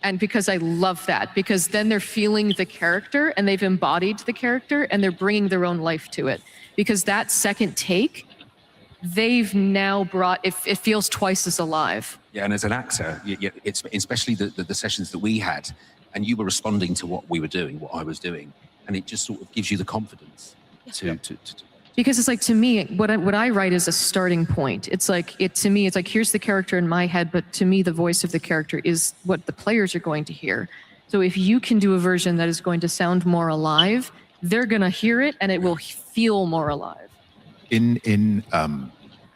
And because I love that, because then they're feeling the character and they've embodied the character and they're bringing their own life to it. Because that second take they've now brought, it feels twice as alive. Yeah, and as an actor, it's especially the sessions that we had, and you were responding to what we were doing, what I was doing, and it just sort of gives you the confidence to Because it's like, to me, what I write is a starting point. It's like, to me, it's like, here's the character in my head, but to me, the voice of the character is what the players are going to hear. So if you can do a version that is going to sound more alive, they're going to hear it and it will feel more alive. In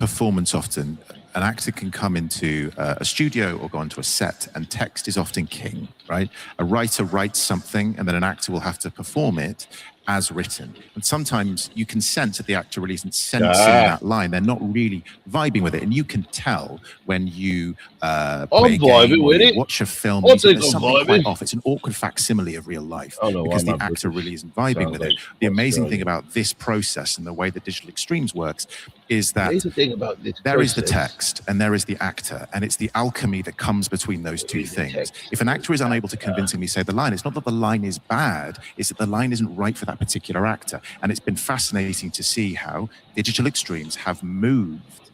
performance, often an actor can come into a studio or go onto a set, and text is often king, right? A writer writes something and then an actor will have to perform it as written. And sometimes you can sense that the actor really isn't sensing that line. They're not really vibing with it. And you can tell when you play a game or you watch a film, there's something quite off. It's an awkward facsimile of real life because the actor really isn't vibing with it. The amazing thing about this process and the way that Digital Extremes works is that there is the text and there is the actor, and it's the alchemy that comes between those two things. If an actor is unable to convincingly say the line, it's not that the line is bad, it's that the line isn't right for that particular actor. And it's been fascinating to see how Digital Extremes have moved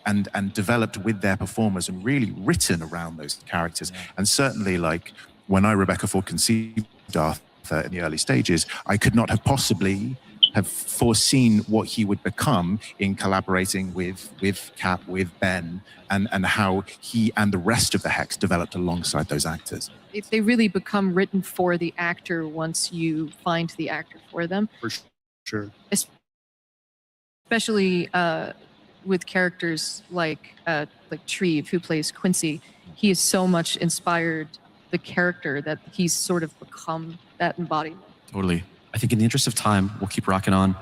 and developed with their performers and really written around those characters. And certainly, like when Rebecca Ford conceived Arthur in the early stages, I could not have possibly have foreseen what he would become in collaborating with Cap, with Ben, and how he and the rest of the Hex developed alongside those actors. They really become written for the actor once you find the actor for them. For sure. Especially with characters like Treve, who plays Quincy. He has so much inspired the character that he's sort of become that embodiment. Totally. I think in the interest of time, we'll keep rocking on.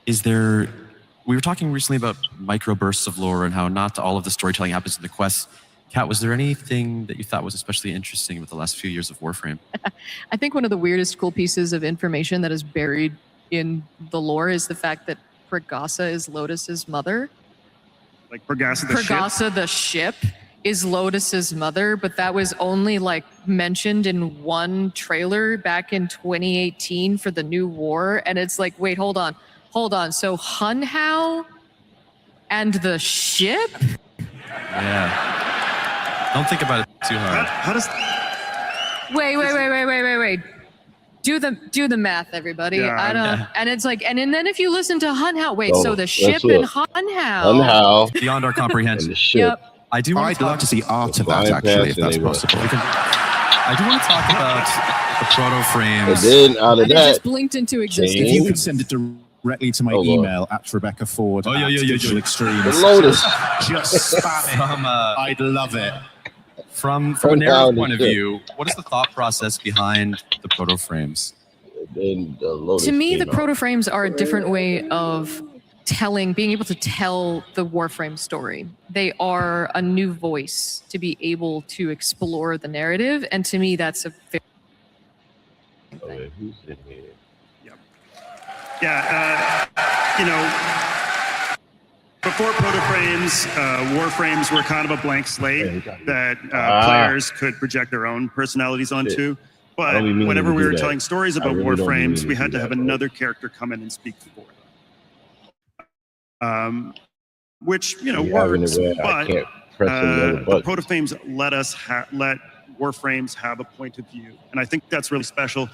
We were talking recently about microbursts of lore and how not all of the storytelling happens in the quests. Kat, was there anything that you thought was especially interesting with the last few years of Warframe? I think one of the weirdest cool pieces of information that is buried in the lore is the fact that Pregassa is Lotus's mother. Like Pregassa the ship is Lotus's mother, but that was only like mentioned in one trailer back in 2018 for the new war. And it's like, wait, hold on. So Hunhow and the ship? Yeah. Don't think about it too hard. How does... Wait. Do the math, everybody. Yeah, I don't. And it's like, and then if you listen to Hunhow, so the that's ship it. and Hunhow. Beyond our comprehension. Yep. I'd love to see art of that, actually, if that's possible. I do want to talk about the proto frames. And then out of And it that, just blinked into existence. If you could send it directly to my email at Rebecca Ford at Digital Extremes. The Lotus. Just spam it. I'd love it. From a narrative point of view, what is the thought process behind the proto frames? To me, the proto frames are a different way of being able to tell the Warframe story. They are a new voice to be able to explore the narrative, and to me, that's a very who's in here? Yeah, before proto-frames, Warframes were kind of a blank slate that players could project their own personalities onto. But whenever we were telling stories about Warframes, we had to have another character come in and speak for it. Which works, but the proto-frames let Warframes have a point of view, and I think that's really special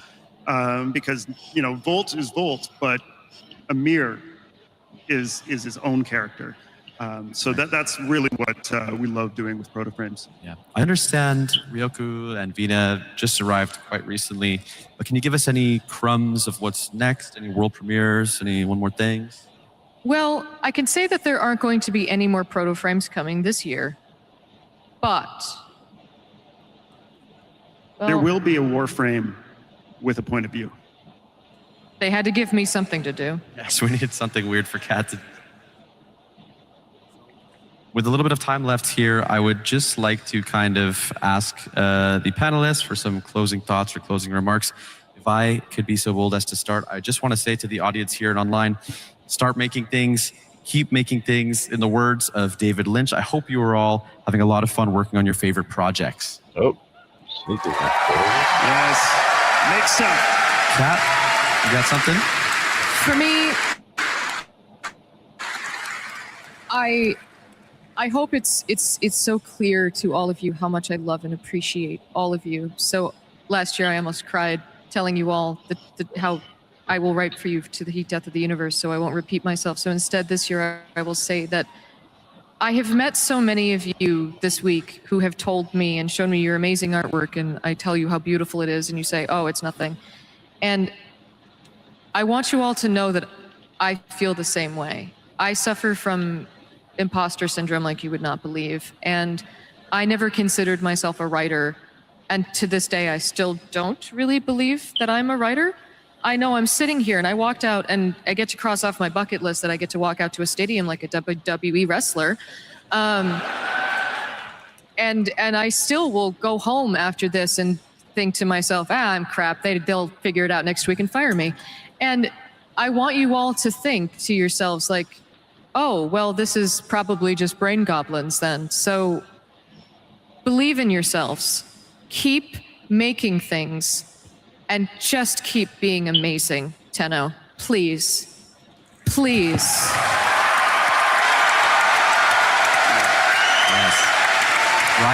because Volt is Volt, but Amir is his own character. So that's really what we love doing with proto-frames. Yeah, I understand Ryoku and Vina just arrived quite recently, but can you give us any crumbs of what's next? Any world premieres? Any one more things? Well, I can say that there aren't going to be any more proto frames coming this year, but there will be a Warframe with a point of view. They had to give me something to do. Yes, we need something weird for Kat to... With a little bit of time left here, I would just like to kind of ask the panelists for some closing thoughts or closing remarks. If I could be so bold as to start, I just want to say to the audience here and online, start making things, keep making things. In the words of David Lynch, I hope you are all having a lot of fun working on your favorite projects. Oh, sneakers. Yes, make stuff. Kat, you got something? For me, I hope it's so clear to all of you how much I love and appreciate all of you. So last year I almost cried telling you all how I will write for you to the heat death of the universe, so I won't repeat myself. So instead this year I will say that I have met so many of you this week who have told me and shown me your amazing artwork, and I tell you how beautiful it is and you say, oh, it's nothing. And I want you all to know that I feel the same way. I suffer from imposter syndrome like you would not believe, and I never considered myself a writer, and to this day I still don't really believe that I'm a writer. I know I'm sitting here and I walked out and I get to cross off my bucket list that I get to walk out to a stadium like a WWE wrestler. And I still will go home after this and think to myself, I'm crap, they'll figure it out next week and fire me. And I want you all to think to yourselves like, oh, well, this is probably just brain goblins then. So believe in yourselves, keep making things, and just keep being amazing, Tenno. Please. Please.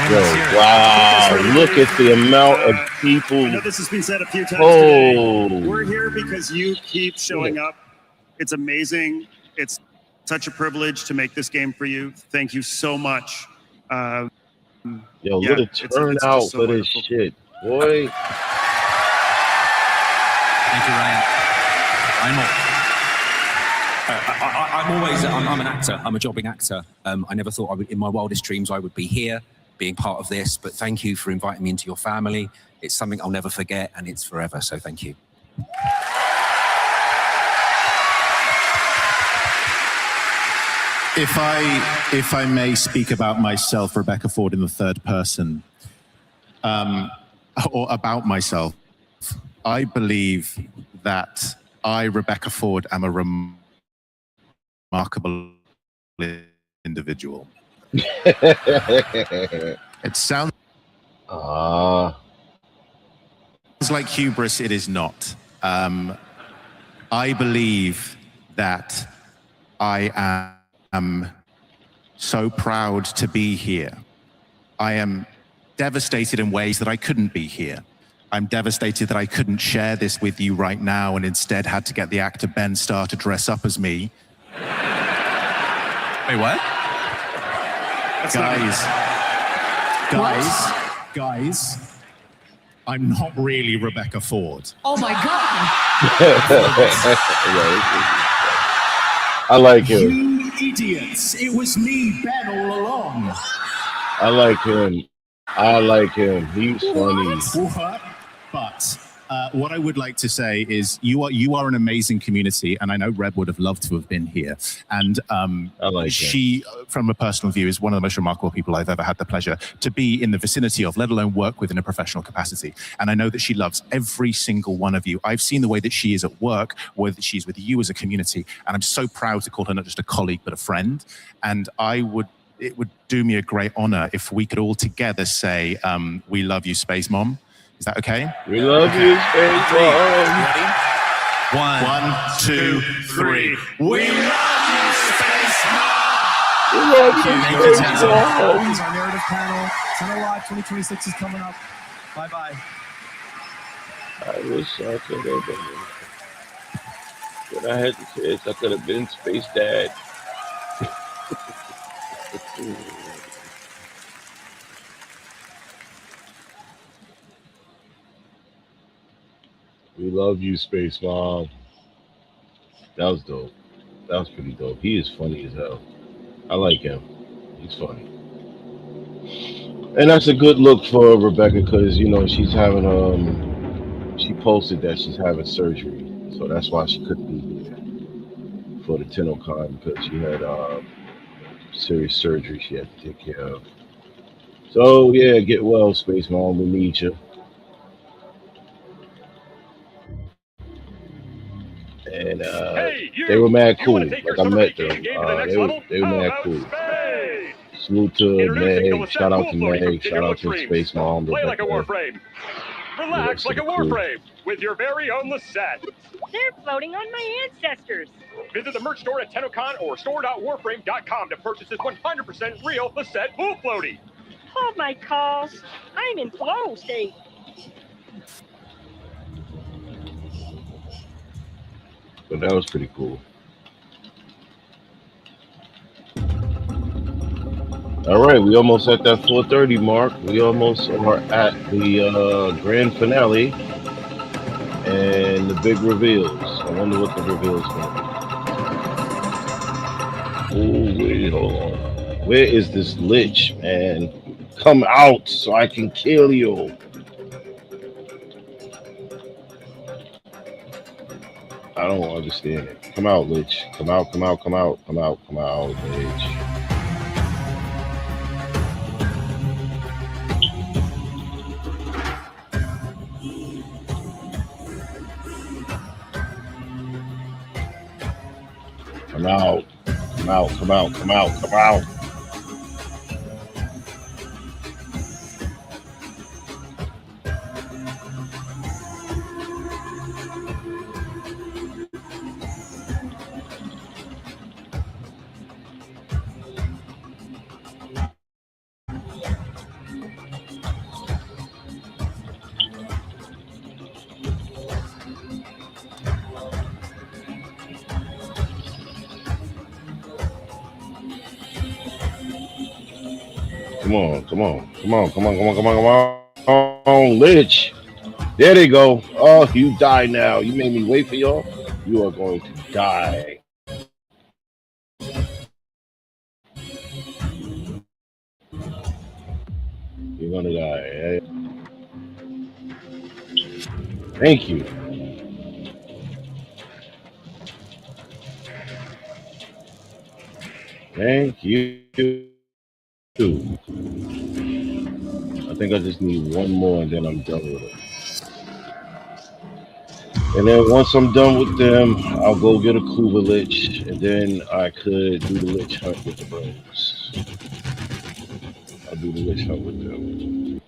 Yo, wow, look at the amount of people. I know this has been said a few times today. We're here because you keep showing up. It's amazing. It's such a privilege to make this game for you. Thank you so much. Yo, what a turnout for this shit, boy. Thank you, Ryan. I'm an actor. I'm a jobbing actor. I never thought I would, in my wildest dreams, I would be here, being part of this. But thank you for inviting me into your family. It's something I'll never forget, and it's forever. So thank you. If I may speak about myself, Rebecca Ford, in the third person, or about myself, I believe that I, Rebecca Ford, am a remarkable individual. It sounds like hubris. It is not. I believe that I am so proud to be here. I am devastated in ways that I couldn't be here. I'm devastated that I couldn't share this with you right now and instead had to get the actor Ben Starr to dress up as me. Wait, what? Guys, I'm not really Rebecca Ford. Oh my God. I like him. You idiots. It was me, Ben, all along. I like him. He's funny. But what I would like to say is you are an amazing community, and I know Reb would have loved to have been here. And she, from a personal view, is one of the most remarkable people I've ever had the pleasure to be in the vicinity of, let alone work with in a professional capacity. And I know that she loves every single one of you. I've seen the way that she is at work, whether she's with you as a community, and I'm so proud to call her not just a colleague, but a friend. And it would do me a great honor if we could all together say, we love you, Space Mom. Is that okay? We love you, Space Mom. Ready? One, two, three. We love you, Space Mom. We love you, Space Mom. Our narrative panel, Tenno Live 2026 is coming up. Bye-bye. I wish I could have been. When I had the kids, I could have been Space Dad. We love you, Space Mom. That was dope. That was pretty dope. He is funny as hell. I like him. He's funny. And that's a good look for Rebecca because, you know, she's having, she posted that she's having surgery. So that's why she couldn't be here for the TennoCon because she had serious surgery she had to take care of. So, yeah, get well, Space Mom. We need you. And they were mad cool. Like I met them. They were mad cool. Salute to Meg. Shout out to Meg. Shout out to Space Mom. Play like a Warframe. Relax like a Warframe with your very own Lisette. They're floating on my ancestors. Visit the merch store at TENNOCON or store.warframe.com to purchase this 100% real Lisette pool floaty. Hold my calls. I'm in flow state. But that was pretty cool. All right, we almost at that 4:30 mark. We almost are at the grand finale and the big reveals. I wonder what the reveal is going to be. Oh, wait, hold on. Where is this lich, man? Come out so I can kill you. I don't understand it. Come out, lich. Come out, come out, come out, come out, come out, lich. Come out, come out, come out, come out, come out. Come on, come on, come on, come on, come on, come on, come on, lich. There they go. Oh, you die now. You made me wait for y'all. You are going to die. You're gonna die. Eh? Thank you. Thank you. I think I just need one more and then I'm done with it. And then once I'm done with them, I'll go get a Kuva Lich, and then I could do the Lich Hunt with the bros. I'll do the Lich Hunt with them.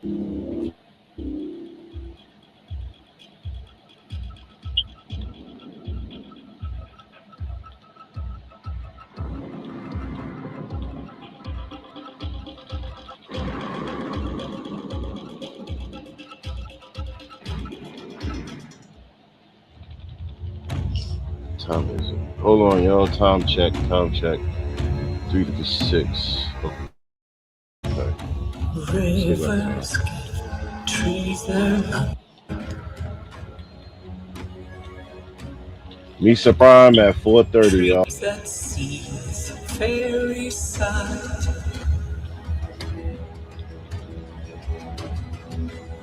Time is it? Hold on, y'all. Time check. Time check. 3:56. Okay. Rivers, trees, Misa Prime at 4:30, y'all. that sees fairy side.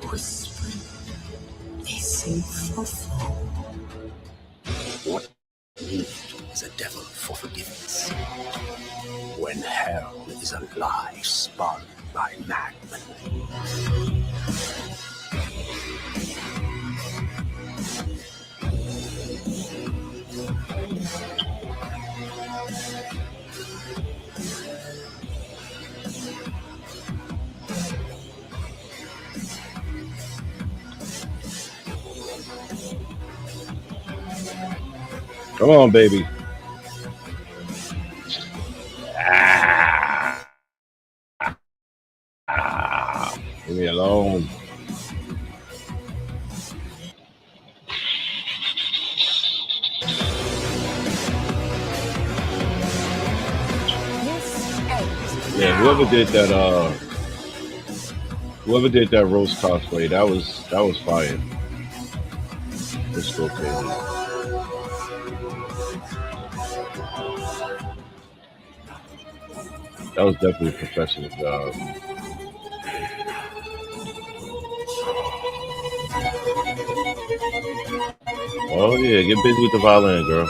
Whispering, they sing for fall. What need is a devil for forgiveness when hell is a lie spun by madmen? Come on, baby. Leave me alone. Yeah, whoever did that roast cosplay, that was fire. Let's go crazy. That was definitely a professional job. Oh yeah, get busy with the violin, girl.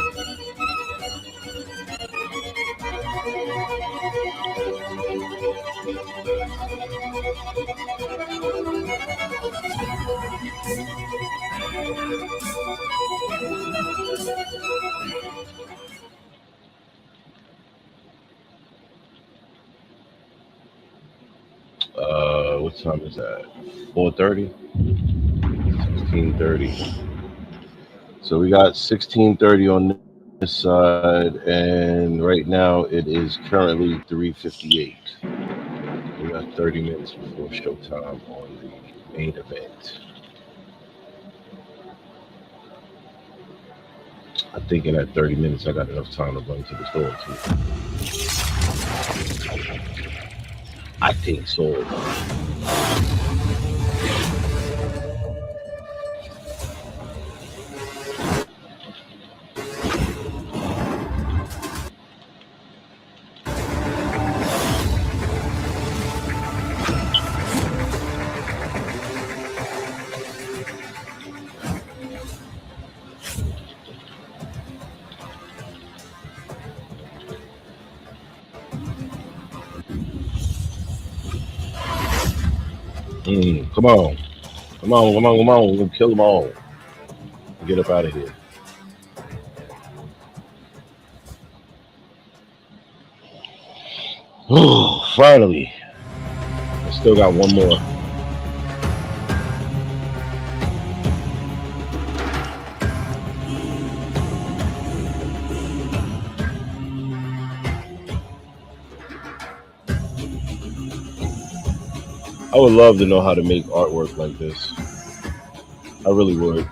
What time is that? 4:30. 16:30. So we got 16:30 on this side, and right now it is currently 3:58. We got 30 minutes before showtime on the main event. I think in that 30 minutes I got enough time to run to the store too. I think so. Come on. Come on, come on, come on. We're going to kill them all. Get up out of here. Oh, finally. I still got one more. I would love to know how to make artwork like this. I really would.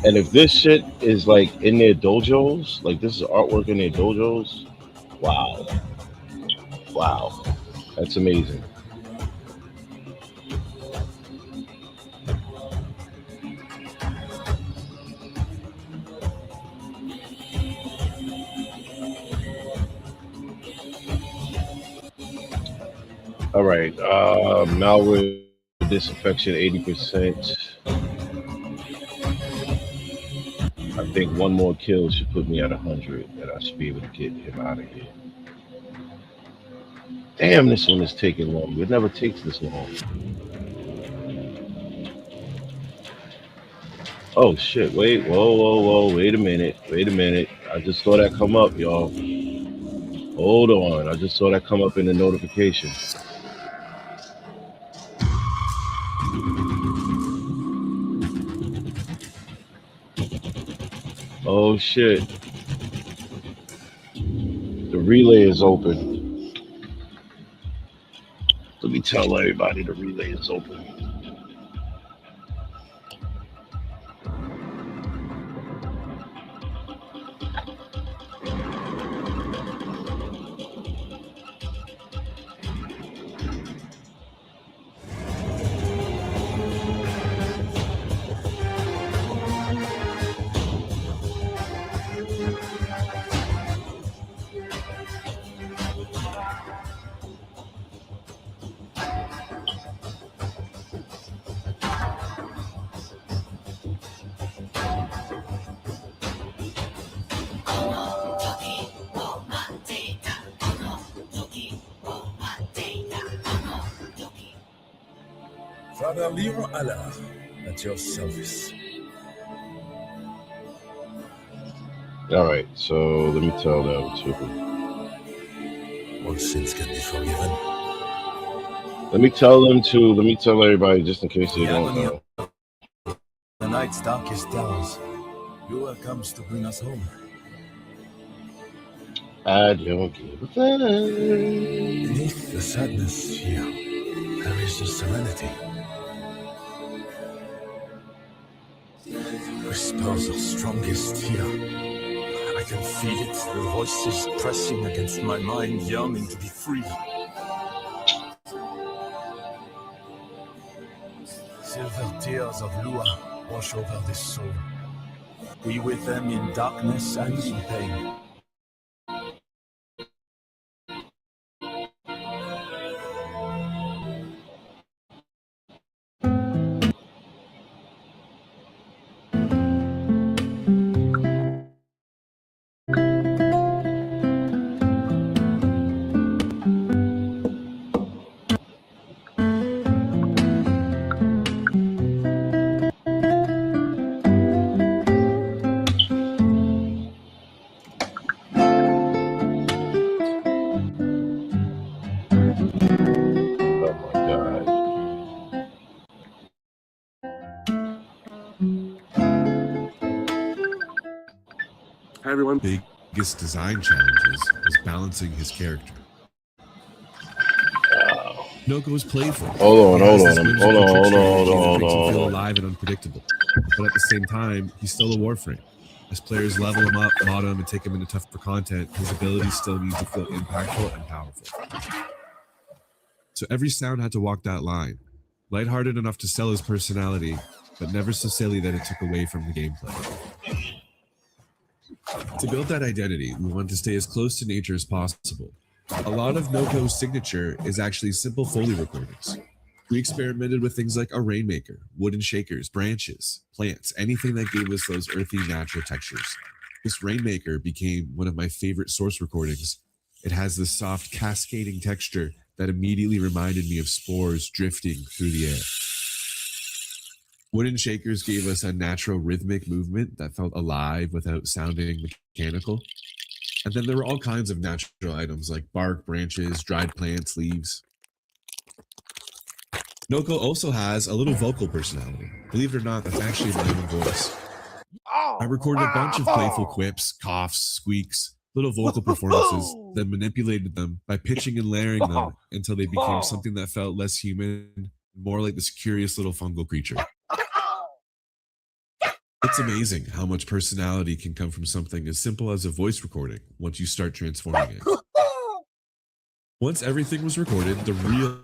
And if this shit is like in their dojos, like this is artwork in their dojos, wow. Wow. That's amazing. All right, malware disinfection 80%. I think one more kill should put me at 100, and I should be able to get him out of here. Damn, this one is taking long. It never takes this long. Oh shit! Wait, whoa! Wait a minute! I just saw that come up, y'all. Hold on, I just saw that come up in the notification. Oh shit. The relay is open. Let me tell everybody the relay is open. Father Leon Allah, at your service. All right, so let me tell them to. All sins can be forgiven. Let me tell everybody, just in case they don't know. The night's darkest hours, Lua comes to bring us home. I don't give a fuck. Beneath the sadness here, there is a serenity. Whispers are strongest here. I can feel it, the voices pressing against my mind, yearning to be free. Silver tears of Lua wash over this soul. Be with them in darkness and in pain. everyone. Biggest design challenges was balancing his character. Noko is playful. Hold on. Feel alive and unpredictable. But at the same time, he's still a Warframe. As players level him up, mod him, and take him into tougher content, his abilities still need to feel impactful and powerful. So every sound had to walk that line. Lighthearted enough to sell his personality, but never so silly that it took away from the gameplay. To build that identity, we wanted to stay as close to nature as possible. A lot of Noko's signature is actually simple Foley recordings. We experimented with things like a rainmaker, wooden shakers, branches, plants, anything that gave us those earthy, natural textures. This rainmaker became one of my favorite source recordings. It has this soft, cascading texture that immediately reminded me of spores drifting through the air. Wooden shakers gave us a natural rhythmic movement that felt alive without sounding mechanical. And then there were all kinds of natural items like bark, branches, dried plants, leaves. Noko also has a little vocal personality. Believe it or not, that's actually my own voice. I recorded a bunch of playful quips, coughs, squeaks, little vocal performances, then manipulated them by pitching and layering them until they became something that felt less human, more like this curious little fungal creature. It's amazing how much personality can come from something as simple as a voice recording once you start transforming it. Once everything was recorded, the real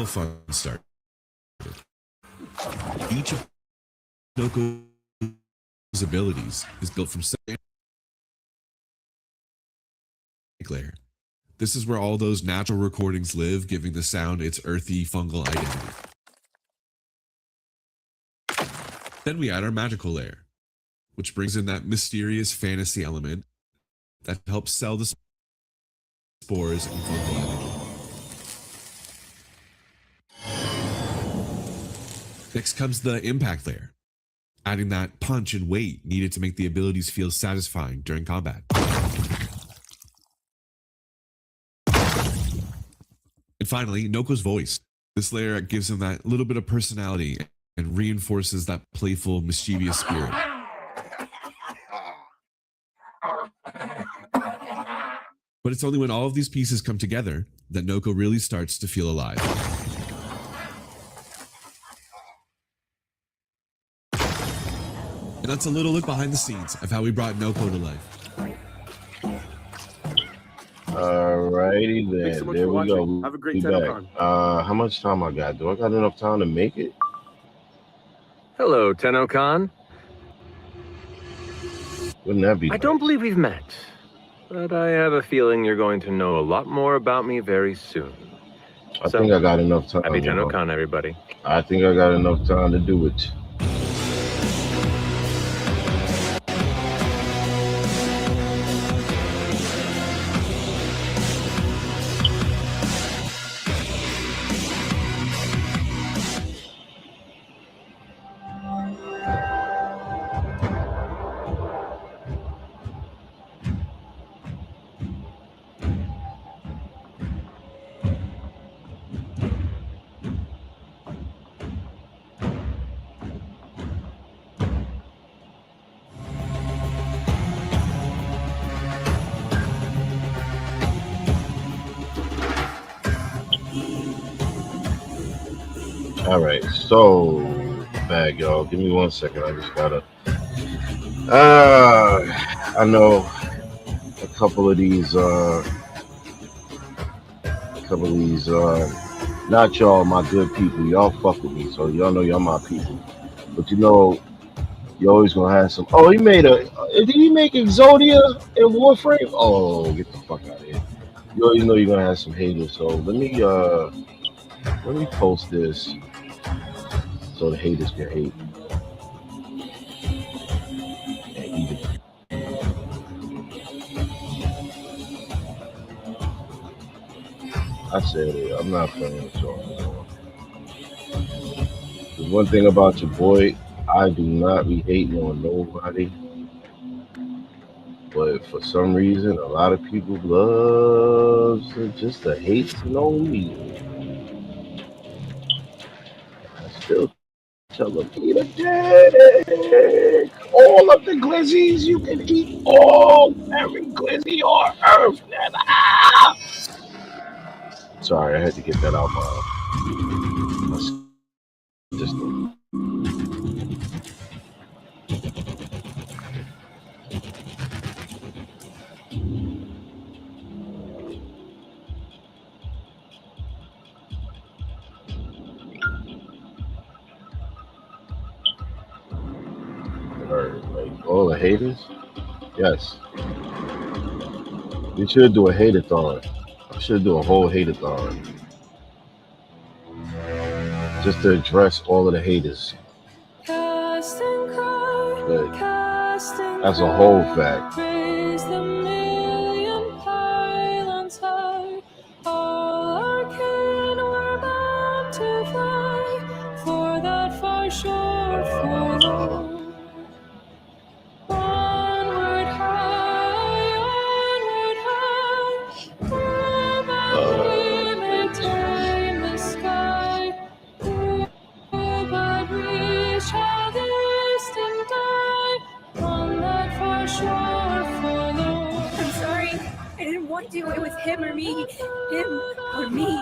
fun started. Each of Noko's abilities is built from layer. This is where all those natural recordings live, giving the sound its earthy fungal identity. Then we add our magical layer, which brings in that mysterious fantasy element that helps sell the spores and fungal energy. Next comes the impact layer, adding that punch and weight needed to make the abilities feel satisfying during combat. And finally, Noko's voice. This layer gives him that little bit of personality and reinforces that playful, mischievous spirit. But it's only when all of these pieces come together that Noko really starts to feel alive. And that's a little look behind the scenes of how we brought Noko to life. Alrighty then, Thanks so much there for we watching. go. Have a great Be back. TENNOCON. How much time I got? Do I got enough time to make it? Hello, TENNOCON. Wouldn't that be I don't believe we've met, but I have a feeling you're going to know a lot more about me very soon. I think I got enough time. Happy TENNOCON, everybody. I think I got enough time to do it. All right, so bag, y'all. Give me 1 second. I just gotta. I know a couple of these. Not y'all, my good people. Y'all fuck with me, so y'all know y'all my people. But you know, you always gonna have some. Oh, he made a. Did he make Exodia in Warframe? Oh, get the fuck out of here. You always know you're gonna have some haters. So let me post this so the haters can hate. And eat it. I said it. I'm not playing with y'all anymore. There's one thing about your boy, I do not be hating on nobody. But for some reason, a lot of people love just to hate on me. I still Tell them eat a dick. All of the glizzies you can eat. All every glizzy on earth. Ah! Sorry, I had to get that out my system. Like all the haters? Yes. We should do a hate-a-thon. I should do a whole hate-a-thon. Just to address all of the haters. But that's a whole fact. I'm sorry. I didn't want to. It was him or me. Him or me.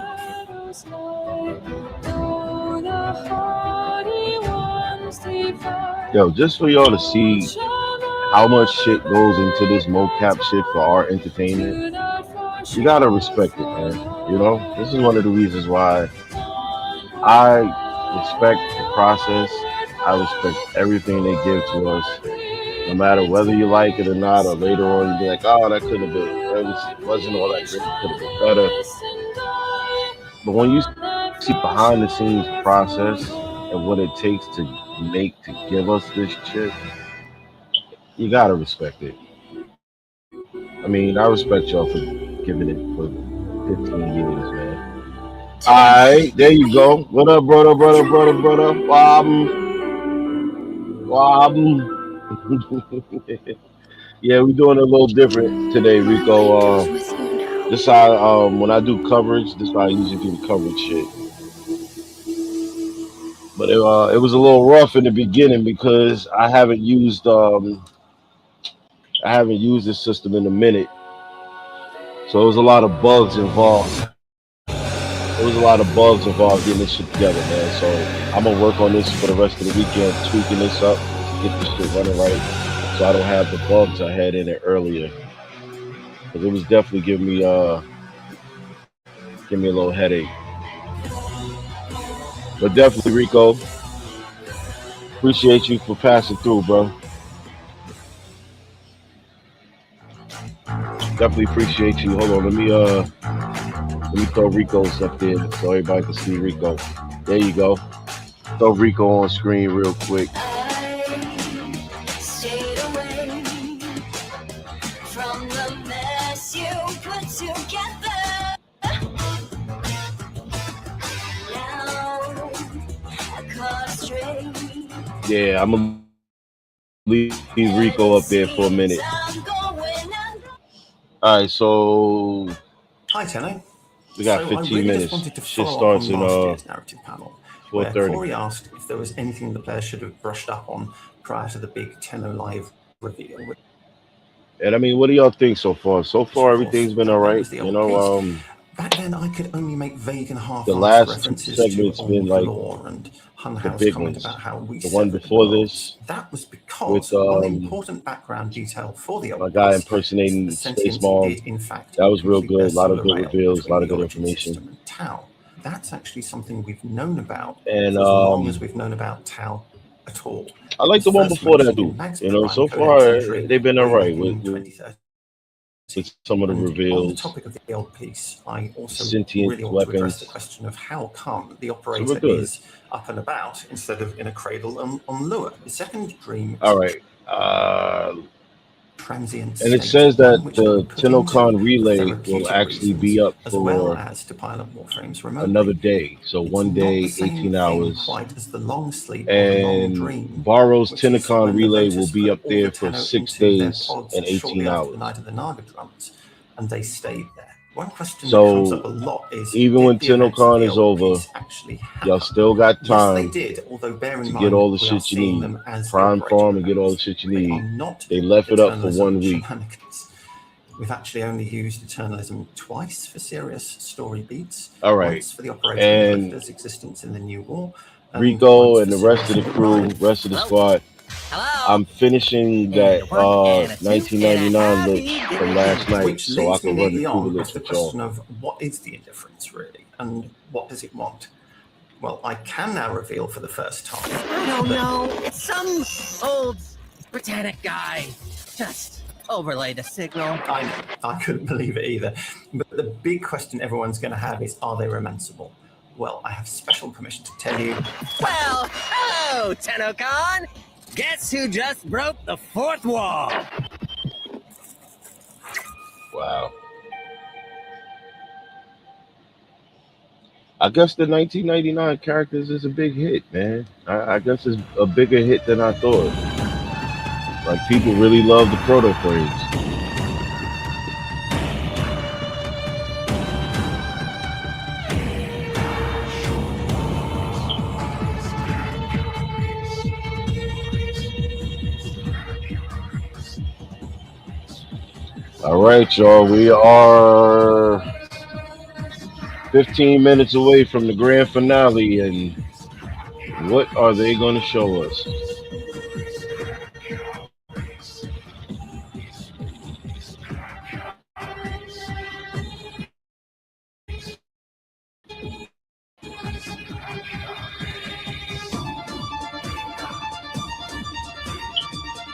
Yo, just for y'all to see how much shit goes into this mocap shit for our entertainment, you gotta respect it, man. You know, this is one of the reasons why I respect the process. I respect everything they give to us, no matter whether you like it or not, or later on you be like, oh, that could have been, wasn't all that great, could have been better. But when you see behind the scenes process and what it takes to give us this shit, you gotta respect it. I mean, I respect y'all for giving it for 15 years, man. Alright, there you go. What up, brother? Yeah, we're doing it a little different today, Rico. This how when I do coverage, this is how I usually do the coverage shit. But it was a little rough in the beginning because I haven't used this system in a minute. So there was a lot of bugs involved. Getting this shit together, man. So I'm gonna work on this for the rest of the weekend, tweaking this up to get this shit running right, so I don't have the bugs I had in it earlier. Because it was definitely giving me a little headache. But definitely, Rico, appreciate you for passing through, bro. Definitely appreciate you. Hold on, let me throw Rico's up there so everybody can see Rico. There you go. Throw Rico on screen real quick. Yeah, I'm gonna leave Rico up there for a minute. All right, so hi, Tenno. We got 15 minutes. Shit starts in 4:30. Corey asked if there was anything the players should have brushed up on prior to the big Tenno live reveal. And I mean, what do y'all think so far? So far, everything's been all right. You know, back then I could only make vague and half the last references segment's to been like and the big ones. about how we the one before this, that was because one important background detail for the my guy impersonating Space Mom. In fact, that was real good. A lot of good reveals, a lot of good information. Tau. That's actually something we've known about and for as long as we've known about Tau at all. I like the one before that too. You know, so far they've been all right with some of the reveals. On the topic of the old piece, I also sentient really want to address weapons. the question of how come the operator is up and about instead of in a cradle on lure. The second dream. All right. Transient and it says that the TENNOCON relay will actually be up for well as to pilot Warframes remotely. Another day. So one day, 18 hours. Quite as the long sleep and Barrow's TENNOCON relay will be up there for 6 days and 18 hours. The night of the Naga drums, and they stayed there. One question that comes up a So lot is, even when did the events of TennoCon the is old over, piece actually y'all happen? still got Yes, they time did, although bear in to get mind all the we are shit you seeing need. them as the Prime operating farm and get all the events. shit you They are need. not They left it up for Eternalism 1 week. shenanigans. We've actually only used Eternalism twice for serious story beats. All right. Once for the operating And collector's existence in the New War. Rico once and for the rest of the serious crew, Arrived. rest of the squad, I'm finishing that 1999 lich from last night Which so I leads me can run the neatly Cuba on lich with the with y'all. question of what is the indifference really, and what does it want? Well, I can now reveal for the first time. I don't know. Some old Britannic guy just overlaid a signal. I know. I couldn't believe it either. But the big question everyone's going to have is, are they romanceable? Well, I have special permission to tell you. Well, hello, TENNOCON! Guess who just broke the fourth wall? Wow. I guess the 1999 characters is a big hit, man. I guess it's a bigger hit than I thought. Like, people really love the proto frames. All right, y'all. We are 15 minutes away from the grand finale, and what are they going to show us?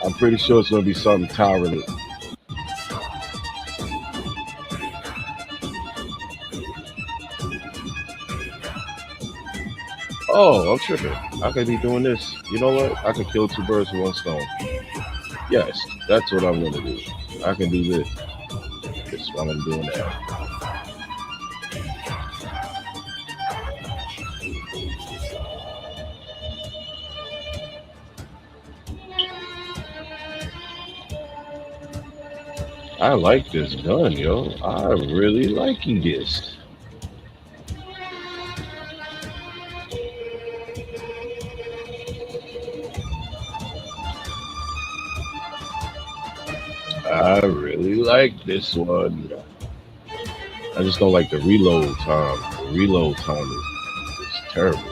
I'm pretty sure it's going to be something tyrant. Oh, I'm tripping. I could be doing this. You know what? I can kill two birds with one stone. Yes, that's what I'm going to do. I can do this. That's why I'm doing that. I like this gun, yo. I really like this. I really like this one. I just don't like the reload time. The reload time is terrible.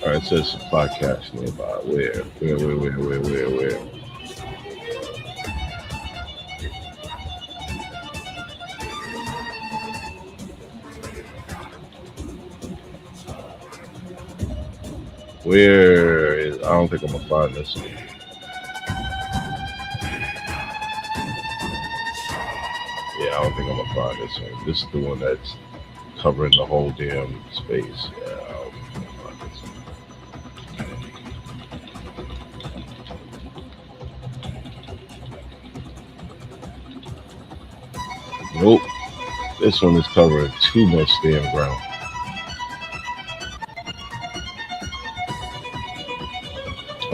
All right, it says supply cache nearby. Where? Where is? I don't think I'm gonna find this one. Yeah, I don't think I'm gonna find this one. This is the one that's covering the whole damn space. Yeah, I don't think I'm gonna find this one. Nope. This one is covering too much damn ground.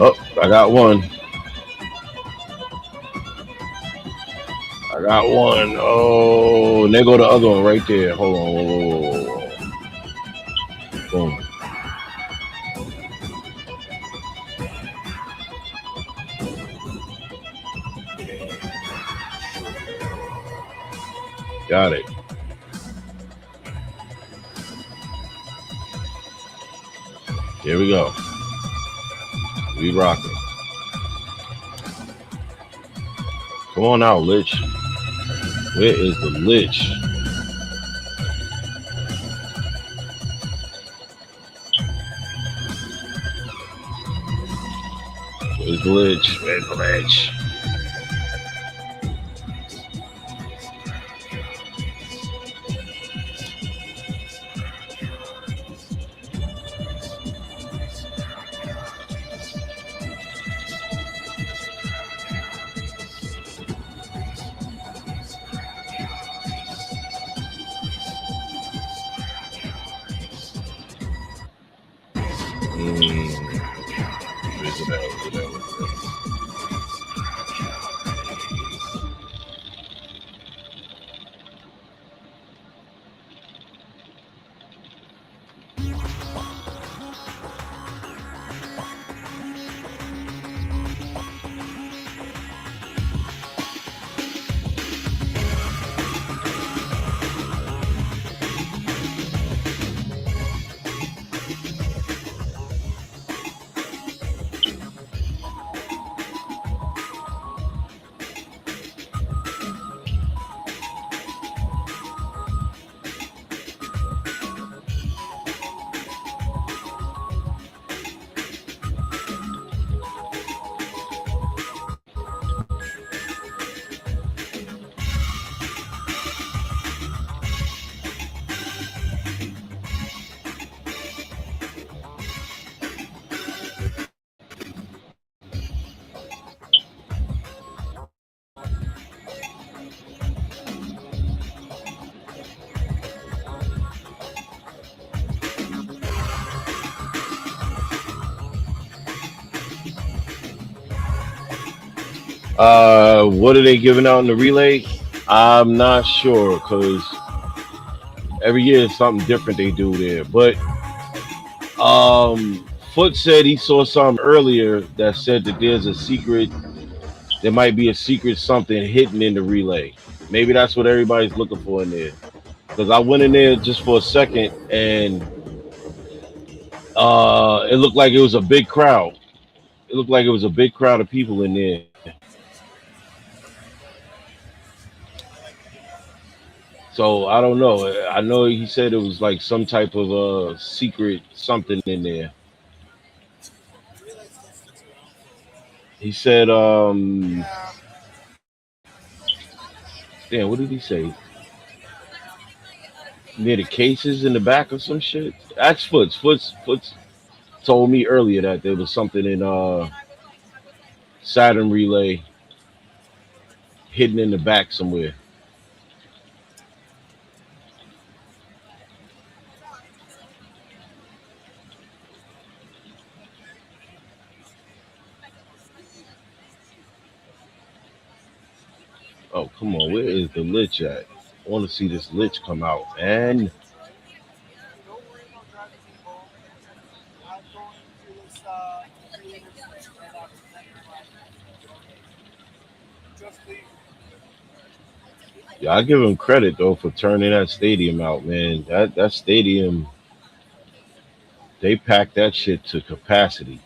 Oh, I got one. I got one. Oh, and there go the other one right there. Hold on. Boom. Got it. Here we go. We rocking. Come on out, Lich. Where is the Lich? Where's the Lich? Where's the Lich? What are they giving out in the relay? I'm not sure because every year is something different they do there. But Foot said he saw something earlier that said that there's a secret. There might be a secret something hidden in the relay. Maybe that's what everybody's looking for in there. Because I went in there just for a second and it looked like it was a big crowd. It looked like it was a big crowd of people in there. So I don't know. I know he said it was like some type of secret something in there. He said, damn, what did he say? Near the cases in the back or some shit? That's Foots told me earlier that there was something in Saturn Relay hidden in the back somewhere. Oh, come on. Where is the Lich at? I want to see this Lich come out, man. Yeah, I give him credit though for turning that stadium out, man. That stadium, they packed that shit to capacity.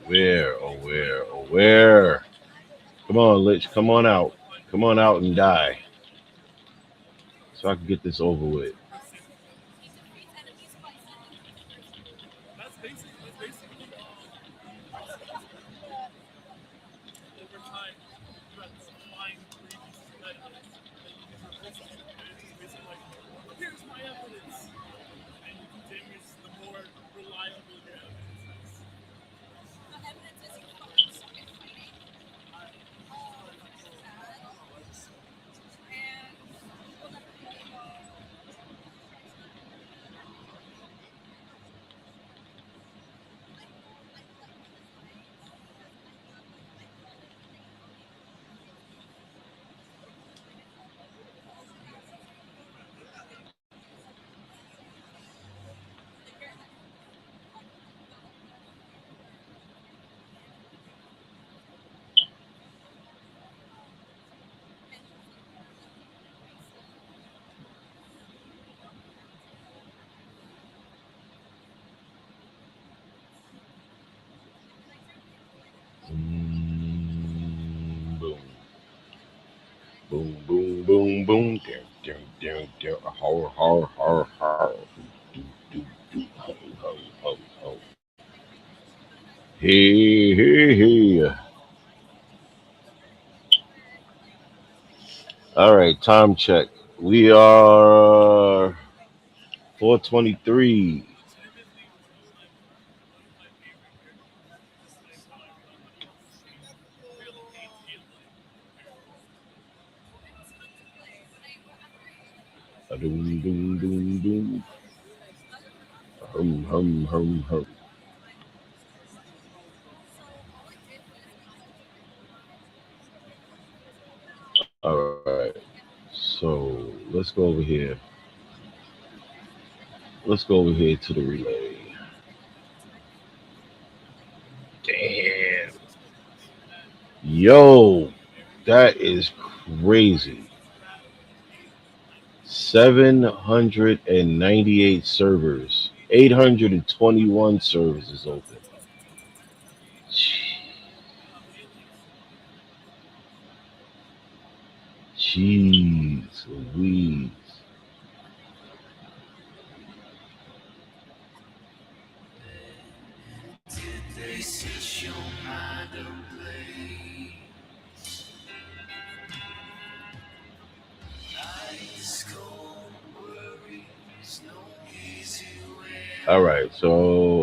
Where, oh where, oh where? Come on, Lich, come on out. Come on out and die. So I can get this over with. Boom, boom, boom, boom, Hey. All right, time check. We are 4:23. Doom, doom, doom, doom. Hum. All right. So let's go over here. Let's go over here to the relay. Damn. Yo, that is crazy. 798 servers. 821 servers is open. Jeez Louise. All right, so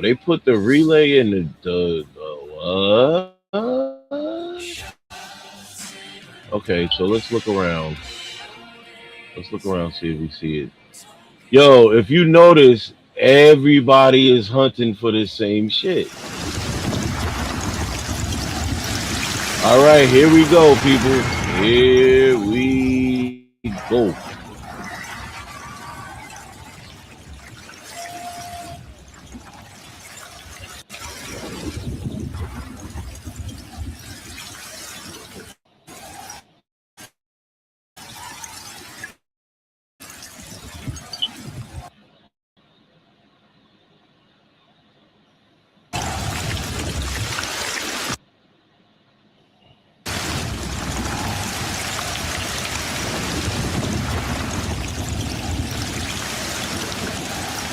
they put the relay in the what? Okay, so let's look around. Let's look around, see if we see it. Yo, if you notice, everybody is hunting for the same shit. All right, here we go, people. Here we go.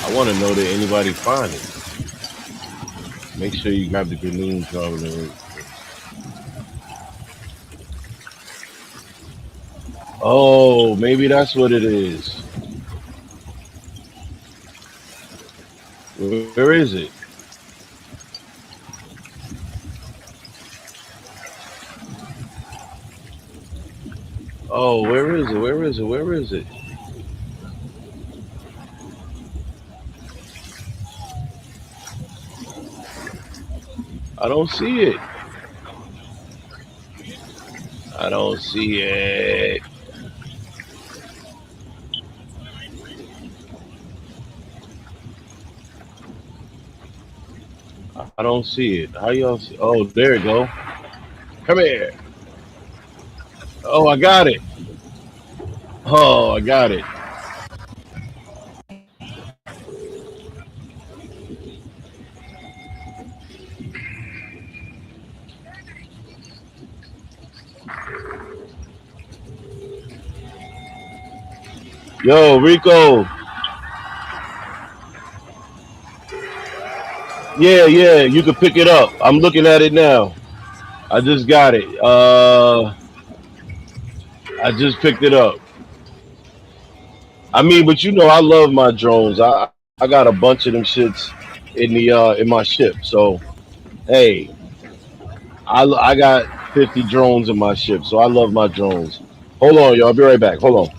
I want to know that anybody find it. Make sure you grab the grenades over there. Oh, maybe that's what it is. Where is it? Oh, where is it? Where is it? Where is it? I don't see it. I don't see it. I don't see it. How y'all see? Oh, there you go. Come here. Oh, I got it. Oh, I got it. Yo, Rico. Yeah, you can pick it up. I'm looking at it now. I just got it. I just picked it up. I mean, but you know, I love my drones. I got a bunch of them shits in my ship. So, hey, I got 50 drones in my ship. So I love my drones. Hold on, y'all. I'll be right back. Hold on.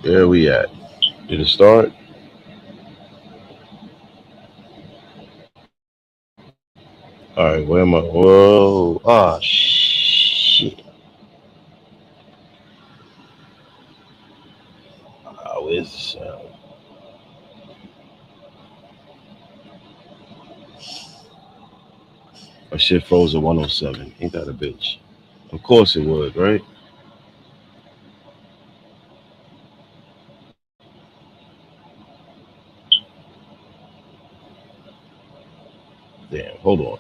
Where we at? Did it start? All right, where am I? Whoa. Ah, shit. Where's the sound? My shit froze at 107. Ain't that a bitch? Of course it would, right? Damn, hold on.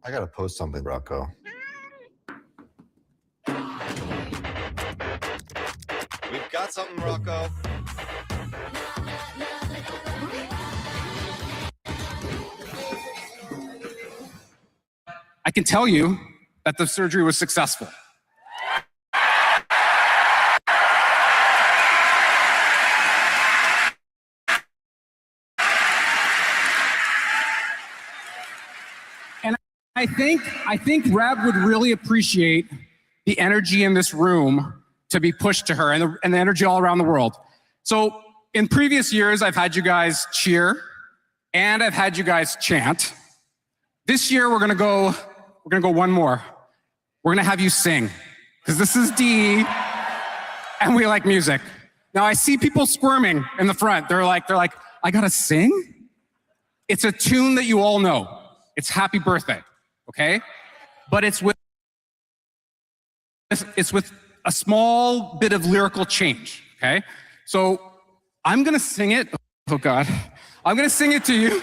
I gotta post something, Rocco. We've got something, Rocco. I can tell you that the surgery was successful. And I think Reb would really appreciate the energy in this room to be pushed to her, and the energy all around the world. So in previous years, I've had you guys cheer and I've had you guys chant. This year, we're gonna go one more. We're gonna have you sing, because this is DE and we like music. Now I see people squirming in the front. They're like, I gotta sing? It's a tune that you all know. It's Happy Birthday, okay? But it's with a small bit of lyrical change, okay? So I'm gonna sing it, oh God. I'm gonna sing it to you,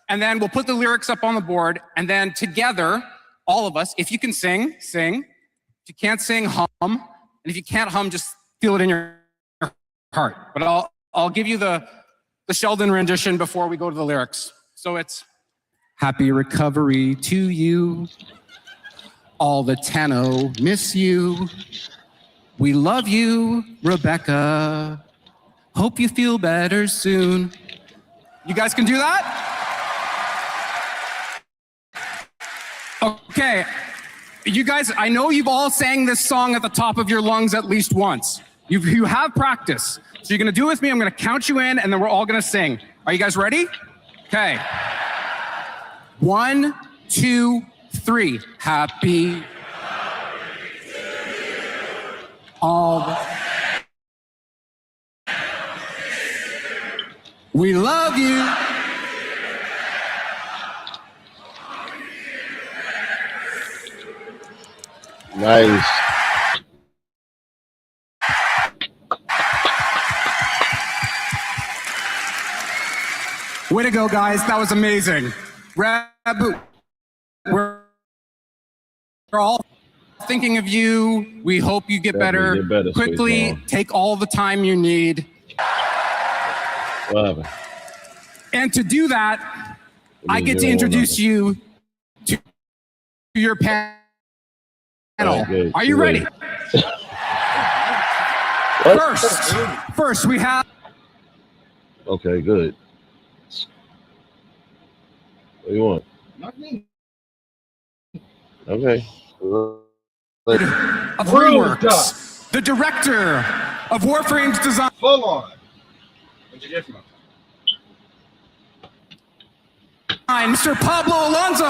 and then we'll put the lyrics up on the board, and then together, all of us, if you can sing, sing. If you can't sing, hum. And if you can't hum, just feel it in your heart. But I'll give you the Sheldon rendition before we go to the lyrics. So it's happy recovery to you. All the Tenno miss you. We love you, Rebecca. Hope you feel better soon. You guys can do that? Okay. You guys, I know you've all sang this song at the top of your lungs at least once. You have practice. So you're gonna do it with me. I'm gonna count you in, and then we're all gonna sing. Are you guys ready? Okay. 1, 2, 3. Happy. All. We love you. Nice. Way to go, guys. That was amazing. Reb, we're all thinking of you. We hope you get better. Quickly, take all the time you need. What happened? And to do that, I get to introduce you to your panel. Okay, Are you ready? First, we have. Okay, good. What do you want? Nothing. Okay. Of Reworks, the director of Warframe's design. Full on. What'd you get from him? Mr. Pablo Alonso.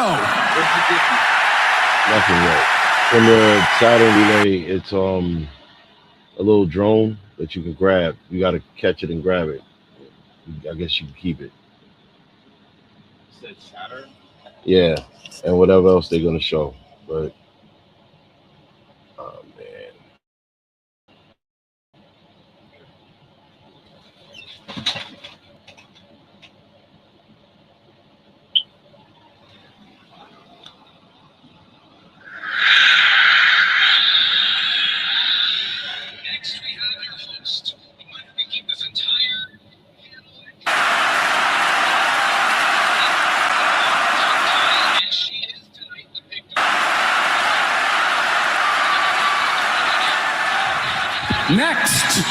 Nothing yet. From the Saturn relay, it's a little drone that you can grab. You got to catch it and grab it. I guess you can keep it. You said Saturn? Yeah, and whatever else they're gonna show, but oh man. Next, we have your host, the one who can keep this entire Next,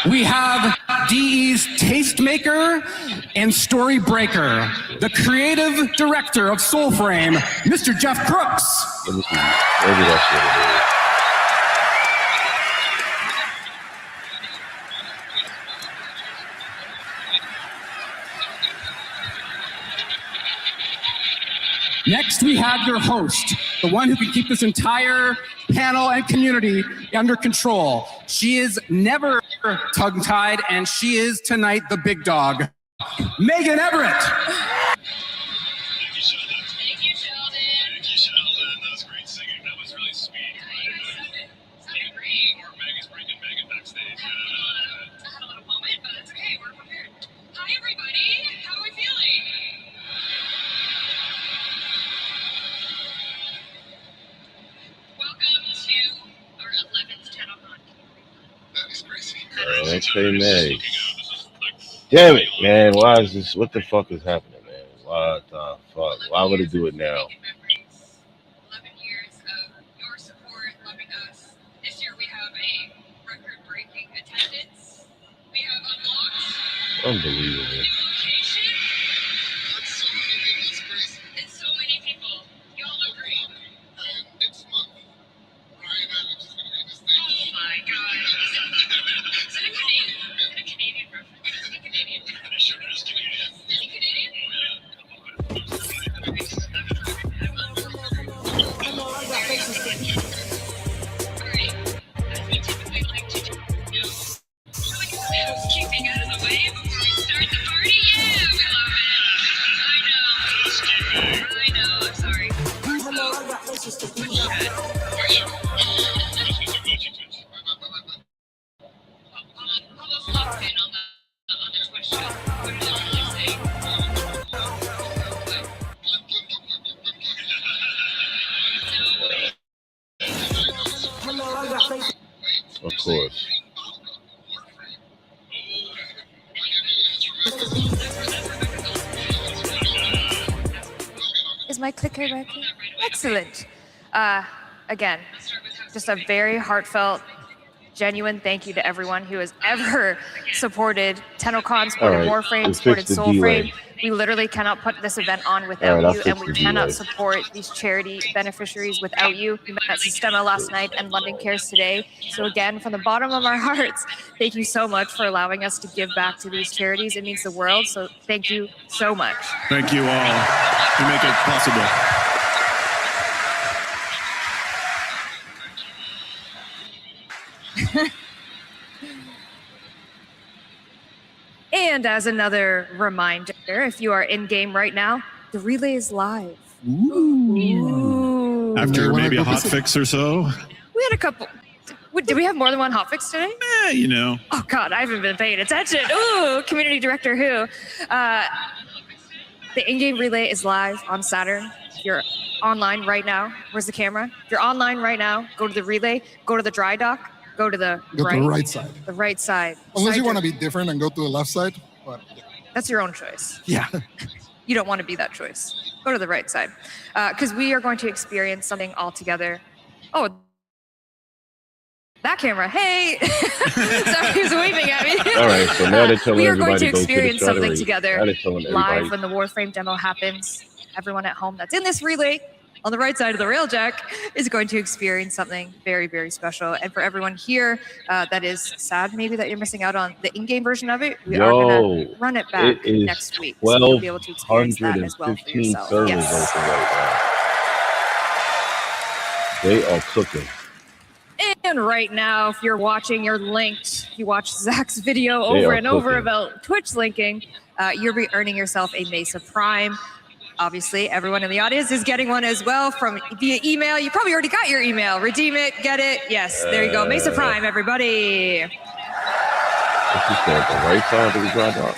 we have DE's tastemaker and story breaker, the creative director of Soulframe, Mr. Jeff Crooks. Let me see. Maybe that's what it is. Next, we have your host, the one who can keep this entire panel and community under control. She is never tongue-tied, and she is tonight the big dog, Megan Everett. Thank you, Sheldon. That was great singing. That was really sweet. Or Megan's bringing Megan backstage. I had a little moment, but it's okay. We're prepared. Hi, everybody. How are we feeling? Welcome to our 11th TENNOCON. That is crazy. Okay, Meg. Damn it, man. Why is this? What the fuck is happening, man? What the fuck? Why would it do it now? 11 years of your support, loving us. This year we have a record-breaking attendance. We have unlocked Unbelievable. a new location. That's so many people. It's crazy. It's so many people. Y'all agree? Next month, Ryan Adams is going to read this thing. Oh my god. Is it a Canadian? Is it a Canadian reference? Is it Canadian? It sure is Canadian. Is it Canadian? Housekeeping out of the way before we start the party? Yeah, we love it. I know. I'm sorry. Of course. Is my clicker working? Excellent. Again, just a very heartfelt, genuine thank you to everyone who has ever supported TennoCon, supported Warframe, supported Soulframe. We literally cannot put this event on without you, and we cannot support these charity beneficiaries without you. We met Sistema last night and London Cares today. So again, from the bottom of our hearts, thank you so much for allowing us to give back to these charities. It means the world, so thank you so much. Thank you all. You make it possible. And as another reminder, if you are in-game right now, the relay is live. Ooh. After maybe a hotfix or so. We had a couple. Did we have more than one hotfix today? You know. Oh God, I haven't been paying attention. Ooh, community director who. The in-game relay is live on Saturn. If you're online right now, where's the camera? If you're online right now, go to the relay, go to the dry dock, go to the Go to the right side. The right side. Unless you Side want to be different and go to the left side. But That's your own choice. yeah. You don't want to be that choice. Go to the right side. Because we are going to experience something altogether. Oh, that camera. Hey! Sorry, he was waving at me. All right, so now they're telling we are going to everybody go to the experience something Strawberry. together Now they're telling live everybody. when the Warframe demo happens. Everyone at home that's in this relay on the right side of the railjack is going to experience something very, very special. And for everyone here that is sad maybe that you're missing out on the in-game version of it, we are going to run it back it is next week. So you'll be able to experience that as well for 1,215 yourself. servers Yes. open right now. They are cooking. And right now, if you're watching, you're linked. You watch Zach's video They over are and over cooking. about Twitch linking. You'll be earning yourself a Mesa Prime. Obviously, everyone in the audience is getting one as well from via email. You probably already got your email. Redeem it, get it. Yes, there you go. Mesa Prime, everybody. What's this guy, the right side of the dry dock?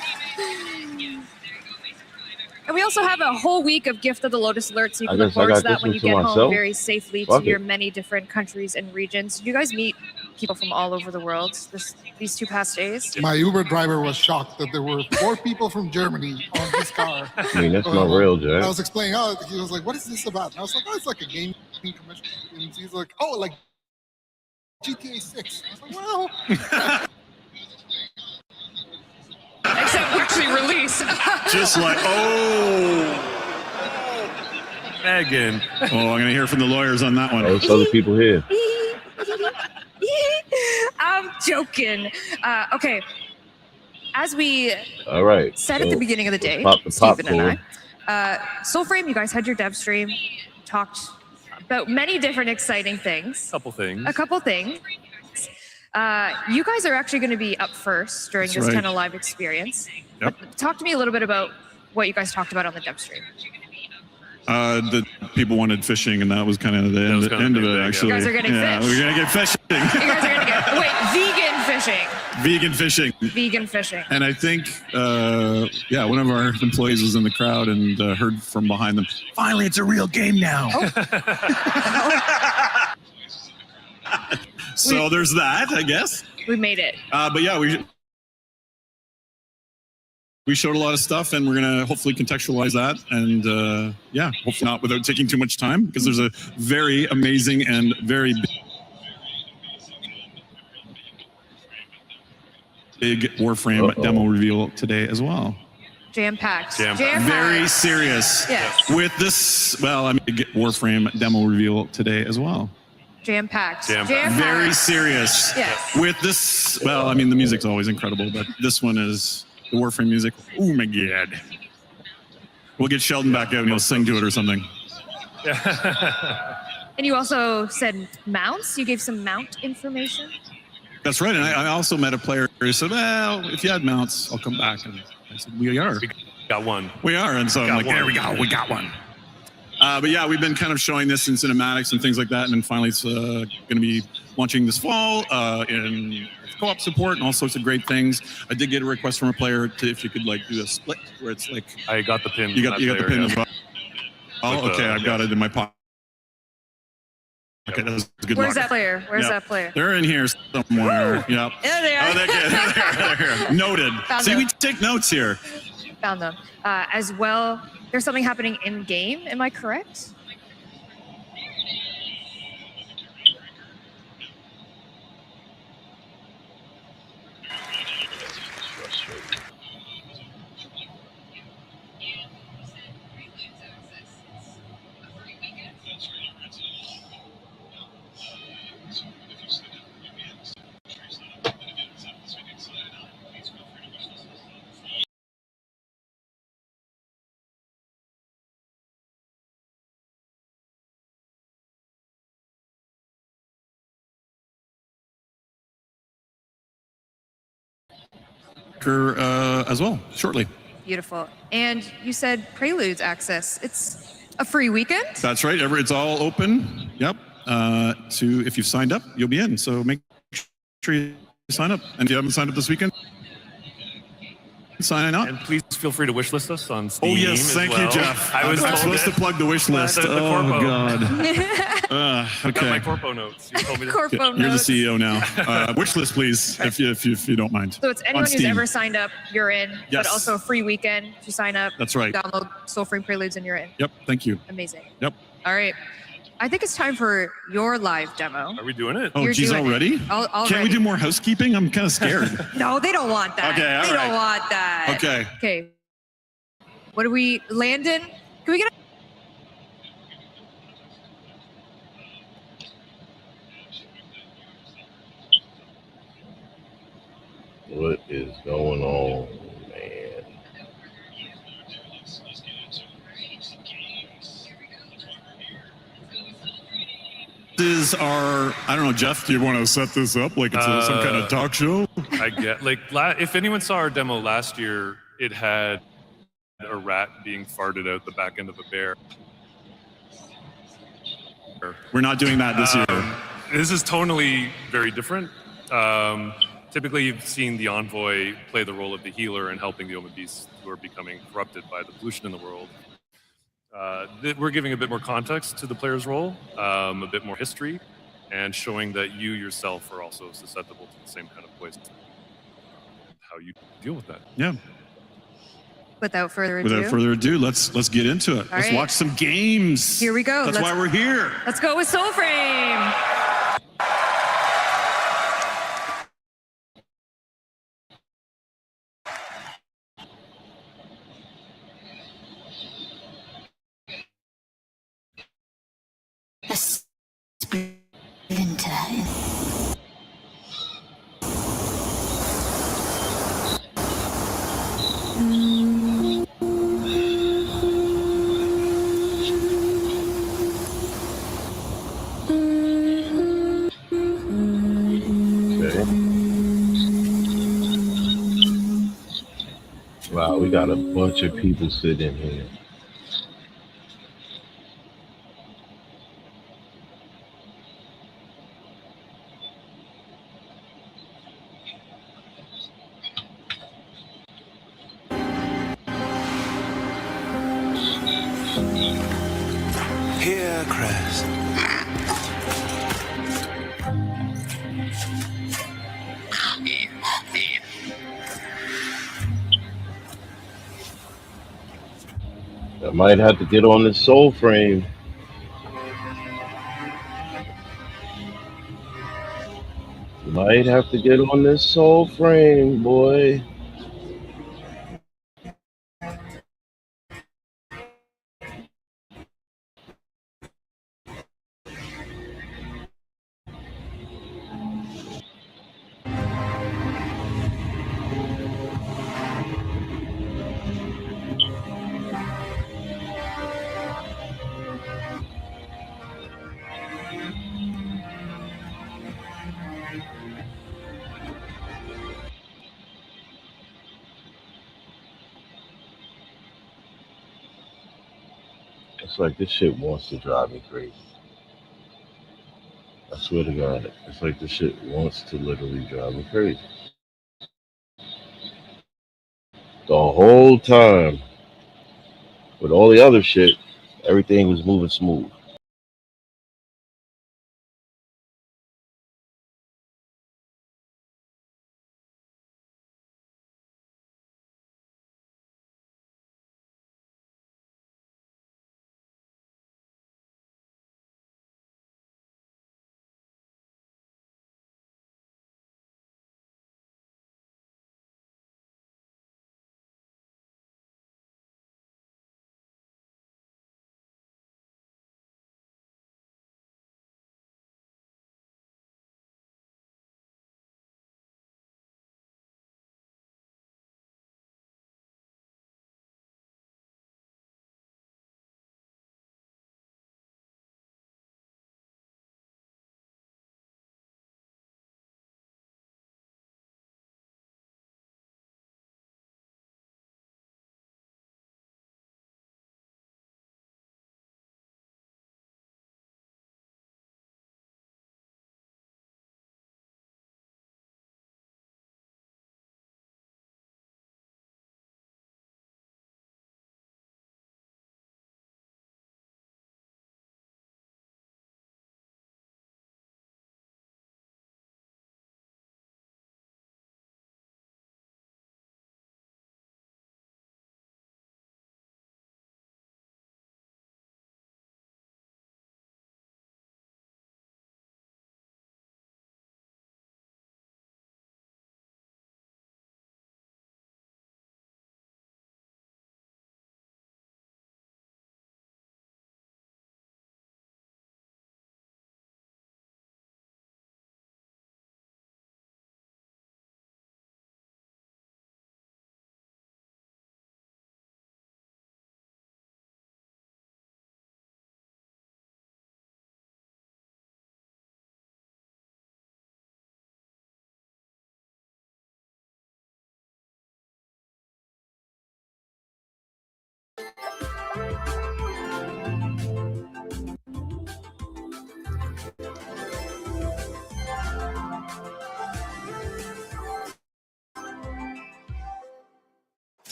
And we also have a whole week of Gift of the Lotus alerts. So you I can look guess I forward got to that this when one you to get home myself. very safely Fuck to your it. many different countries and regions. Did you guys meet people from all over the world these 2 past days? My Uber driver was shocked that there were 4 people from Germany on this car. I mean, that's my real Jack. I was explaining, he was like, what is this about? And I was like, it's like a gaming commission. And he's like, like GTA 6. I was like, well. Except actually release. Just like, Megan. Oh, I'm going to hear from the lawyers on that one. Oh, there's other people here. I'm joking. Okay. As we All right. said at the beginning of the day, Pop the Stephen and popcorn. I, Soulframe, you guys had your dev stream, talked about many different exciting things. Couple things. A couple things. You guys are actually going to be up first during That's this right. Tenno Live experience. Yep. Talk to me a little bit about what you guys talked about on the dev stream. The people wanted fishing, and that was kind of the end of it, actually. You guys are getting yeah, fish. we're going to get fishing. You guys are going to get, vegan fishing. Vegan fishing. Vegan fishing. And I think, one of our employees was in the crowd and heard from behind them, finally, it's a real game now. So there's that, I guess. We made it. But yeah, we showed a lot of stuff, and we're going to hopefully contextualize that. And hopefully not without taking too much time, because there's a very amazing and very big Warframe demo reveal today as well. Jam-packed. Very serious. Yes. With this, big Warframe demo reveal today as well. Jam-packed. Very serious. Yes. With this, the music's always incredible, but this one is the Warframe music. Oh my God. We'll get Sheldon back out and he'll sing to it or something. And you also said mounts. You gave some mount information. That's right. And I also met a player who said, well, if you had mounts, I'll come back. And I said, we are. We got one. We are. And so I'm like, there we go. We got one. But yeah, we've been kind of showing this in cinematics and things like that. And then finally it's going to be launching this fall in co-op support and all sorts of great things. I did get a request from a player to if you could do a split where it's like... I got the pin. You got the pin as well. Oh, With okay. I've got it in my pocket. Okay, that's good. Where's that player? Where's that player? They're in here somewhere. Yep. There they are. Oh, they're here. Noted. Found See, them. we take notes here. Found them. As well, there's something happening in game. Am I correct? As well, shortly. Beautiful. And you said Preludes access. It's a free weekend? That's right. It's all open. Yep. If you've signed up, you'll be in. So make sure you sign up. And if you haven't signed up this weekend, sign up. And please feel free to wish list us on Steam. Oh yes, as thank well. you, Jeff. I was I'm told supposed to plug the wish list. The Oh corpo. God. I got my Okay. corpo notes. You told me to. Corpo You're the notes. CEO now. Wish list, please, if you don't mind. So it's On anyone who's Steam. ever signed up, you're in. Yes. But also a free weekend to sign up. That's right. Download Soulframe Preludes and you're in. Yep. Thank you. Amazing. Yep. All right. I think it's time for your live demo. Are we doing it? Oh, You're geez, doing it. already? Already. Can't we do more housekeeping? I'm kind of scared. No, they don't want that. Okay, all they right. don't want that. Okay. Okay. What do we, Landon? Can we get a What is going on, man? This is our, I don't know, Jeff, do you want to set this up like it's some kind of talk show? I get like if anyone saw our demo last year, it had a rat being farted out the back end of a bear. We're not doing that this year. This is tonally very different. Typically, you've seen the Envoy play the role of the healer and helping the Omen beasts who are becoming corrupted by the pollution in the world. We're giving a bit more context to the player's role, a bit more history, and showing that you yourself are also susceptible to the same kind of poison. How you deal with that. Yeah. without further ado? Without further ado, let's get into it. All Let's right. watch some games. Here we go. That's why we're here. Let's go with Soulframe. A splinter. Wow, we got a bunch of people sitting here. Here, Chris. I might have to get on this soul frame. Might have to get on this soul frame, boy. It's like this shit wants to drive me crazy. I swear to God, it's like this shit wants to literally drive me crazy. The whole time, with all the other shit, everything was moving smooth.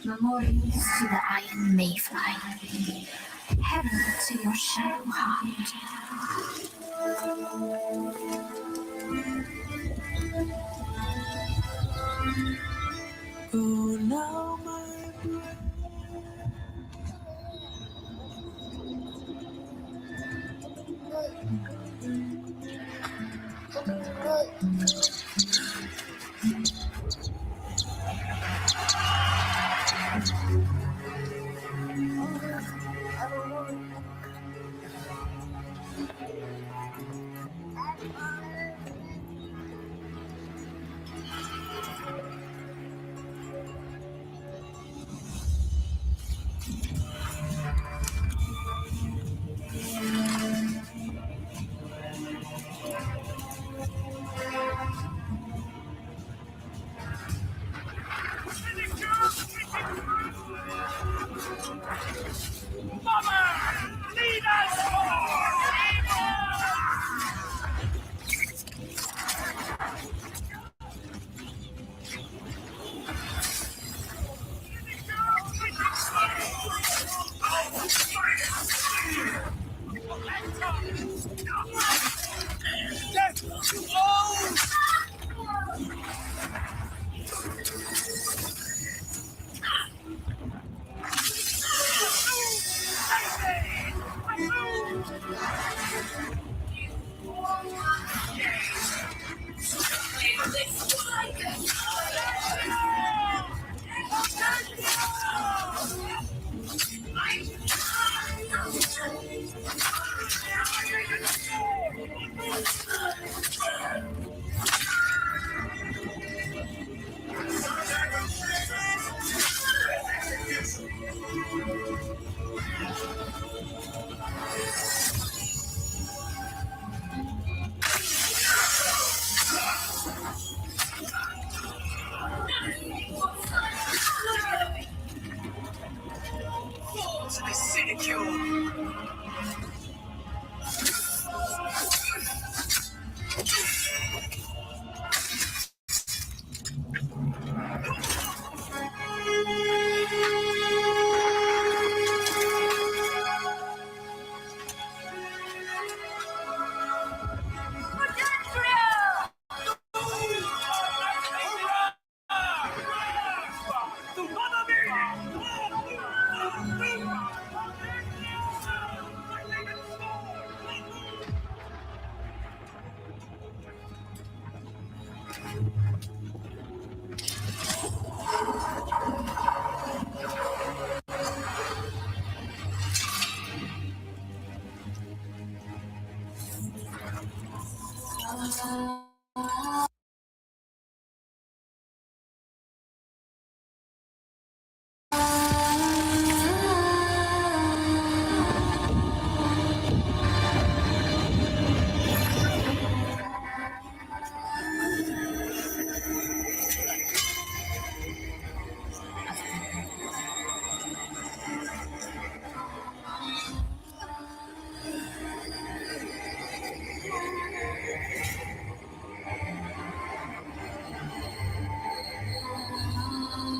Memorials to the Iron Mayfly. Heaven to your shadow heart. Oh, now my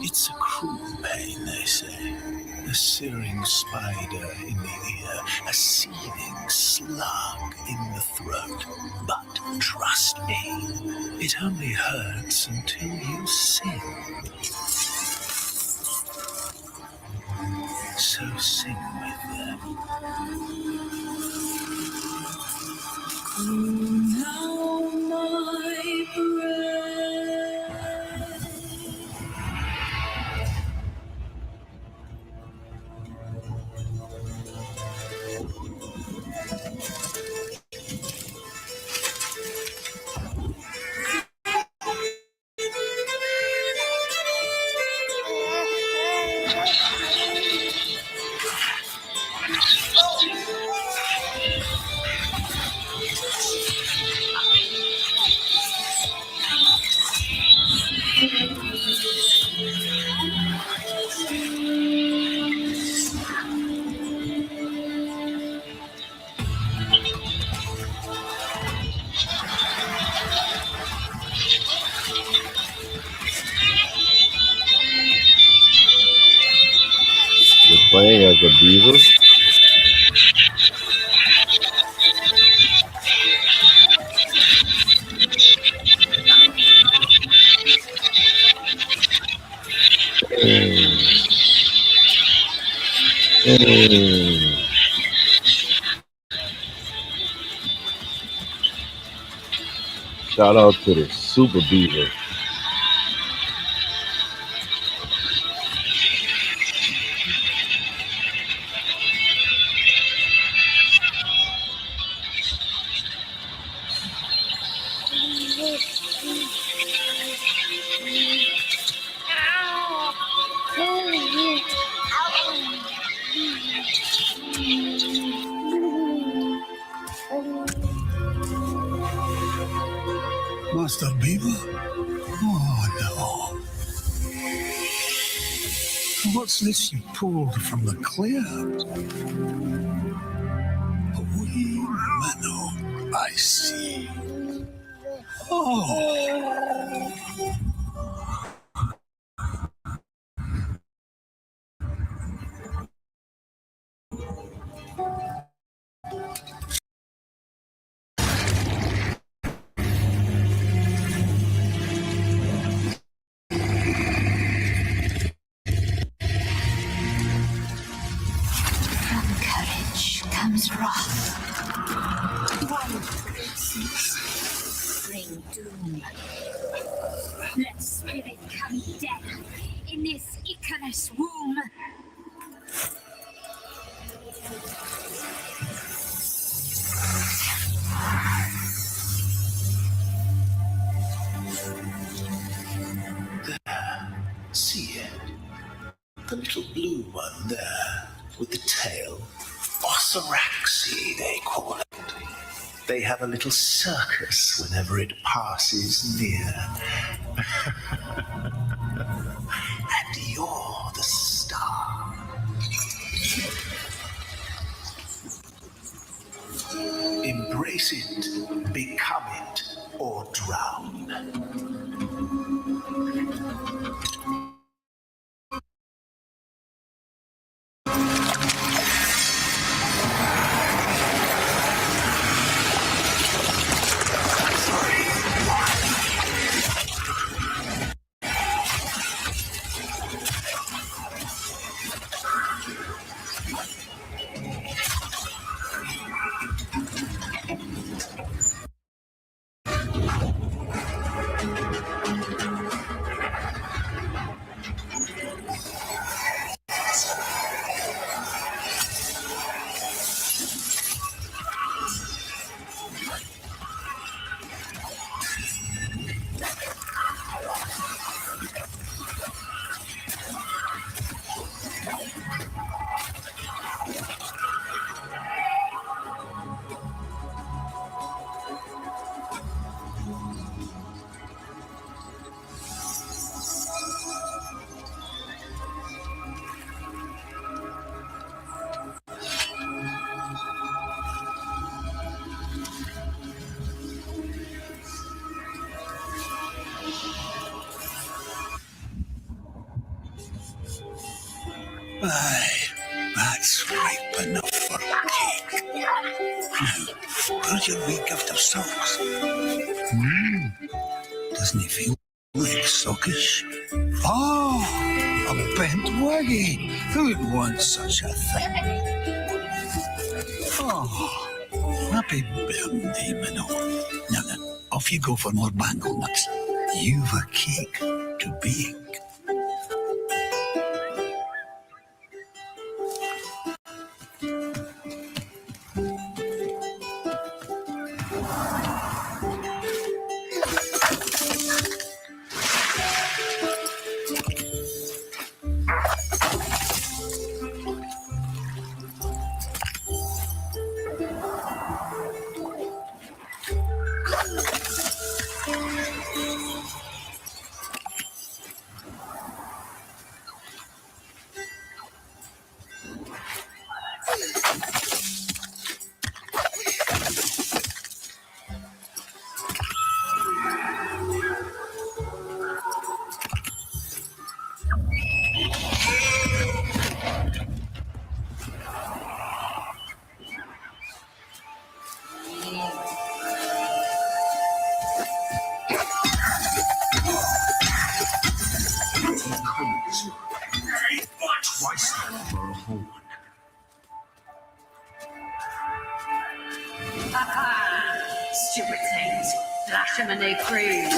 It's a cruel pain, they say. A searing spider in the ear, a seething slug in the throat. But trust me, it only hurts until you sing. So sing with them. Now my breath. playing as a beaver? Shout out to the Super Beaver. Master Beaver? Oh no. What's this you pulled from the clear? A wee minnow, I see. Oh. From courage comes wrath. One bring doom. Let spirit come dead in this Icarus womb. See it? The little blue one there, with the tail. Ossaraxi, they call it. They have a little circus whenever it passes near. And you're the star. Embrace it, become it, or drown. Aye, that's ripe enough for cake. Now, where's your wee gift of socks? Doesn't he feel like sockish? Oh, a bent waggy. Who'd want such a thing? Oh, happy birthday, minnow. Now then, off you go for more bangle nuts. You've a cake to bake. Chimney freeze.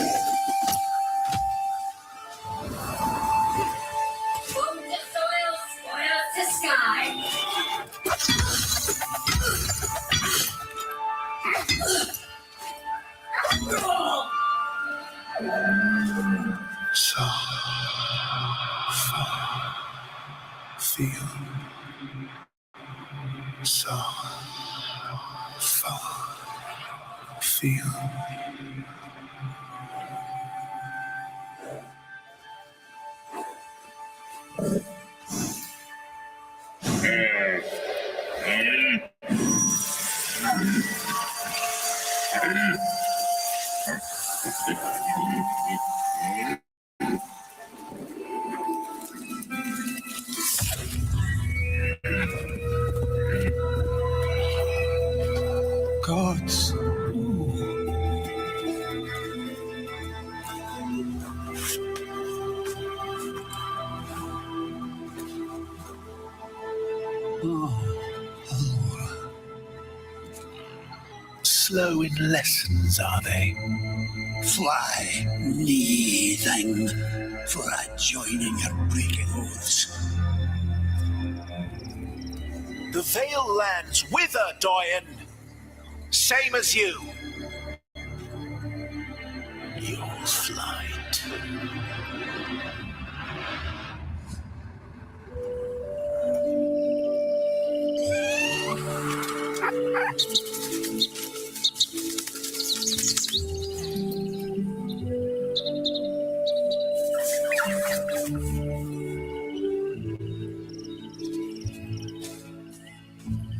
From the soil spoils to sky. So far, feel so far, feel. Gods. Slow in lessons, are they? Fly, knee thing, for joining your breaking oaths. The Vale lands wither, Doyen. Same as you. You'll fly too.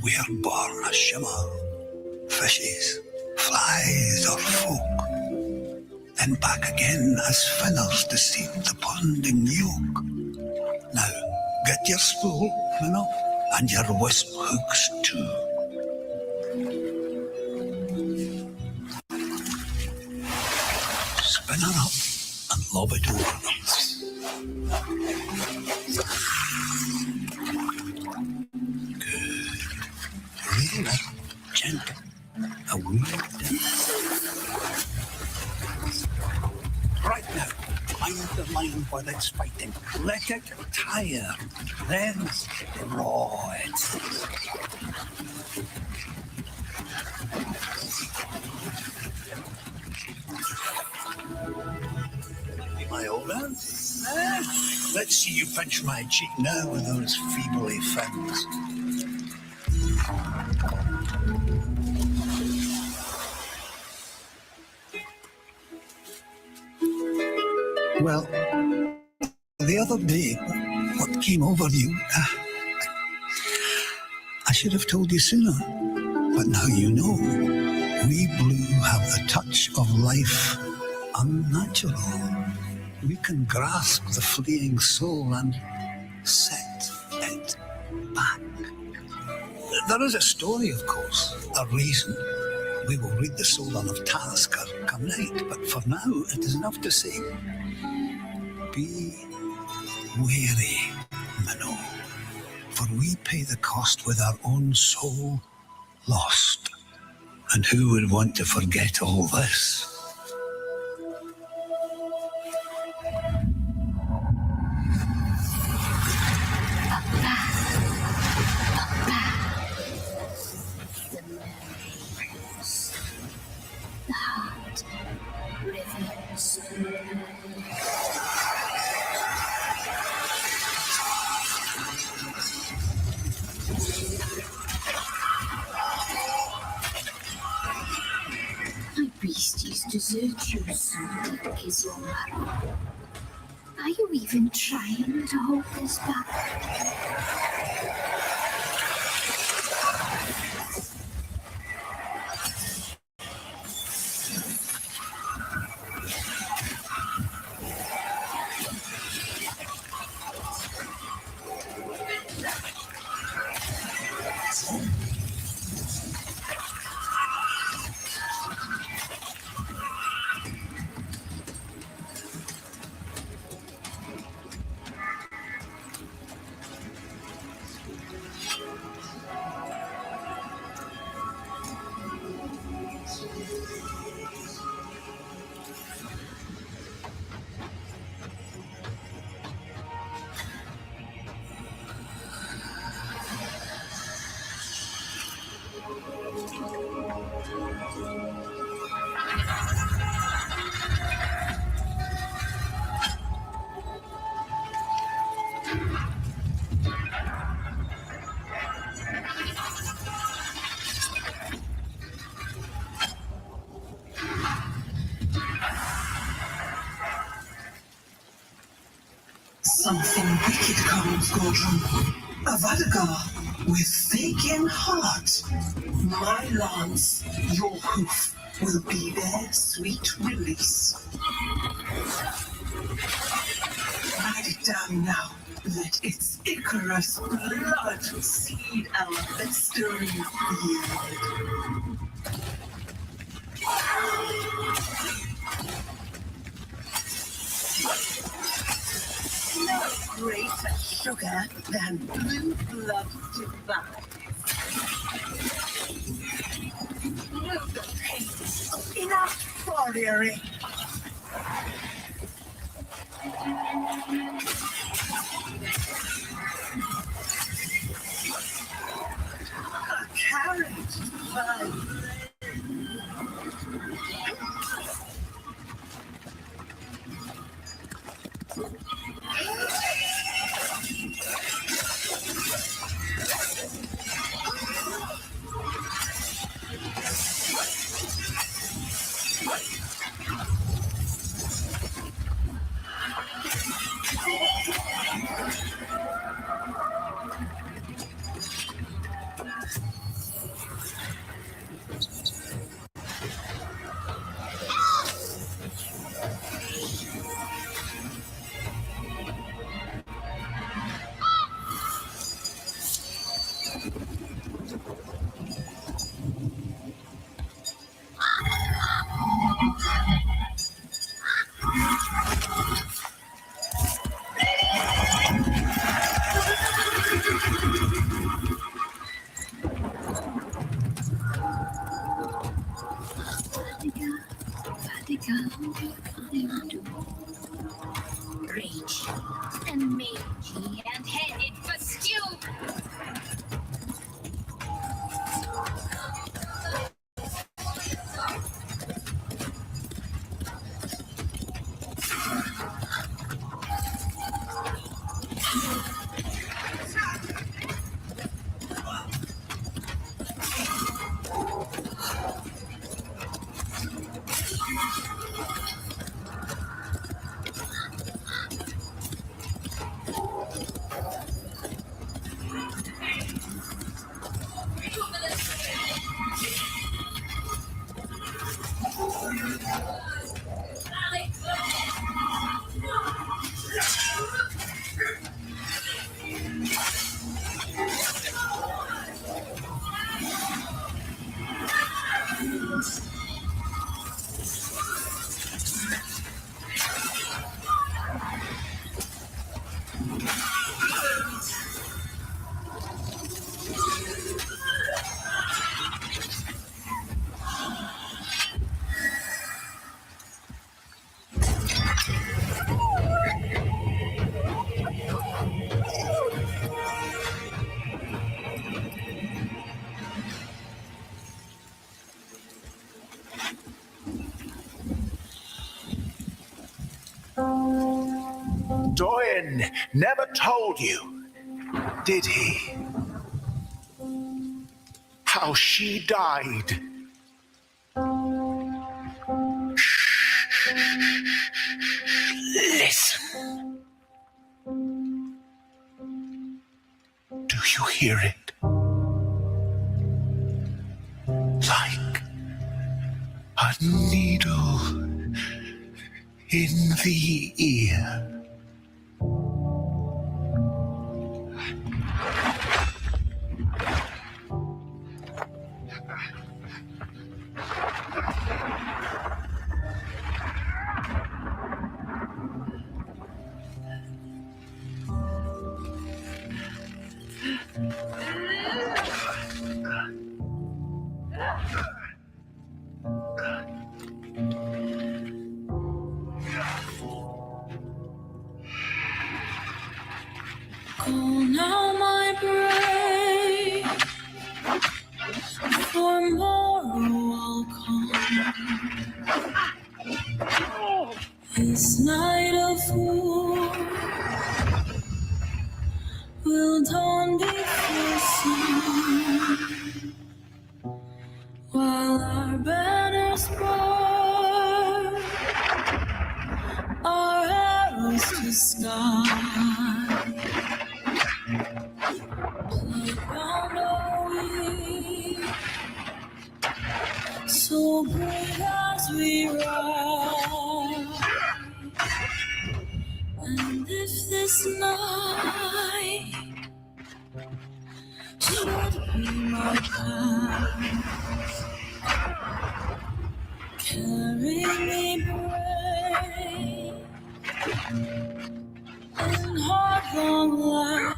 We are born a shimmer, fishes, flies, or folk, then back again as finners to seek the ponding yolk. Now, get your spool, Minnow, and your wisp hooks too. Spin her up and lob it over them. Really gentle, a wee dip. Right now, find the line while it's fighting. Let it tire, then draw it. My old man, let's see you pinch my cheek now with those feebly fins. Well, the other day, what came over you, I should have told you sooner, but now you know. We blue have the touch of life unnatural. We can grasp the fleeing soul and set it back. There is a story, of course, a reason. We will read the soul of Tasker come night, but for now it is enough to say, be wary, Minnow, for we pay the cost with our own soul lost. And who would want to forget all this? The heart, rivers. My beasties desert you soon, kiss your marrow. Are you even trying to hold this back? wicked comes Gordon, a Vadagar with vacant heart. My lance, your hoof, will be their sweet release. Write it down now. Let its Icarus blood seed our festering field. No greater sugar than blue blood divine. No pain, enough warrioring. A carrot by Rage and mangy and headed for stew. Doyen never told you, did he? How she died. Listen. Do you hear it? Like a needle in the ear. Call now my brave, for morrow I'll come. This night of war will dawn before sun, while our banners burn, our arrows to sky. So brave as we ride, and if this night should be my path, carry me brave in heart-long life.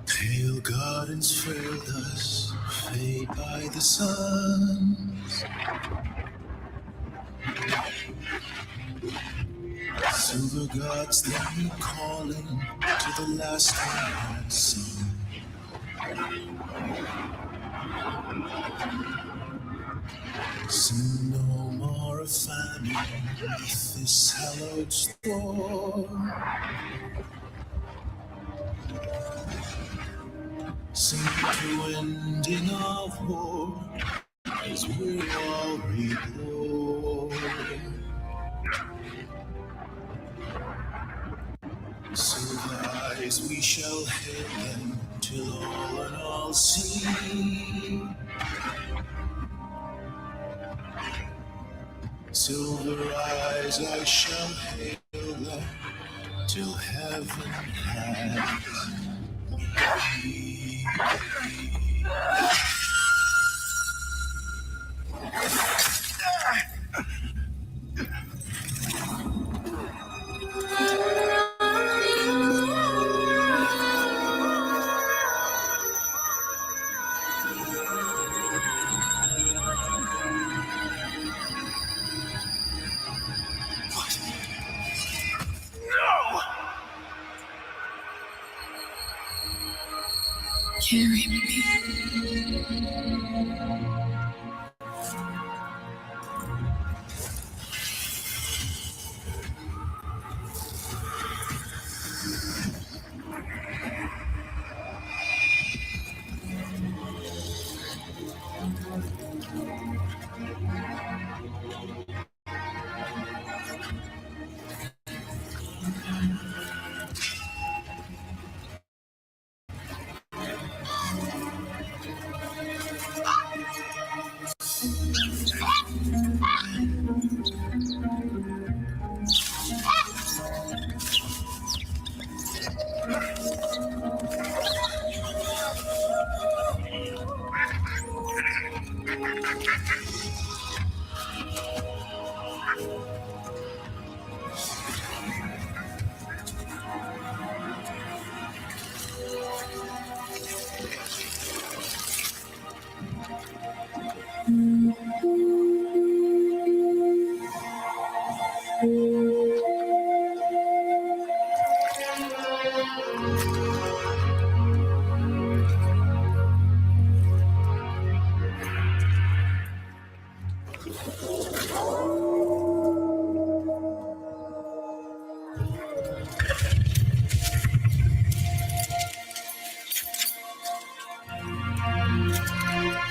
Pale gardens failed us, fade by the suns. Silver gods, them calling to the last one had sung. Soon no more a famine beneath this hallowed storm. Sink to ending of war as we all reborn. Silver eyes, we shall hail them till all and all see. Silver eyes, I shall hail them till heaven has me. Carry me.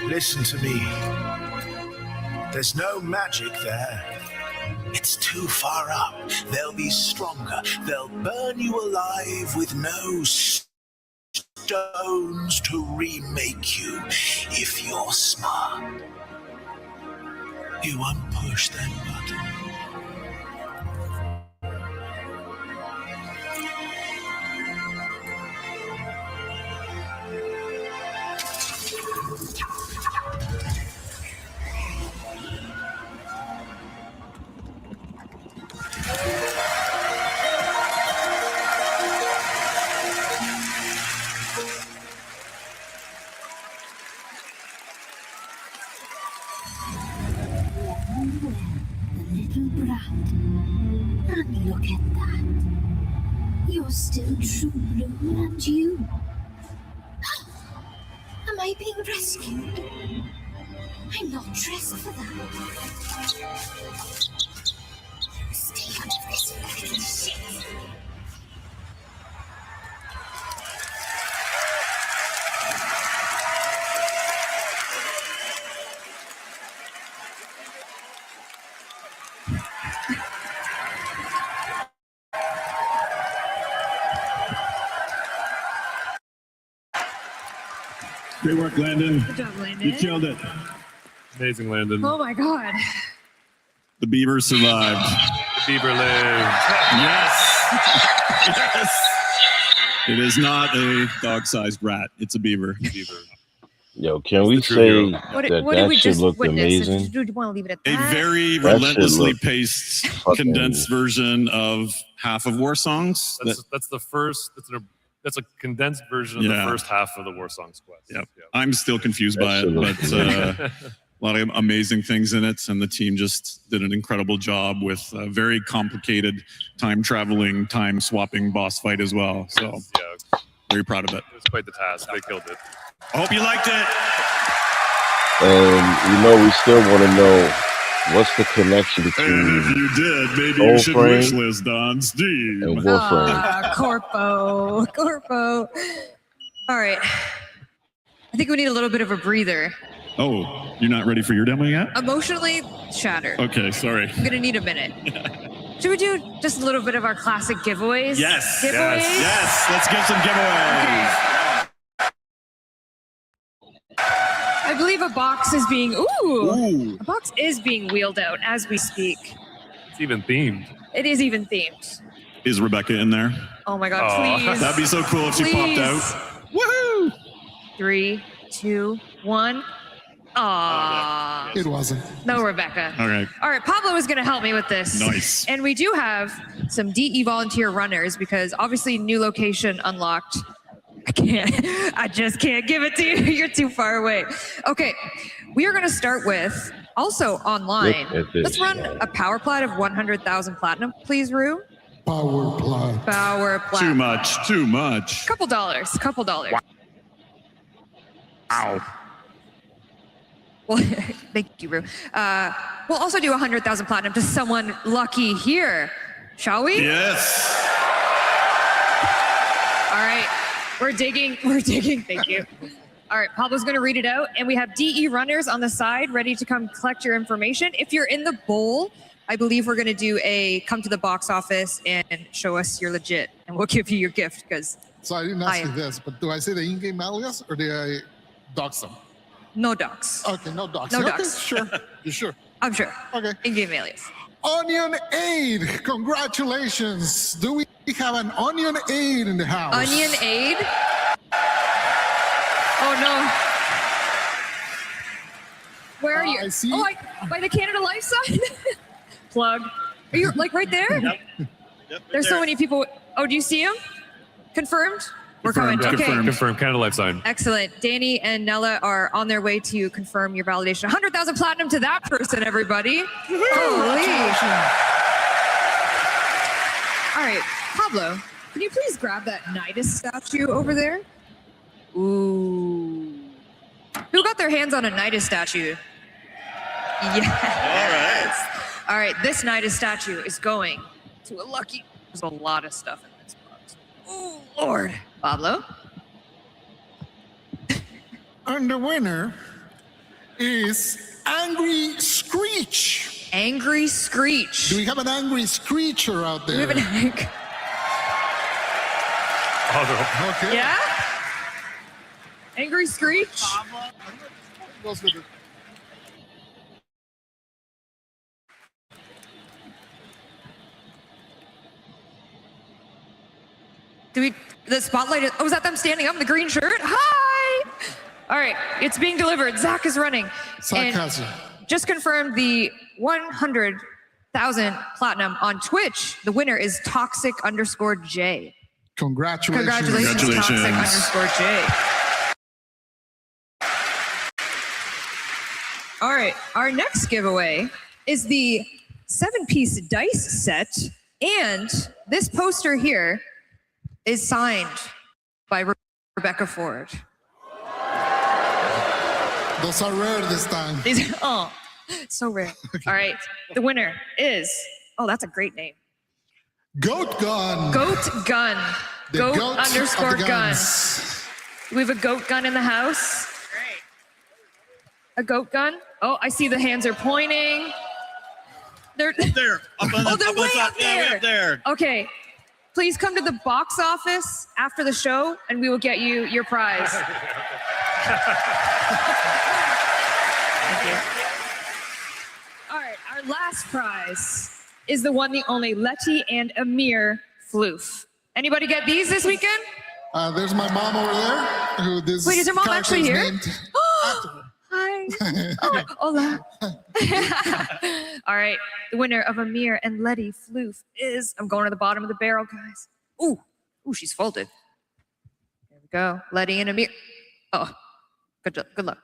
Listen to me. There's no magic there. It's too far up. They'll be stronger. They'll burn you alive with no stones to remake you. If you're smart, you won't push that button. And look at that. You're still true blue, and you. Am I being rescued? I'm not dressed for that. Stay out of this fucking shit. Great work, Landon. Good job, Landon. You killed it. Amazing, Landon. Oh my God. The beaver survived. The beaver lived. Yes. Yes. It is not a dog-sized rat. It's a beaver. Yo, can we say What that did we shit just looked witness? amazing? Do you want to leave it at A that? very That shit relentlessly looked paced, fucking- condensed version of half of War Songs. That's the first. That's a condensed version of Yeah. the first half of the War Songs quest. Yep. I'm still confused by That it, shit but looks a lot of amazing things in it, and the team just did an incredible job with a very complicated time traveling, time swapping boss fight as well. So Yeah, very proud of it. it was quite the task. They killed it. I hope you liked it. And we still want to know what's the connection And between if you did, maybe you should Warframe wish list on Steam. and Warframe. Corpo. All right. I think we need a little bit of a breather. Oh, you're not ready for your demo yet? Emotionally shattered. Okay, sorry. I'm gonna need a minute. Should we do just a little bit of our classic giveaways? Yes. Giveaways? Yes. Let's give some giveaways. I believe a box is being a box is being wheeled out as we speak. It's even themed. It is even themed. Is Rebecca in there? Oh my God! Oh. Please. That'd be so cool if she popped out. Woohoo! 3, 2, 1. Aww. It wasn't. No, Rebecca. All right. All right, Pablo is going to help me with this. Nice. And we do have some DE volunteer runners because obviously new location unlocked. I just can't give it to you. You're too far away. Okay, we are going to start with also online. Look at this. Let's run a power plat of 100,000 platinum, please, Rue. Power plat. Power plat. Too much. Too much. Couple dollars. Wow. Well, thank you, Rue. We'll also do 100,000 platinum to someone lucky here, shall we? Yes. All right, we're digging. Thank you. All right, Pablo's going to read it out, and we have DE runners on the side ready to come collect your information. If you're in the bowl, I believe we're going to do a come to the box office and show us you're legit, and we'll give you your gift because. So I didn't ask you this, but do I say the in-game alias or do I dox them? No docs. Okay, no dox. No Okay, docs. sure. You sure? I'm sure. Okay. In-game alias. Onion Aid, congratulations. Do we have an Onion Aid in the house? Onion Aid? Oh no. Where are you? I see. Oh, by the Canada Life sign? Plug. Are you like right there? Yep, There's so many people. Oh, do you see him? Confirmed? We're coming. Yeah, Okay. confirmed. Canada Life sign. Excellent. Danny and Nella are on their way to confirm your validation. 100,000 platinum to that person, everybody. Holy. All right, Pablo, can you please grab that Nidus statue over there? Ooh. Who got their hands on a Nidus statue? Yes. All right, this Nidus statue is going to a lucky. There's a lot of stuff in this box. Oh, Lord. Pablo? And the winner is Angry Screech. Angry Screech. Do we have an Angry Screecher out there? Do we have an angry? Okay. Yeah? Angry Screech? Goes with it. The spotlight is, oh, is that them standing up in the green shirt? Hi! All right, it's being delivered. Zach is running. Zach has it. Just confirmed the 100,000 platinum on Twitch. The winner is Toxic_J. Congratulations. Toxic_J. All right, our next giveaway is the 7-piece dice set. And this poster here is signed by Rebecca Ford. Those are rare this time. Oh, so rare. All right, the winner is, oh, that's a great name. Goat Gun. Goat Gun. The Goat goat of _gun. the guns. We have a goat gun in the house. Great. A goat gun. Oh, I see the hands are pointing. They're there. Up on oh, they're way up there. Yeah, way up there. Okay. Please come to the box office after the show and we will get you your prize. Thank you. All right, our last prize is the one, the only Letty and Amir floof. Anybody get these this weekend? There's my mom over there. Who this Wait, is your mom character actually is here? named Hi. Oh, hola. All right, the winner of Amir and Letty floof is, I'm going to the bottom of the barrel, guys. Ooh, she's folded. There we go, Letty and Amir. Oh, good luck.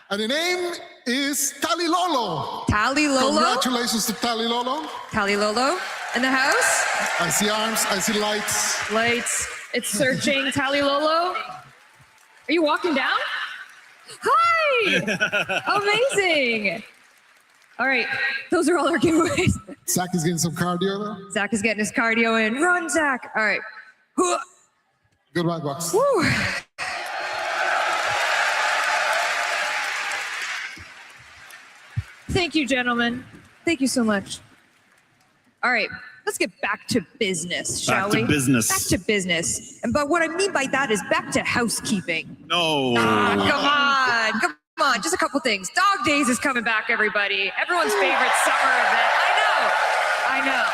And the name is Tali Lolo. Tali Lolo? Congratulations to Tali Lolo. Tali Lolo in the house. I see arms, I see lights. Lights. It's searching. Tali Lolo. Are you walking down? Hi! Amazing. All right, those are all our giveaways. Zach is getting some cardio though. Zach is getting his cardio in. Run, Zach. All right. Good one, Box. Woo. Thank you, gentlemen. Thank you so much. All right, let's get back to business, shall we? Back to business. Back to business. But what I mean by that is back to housekeeping. No. Come on, just a couple things. Dog Days is coming back, everybody. Everyone's favorite summer event. I know.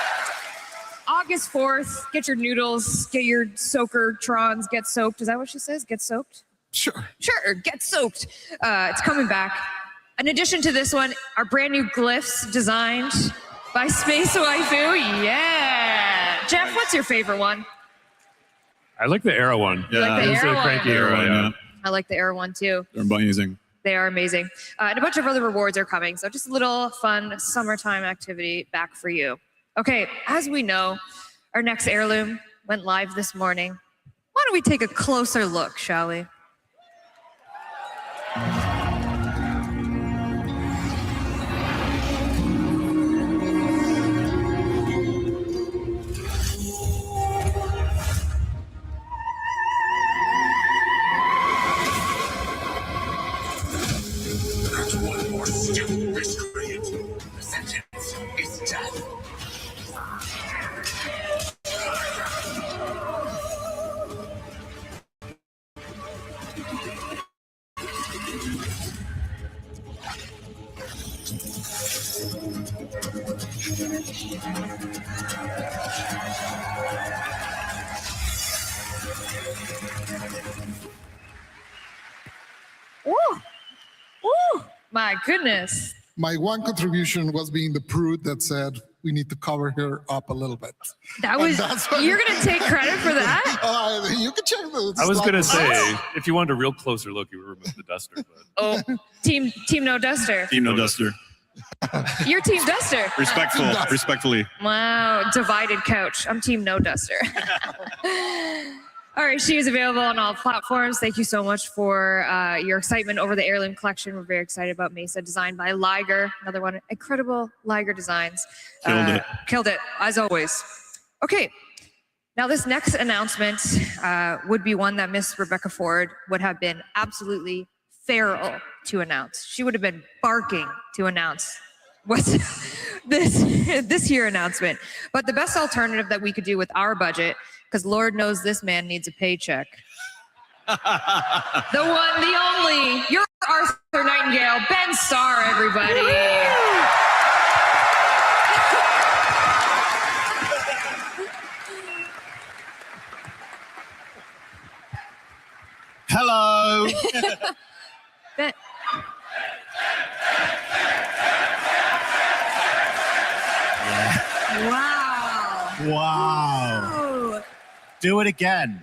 August 4th, get your noodles, get your soaker trons, get soaked. Is that what she says? Get soaked? Sure, get soaked. It's coming back. In addition to this one, our brand new glyphs designed by Space Waifu. Yeah. Jeff, what's your favorite one? I like the Arrow one. You like the It's Arrow a one? cranky Arrow, yeah. I like the Arrow one too. They're amazing. They are amazing. And a bunch of other rewards are coming. So just a little fun summertime activity back for you. Okay, as we know, our next heirloom went live this morning. Why don't we take a closer look, shall we? One more step miscreant. The sentence is death. My goodness. My one contribution was being the prude that said we need to cover her up a little bit. That was, you're going to take credit for that? You can check the I was going to say, if you wanted a real closer look, you would remove the duster. But. Oh, team no duster. Team no duster. You're team duster. Respectfully. Wow, divided couch. I'm team no duster. All right, she is available on all platforms. Thank you so much for your excitement over the heirloom collection. We're very excited about Mesa, designed by Liger. Another one, incredible Liger designs. Killed it, as always. Okay, now this next announcement would be one that Miss Rebecca Ford would have been absolutely feral to announce. She would have been barking to announce what's this year announcement. But the best alternative that we could do with our budget, because Lord knows this man needs a paycheck. The one, the only, your Arthur Nightingale, Ben Starr, everybody. Hello. Ben. Wow. Wow. Do it again.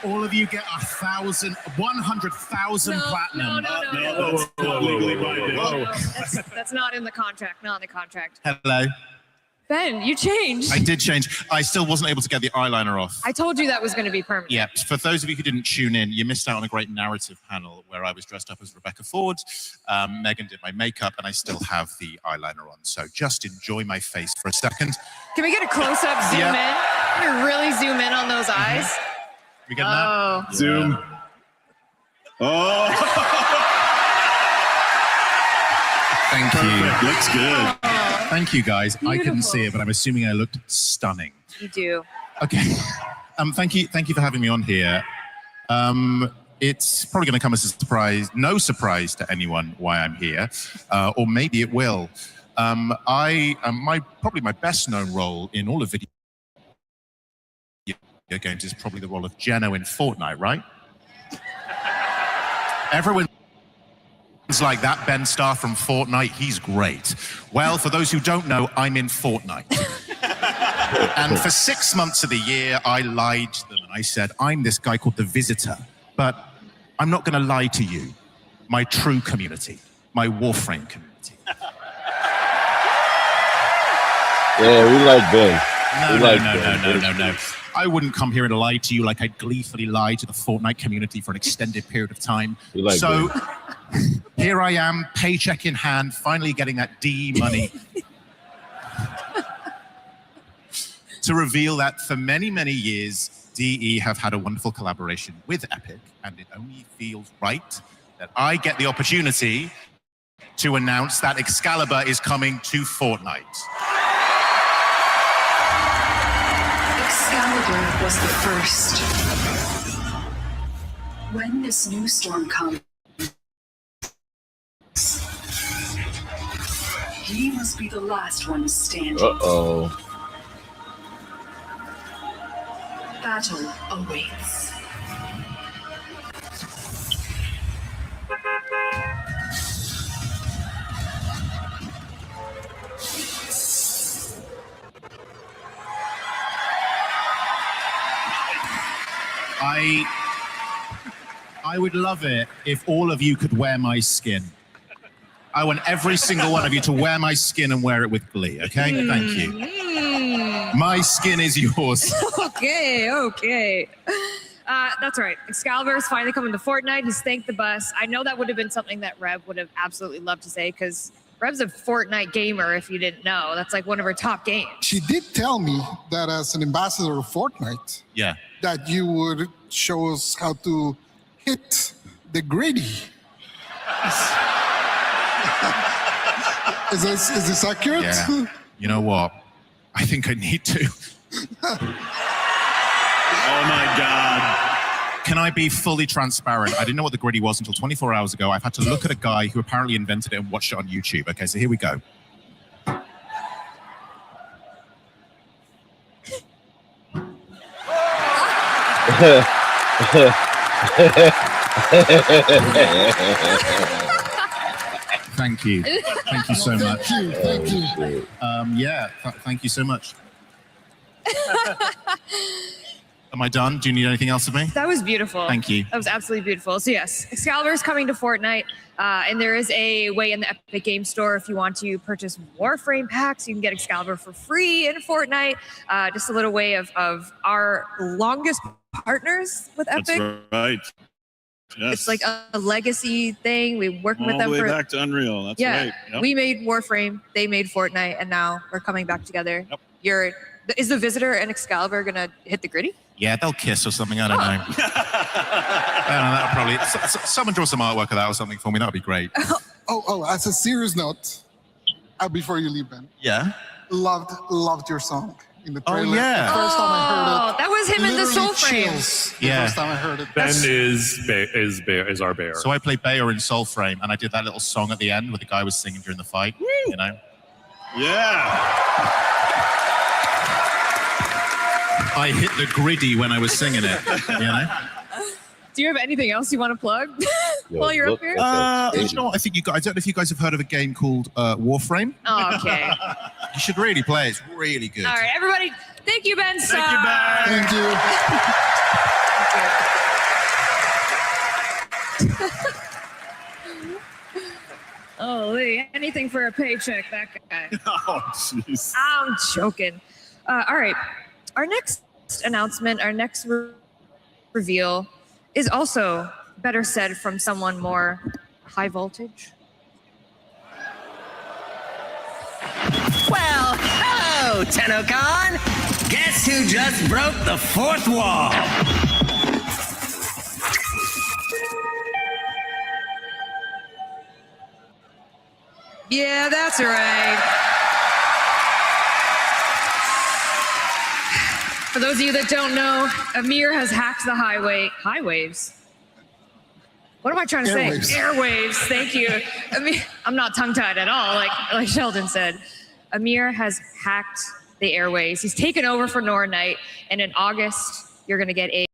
All of you get 100,000 platinum. That's not in the contract. Not in the contract. Hello. Ben, you changed. I did change. I still wasn't able to get the eyeliner off. I told you that was going to be permanent. Yeah, for those of you who didn't tune in, you missed out on a great narrative panel where I was dressed up as Rebecca Ford. Megan did my makeup, and I still have the eyeliner on. So just enjoy my face for a second. Can we get a close-up zoom in? Can we really zoom in on those eyes? We get that? Zoom. Oh. Thank you. Looks good. Thank you, guys. I couldn't see it, but I'm assuming I looked stunning. You do. Okay. Thank you for having me on here. It's probably going to come as a surprise, no surprise to anyone why I'm here, or maybe it will. Probably my best known role in all of video games is probably the role of Geno in Fortnite, right? Everyone's like, that Ben Starr from Fortnite, he's great. Well, for those who don't know, I'm in Fortnite. And for 6 months of the year, I lied to them and I said, I'm this guy called The Visitor, but I'm not going to lie to you, my true community, my Warframe community. Yeah, we like Ben. No. I wouldn't come here and lie to you like I gleefully lied to the Fortnite community for an extended period of time. So here I am, paycheck in hand, finally getting that DE money to reveal that for many, many years, DE have had a wonderful collaboration with Epic, and it only feels right that I get the opportunity to announce that Excalibur is coming to Fortnite. Excalibur was the first. When this new storm comes, he must be the last one standing. Uh-oh. Battle awaits. I would love it if all of you could wear my skin. I want every single one of you to wear my skin and wear it with glee, okay? Thank you. My skin is yours. Okay. That's right. Excalibur is finally coming to Fortnite. He's thanked the bus. I know that would have been something that Rev would have absolutely loved to say, because Rev's a Fortnite gamer, if you didn't know. That's like one of her top games. She did tell me that as an ambassador of Fortnite, that you would show us how to hit the gritty. Is this accurate? Yeah. You know what? I think I need to. Oh my God. Can I be fully transparent? I didn't know what the gritty was until 24 hours ago. I've had to look at a guy who apparently invented it and watched it on YouTube. Okay, so here we go. Thank you. Thank you so much. Thank you. Thank you so much. Am I done? Do you need anything else of me? That was beautiful. Thank you. That was absolutely beautiful. So yes, Excalibur is coming to Fortnite, and there is a way in the Epic Game Store if you want to purchase Warframe packs, you can get Excalibur for free in Fortnite. Just a little way of our longest partners with Epic. That's right. Yes. It's like a legacy thing. We're working with them all the way for back to Unreal. That's right. Yep. We made Warframe, they made Fortnite, and now we're coming back together. Yep. Is the Visitor and Excalibur gonna hit the gritty? Yeah, they'll kiss or something. I don't know. I don't know. That'll probably someone draw some artwork of that or something for me. That'd be great. Oh, as a serious note, before you leave, Ben. Yeah. Loved your song in the trailer. Oh yeah. The first time I heard it. That was him in the Soul Frame. The first time I heard it. Ben is our bear. So I played Bayer in Soul Frame, and I did that little song at the end where the guy was singing during the fight. You know. Yeah. I hit the gritty when I was singing it. You know. Do you have anything else you want to plug while you're up here? You know what? I think I don't know if you guys have heard of a game called Warframe. Oh, okay. You should really play it. It's really good. All right, everybody. Thank you, Ben. Thank you, Ben. Thank you. Oh, Lee, anything for a paycheck, that guy. Oh, jeez. I'm joking. All right. Our next announcement, our next reveal is also better said from someone more high voltage. Well, hello, TENNOCON! Guess who just broke the fourth wall? Yeah, that's right. For those of you that don't know, Amir has hacked the highwaves. What am I trying to say? Airwaves. Thank you. Amir, I'm not tongue-tied at all, like Sheldon said. Amir has hacked the airways. He's taken over for Nora Knight, and in August, you're going to get a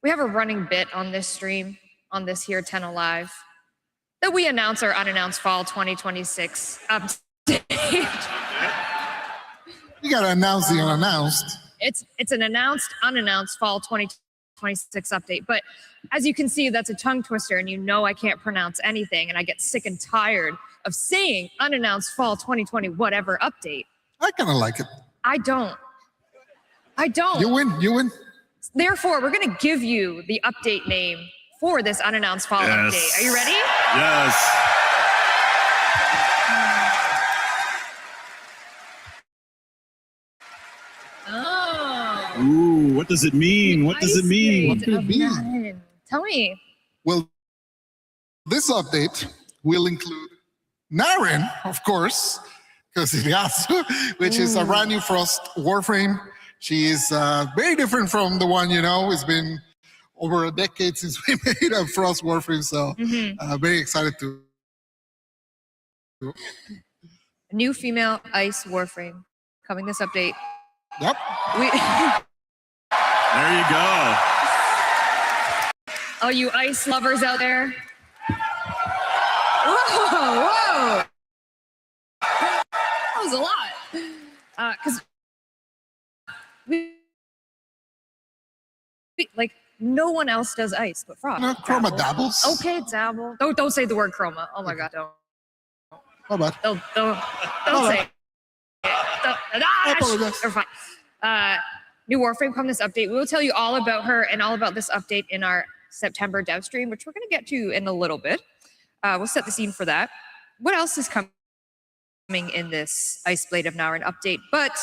we have a running bit on this stream, on this here 10 Alive, that we announce our unannounced fall 2026 update. You gotta announce the unannounced. It's an announced, unannounced fall 2026 update. But as you can see, that's a tongue twister, and you know I can't pronounce anything, and I get sick and tired of saying unannounced fall 2020 whatever update. I kind of like it. I don't. You win. Therefore, we're going to give you the update name for this unannounced fall update. Are you ready? Yes. Oh. Ooh, what does it mean? What does it mean? What could it be? Tell me. Well, this update will include Naren, of course, because it has to, which is a brand new Frost Warframe. She is very different from the one, it's been over a decade since we made a Frost Warframe, so very excited to. New female ice Warframe coming this update. Yep. There you go. All you ice lovers out there. Whoa! That was a lot. Because like no one else does ice but Frog. Chroma dabbles. Okay, dabble. Don't say the word chroma. Oh my god, don't. Oh bad. Don't say it. They're fine. New Warframe come this update. We will tell you all about her and all about this update in our September dev stream, which we're going to get to in a little bit. We'll set the scene for that. What else is coming in this Ice Blade of Naren update? But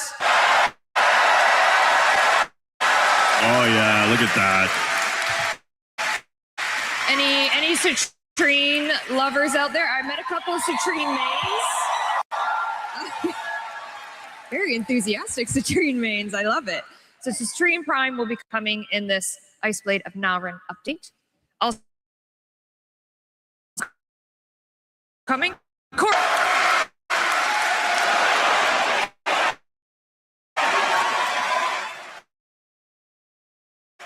oh yeah, look at that. any citrine lovers out there? I met a couple of citrine mains. Very enthusiastic citrine mains. I love it. So citrine Prime will be coming in this Ice Blade of Naren update. Also coming.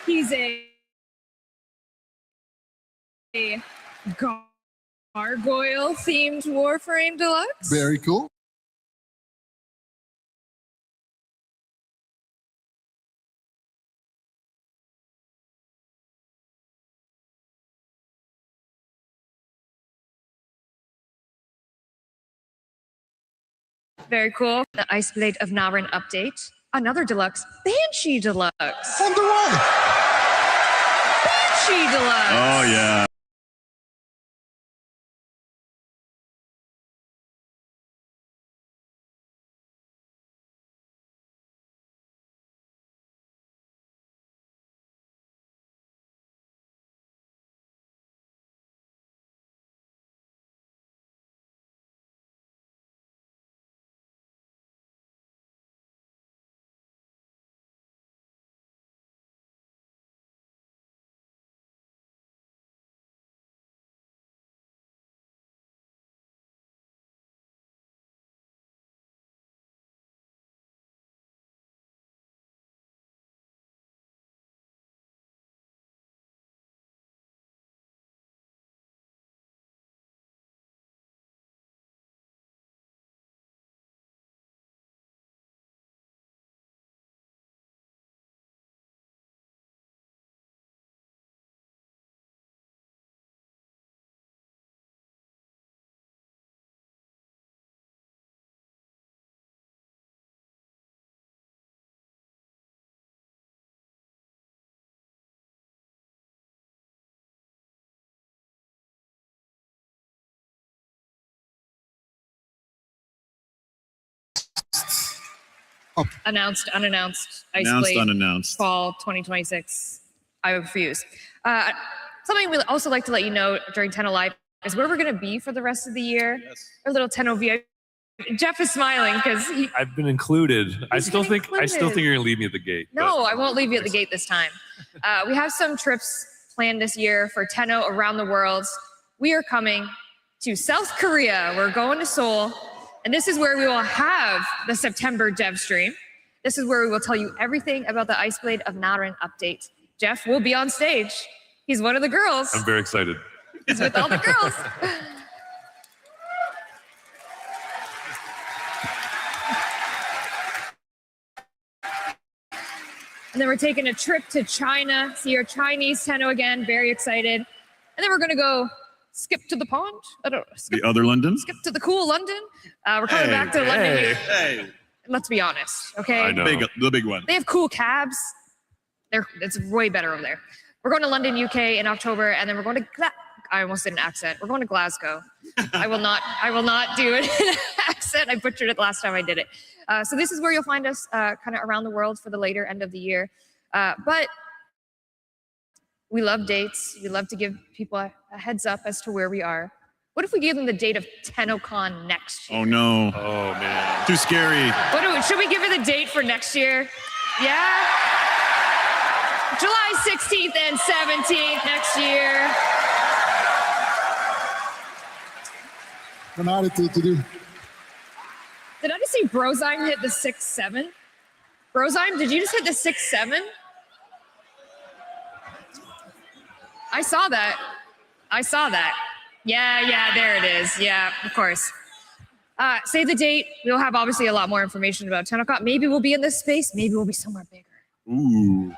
He's a gargoyle themed Warframe Deluxe. Very cool. Very cool. The Ice Blade of Naren update. Another deluxe. Banshee Deluxe. On the run. Banshee Deluxe. Oh yeah. Announced, unannounced. Ice Announced, Blade, unannounced. Fall 2026. I refuse. Something we'd also like to let you know during Tenno Live is where we're going to be for the rest of the year. Yes. Our little Tenno VIP. Jeff is smiling because I've been included. I still think you're gonna leave me at the gate. No, I won't leave you at the gate this time. We have some trips planned this year for Tenno around the world. We are coming to South Korea. We're going to Seoul. And this is where we will have the September dev stream. This is where we will tell you everything about the Ice Blade of Naren update. Jeff will be on stage. He's one of the girls. I'm very excited. He's with all the girls. And then we're taking a trip to China, see our Chinese Tenno again, very excited. And then we're gonna go skip to the pond. I don't know. The other London? Skip to the cool London. We're coming back to London. Hey. Let's be honest, okay? I know. The big one. They have cool cabs. It's way better over there. We're going to London, UK in October, and then we're going to I almost did an accent. We're going to Glasgow. I will not do an accent. I butchered it last time I did it. So this is where you'll find us kind of around the world for the later end of the year. But we love dates. We love to give people a heads up as to where we are. What if we gave them the date of TennoCon next year? Oh no. Oh man. Too scary. Should we give her the date for next year? Yeah? July 16th and 17th next year. An attitude to do. Did I just see Brozyme hit the 6-7? Brozyme, did you just hit the 6-7? I saw that. I saw that. Yeah, there it is. Yeah, of course. Save the date. We'll have obviously a lot more information about TENNOCON. Maybe we'll be in this space. Maybe we'll be somewhere bigger. Ooh.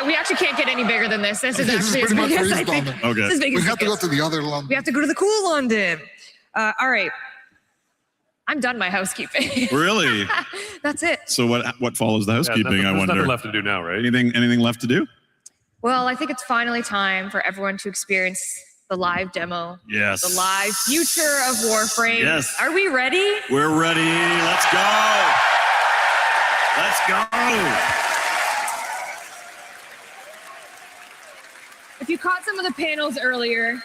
We actually can't get any bigger than this. This is This is actually as pretty big much as I Reeves think. London. Okay. This is as big We as have to it go gets. to the other London. We have to go to the cool London. All right. I'm done my housekeeping. Really? That's it. So what follows the housekeeping? I There's wonder. nothing left to do now, right? Anything left to do? Well, I think it's finally time for everyone to experience the live demo. Yes. The live future of Warframe. Yes. Are we ready? We're ready. Let's go. Let's go. If you caught some of the panels earlier,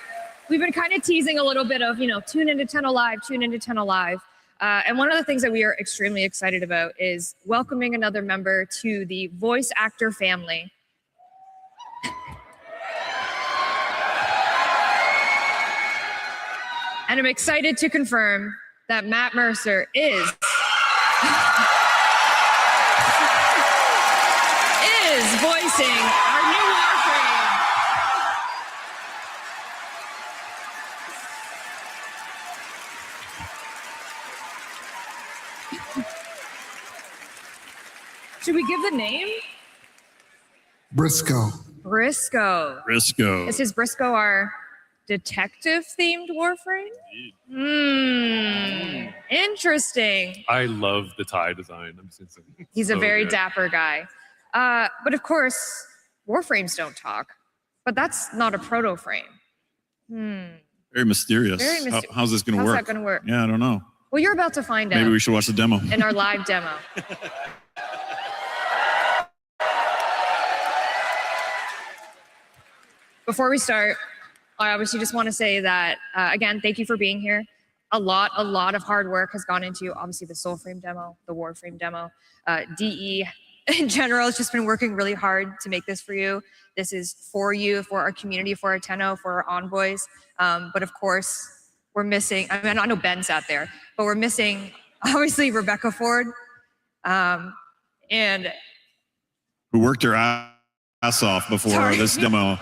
we've been kind of teasing a little bit of, tune into Tenno Live, tune into Tenno Live. And one of the things that we are extremely excited about is welcoming another member to the voice actor family. And I'm excited to confirm that Matt Mercer is voicing our new Warframe. Should we give the name? Briscoe. Briscoe. Briscoe. Is Briscoe our detective-themed Warframe? Interesting. I love the tie design. He's a so very good. dapper guy. But of course, Warframes don't talk. But that's not a proto-frame. Very mysterious. Very mysterious. How's this going to How's work? that gonna work? Yeah, I don't know. Well, you're about to find out Maybe we should watch the demo. in our live demo. Before we start, I obviously just want to say that, again, thank you for being here. A lot of hard work has gone into, obviously, the Soulframe demo, the Warframe demo. DE, in general, has just been working really hard to make this for you. This is for you, for our community, for our Tenno, for our envoys. But of course, we're missing, I know Ben sat there, but we're missing, obviously, Rebecca Ford. And Who worked her ass off before this demo.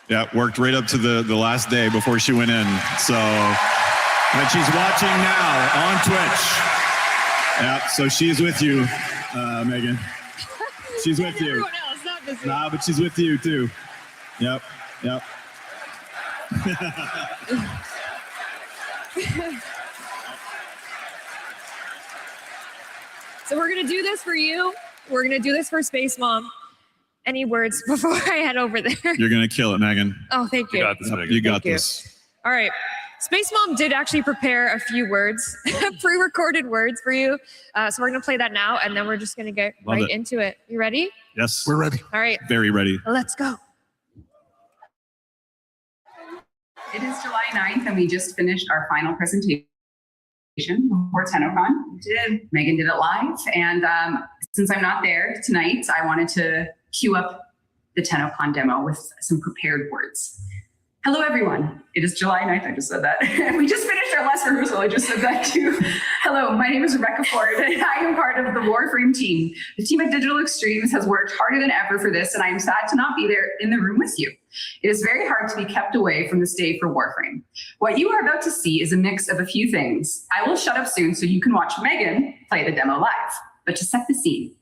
Yeah, worked right up to the last day before she went in. So, and she's watching now on Twitch. Yeah, so she's with you, Megan. She's with you. Everyone else, not this Nah, but she's with you too. Yep. So we're gonna do this for you. We're gonna do this for Space Mom. Any words before I head over there? You're gonna kill it, Megan. Oh, thank you. You got this, Megan. You got Thank you. this. All right. Space Mom did actually prepare a few words, pre-recorded words for you. So we're going to play that now, and then we're just going to get Love right it. into it. You ready? Yes. We're ready. All right. Very ready. Let's go. It is July 9th, and we just finished our final presentation for TENNOCON. Megan did it live, and since I'm not there tonight, I wanted to cue up the TENNOCON demo with some prepared words. Hello, everyone. It is July 9th. I just said that. We just finished our last rehearsal. I just said that too. Hello, my name is Rebecca Ford, and I am part of the Warframe team. The team at Digital Extremes has worked harder than ever for this, and I am sad to not be there in the room with you. It is very hard to be kept away from this day for Warframe. What you are about to see is a mix of a few things. I will shut up soon so you can watch Megan play the demo live. But to set the scene,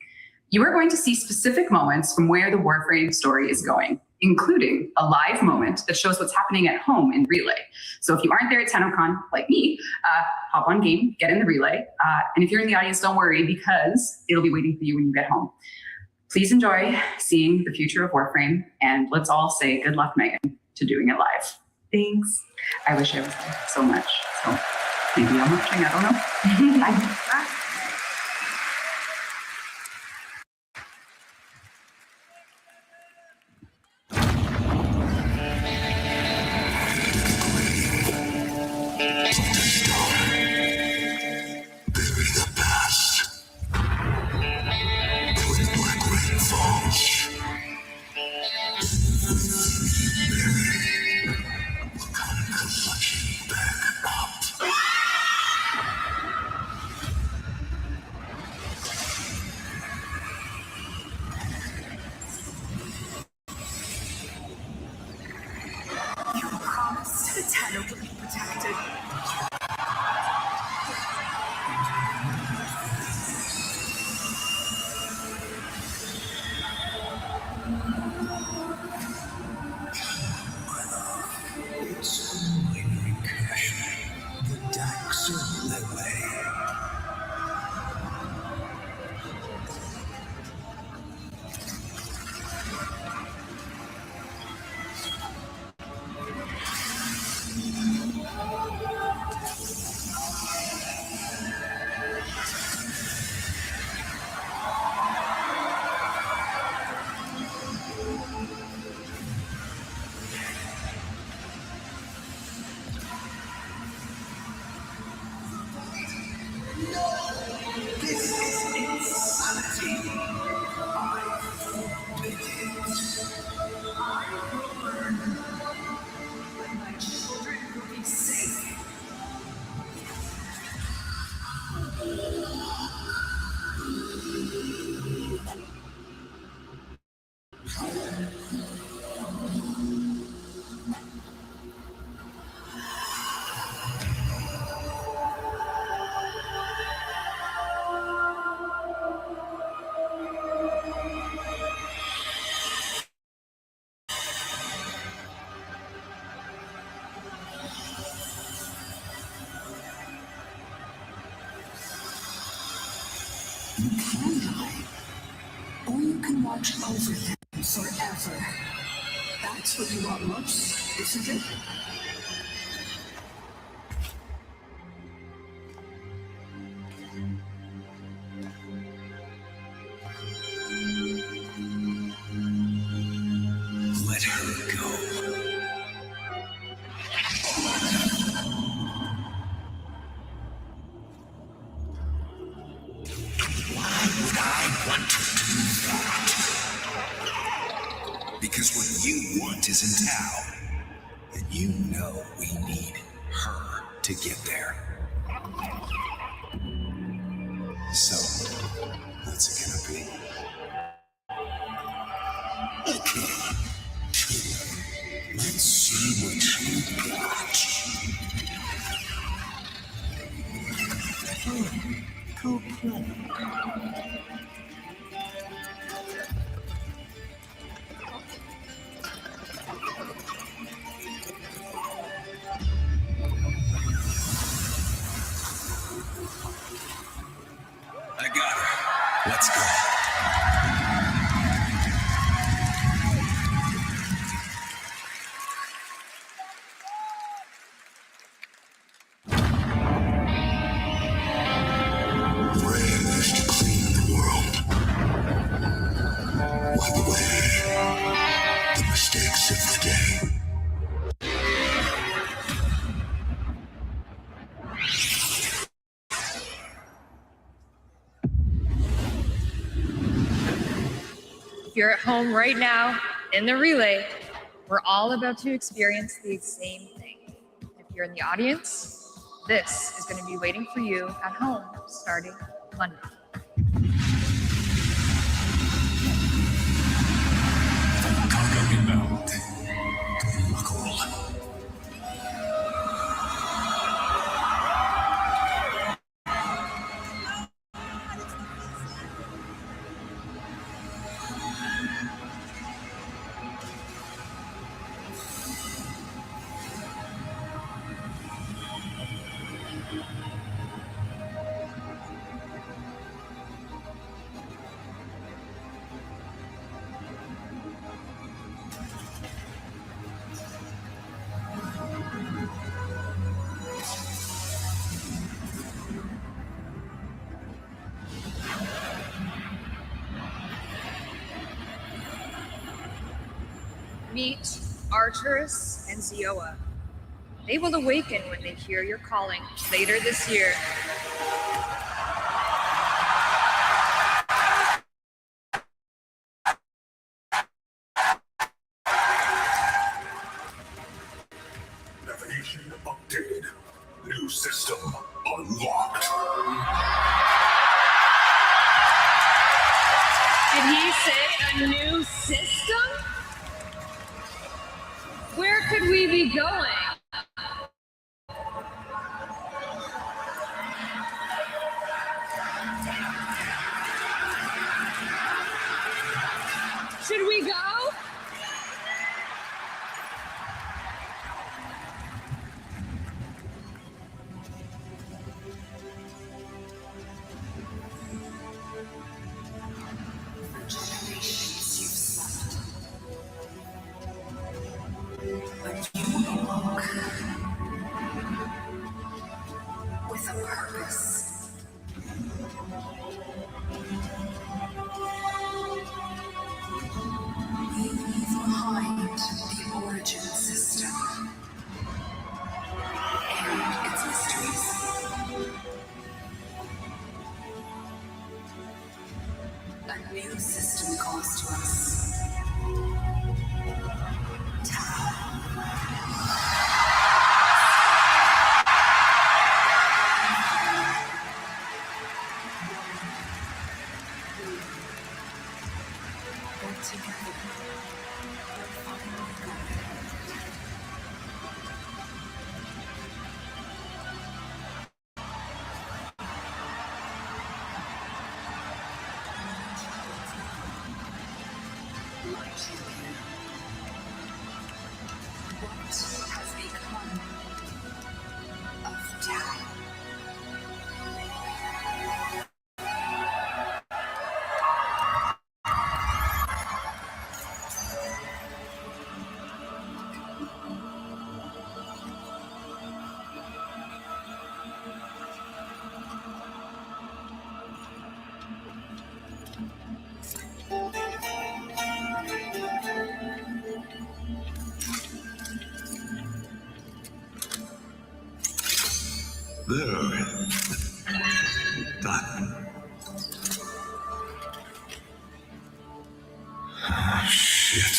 you are going to see specific moments from where the Warframe story is going, including a live moment that shows what's happening at home in Relay. So if you aren't there at TENNOCON, like me, hop on game, get in the Relay. And if you're in the audience, don't worry, because it'll be waiting for you when you get home. Please enjoy seeing the future of Warframe, and let's all say good luck, Megan, to doing it live. Thanks. I wish I was there so much. So maybe I'm watching, I don't know. Bye. die. Or you can watch over them forever. That's what you want most, isn't it? Let her go. Why would I want to do that? Because what you want isn't Tao. And you know we need her to get there. So, what's it gonna be? Okay. Let's see what you got. Go play. I got her. Let's go. If you're at home right now in the relay, we're all about to experience the same thing. If you're in the audience, this is going to be waiting for you at home starting Monday. Cargo inbound. Meet Arturus and Zioa. They will awaken when they hear your calling later this year. Navigation updated. New system unlocked. Did he say a new system? Where could we be going? Should we go? Generations you've slept. But you awoke with a purpose. You leave behind the origin system and its mysteries. A new system calls to us. There. Done. Oh, shit.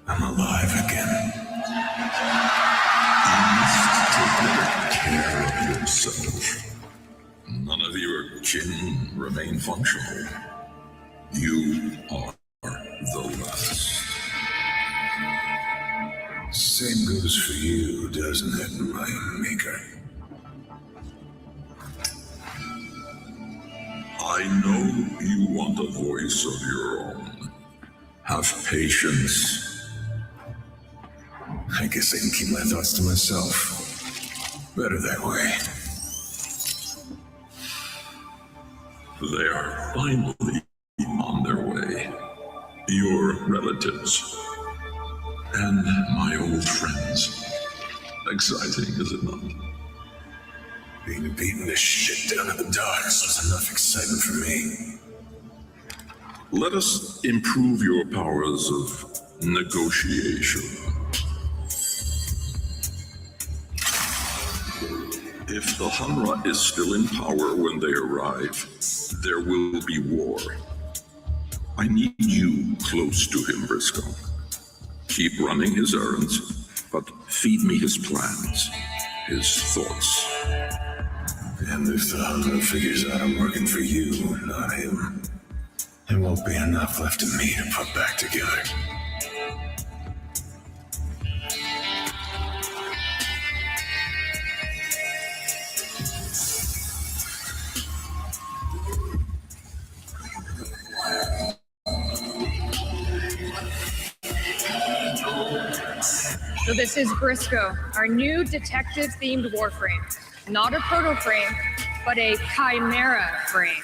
I'm alive again. You must take better care of yourself. None of your kin remain functional. You are the last. Same goes for you, doesn't it, my maker? I know you want a voice of your own. Have patience. I guess I can keep my thoughts to myself. Better that way. They are finally on their way. Your relatives. And my old friends. Exciting, is it not? Being beaten to shit down in the docks was enough excitement for me. Let us improve your powers of negotiation. If the Hunra is still in power when they arrive, there will be war. I need you close to him, Briscoe. Keep running his errands, but feed me his plans, his thoughts. And if the Hunra figures out I'm working for you, not him, there won't be enough left of me to put back together. So this is Briscoe, our new detective-themed Warframe. Not a proto-frame, but a chimera frame.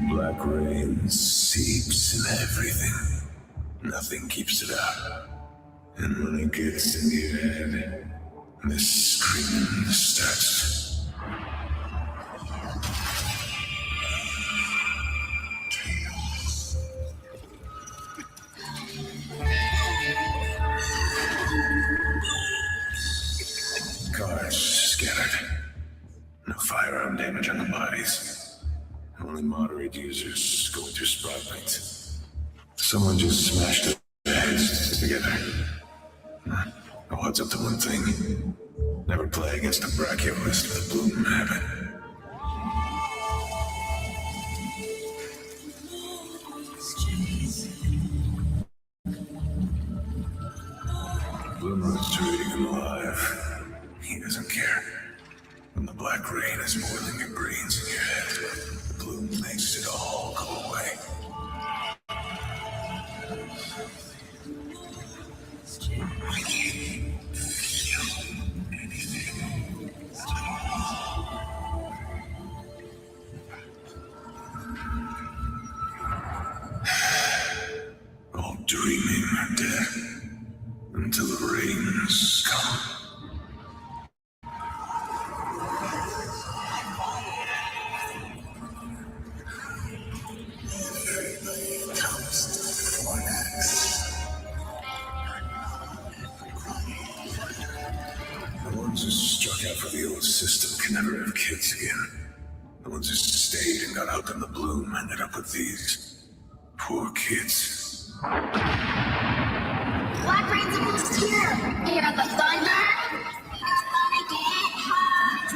Black rain seeps in everything. Nothing keeps it out. And when it gets in your head, the screaming starts. Cars scattered. No firearm damage on the bodies. Only moderate users going through spotlights. Someone just smashed their heads together. Oh, heads up to one thing. Never play against a brachiolist with a bloom habit. Bloomer's treating him alive. He doesn't care. When the black rain is boiling your brains in your head, the bloom makes it all go away. All dreaming or dead until the rains come. The ones who struck out for the old system can never have kids again. The ones who stayed and got out in the bloom ended up with these poor kids. Black Rain's almost here! Hear the thunder? Everybody get hard.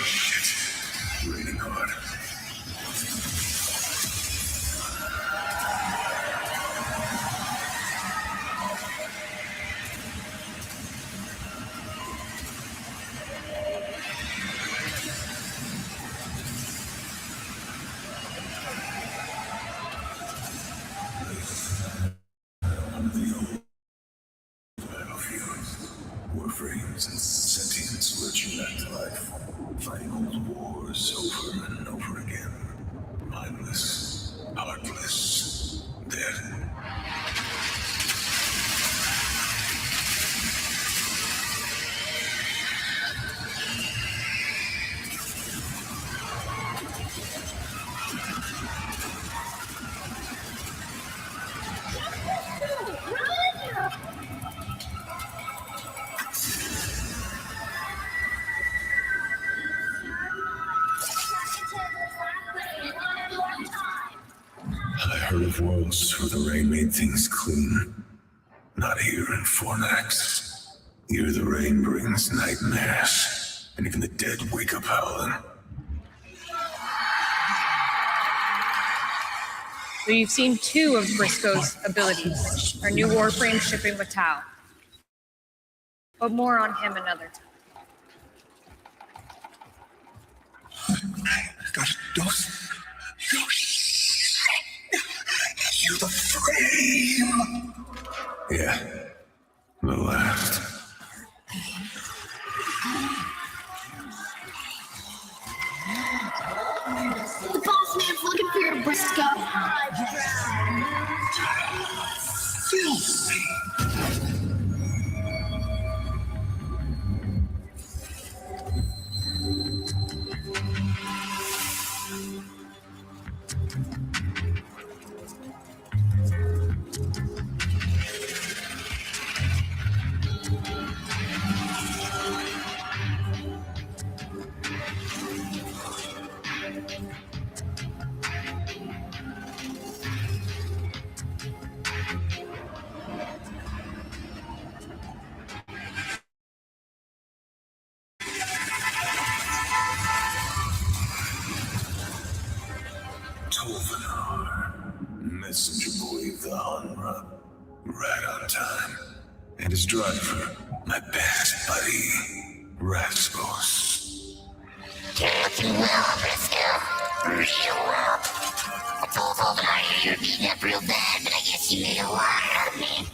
Shit. Raining hard. warframes and sentients lurching back to life, fighting old wars over and over again. Mindless, heartless, dead. I heard of worlds where the rain made things clean. Not here in Fornax. Here the rain brings nightmares, and even the dead wake up howling. So you've seen two of Briscoe's abilities, our new Warframe shipping with Tao. But more on him another time. Got a dose. You're the flame. Yeah, the last. The boss man's looking for you, Briscoe. Messenger boy of the Hanra, right on time. And his driver, my best buddy, Rasmus. You're looking well, Briscoe. Real well. I told Holdenheim you're beating up real bad, but I guess you made a liar of me.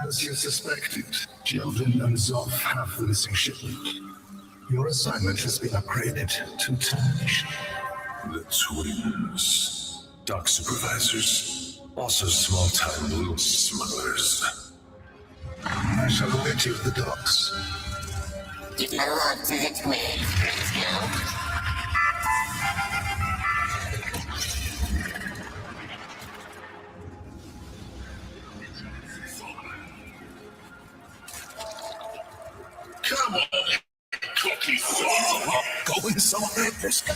As you suspected, Jilden and Zoff have the missing shipment. Your assignment has been upgraded to termination. The twins. Dock supervisors, also small-time loot smugglers. I shall await you at the docks. Give my love to the twins, Briscoe. Come on, cookie going somewhere, Briscoe.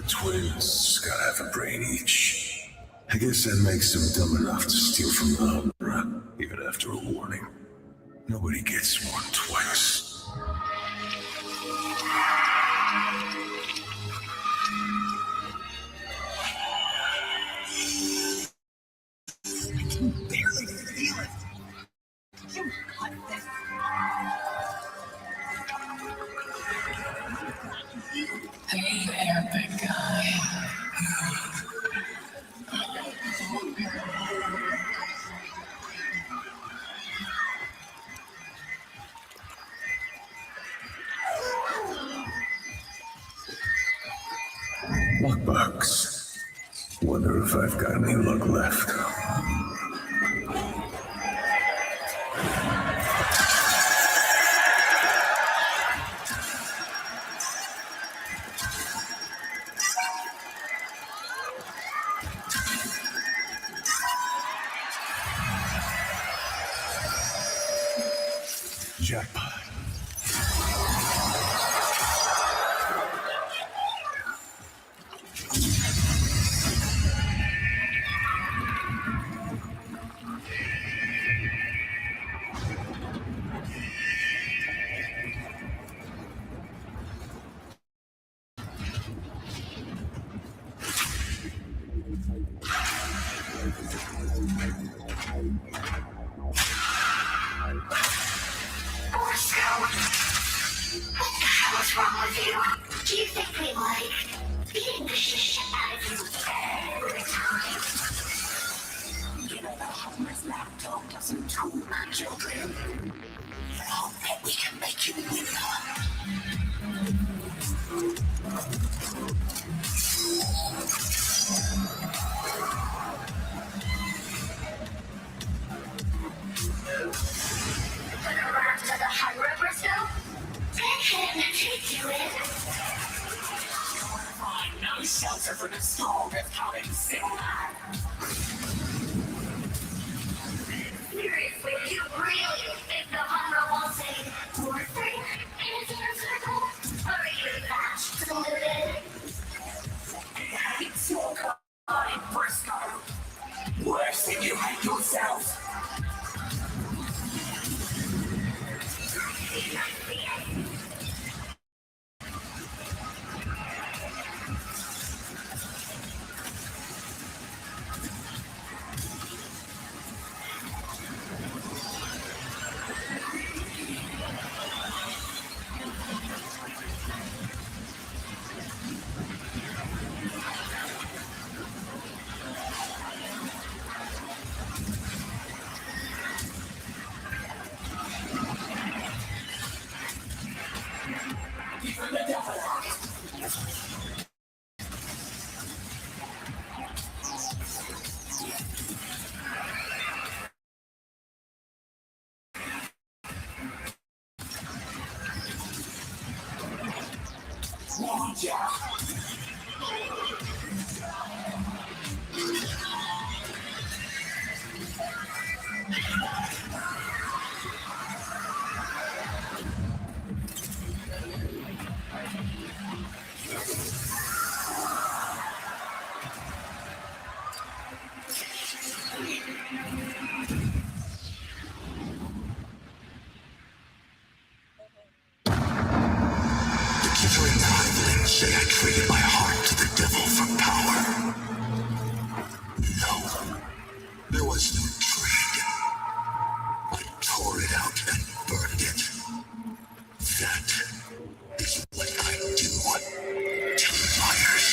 Twins gotta have a brain each. I guess that makes them dumb enough to steal from the Hanra, even after a warning. Nobody gets one twice. I can barely feel it. You got this. Hey there, big guy. Lockbox. Wonder if I've got any luck left. Jackpot. wrong with you? Do you think we like beating the shit out of you every time? You know the homeless laptop doesn't do my children. I'll bet we can make you winner. Around to the high Briscoe? Take him and take you in. Find no shelter for the storm that's coming soon. Seriously, you really think the Hunter wants a Warframer in his inner circle? Or are you that deluded? It's your God in Briscoe. Worse than you hate yourself. Say I traded my heart to the devil for power. No, there was no trade. I tore it out and burned it. That is what I do to liars.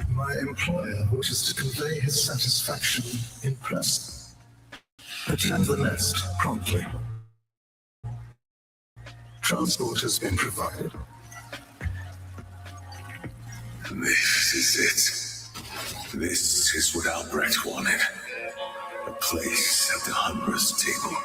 My employer wishes to convey his satisfaction in person. Attend the nest promptly. Transport has been provided. This is it. This is what Albrecht wanted. A place at the Hunter's table.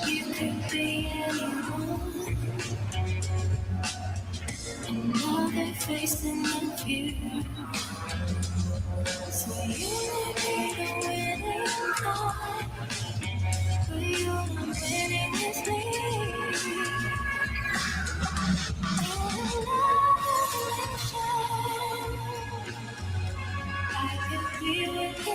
You could be anyone. Another face in the view. So you may be the winning card, but you're not winning with me. I could be with you.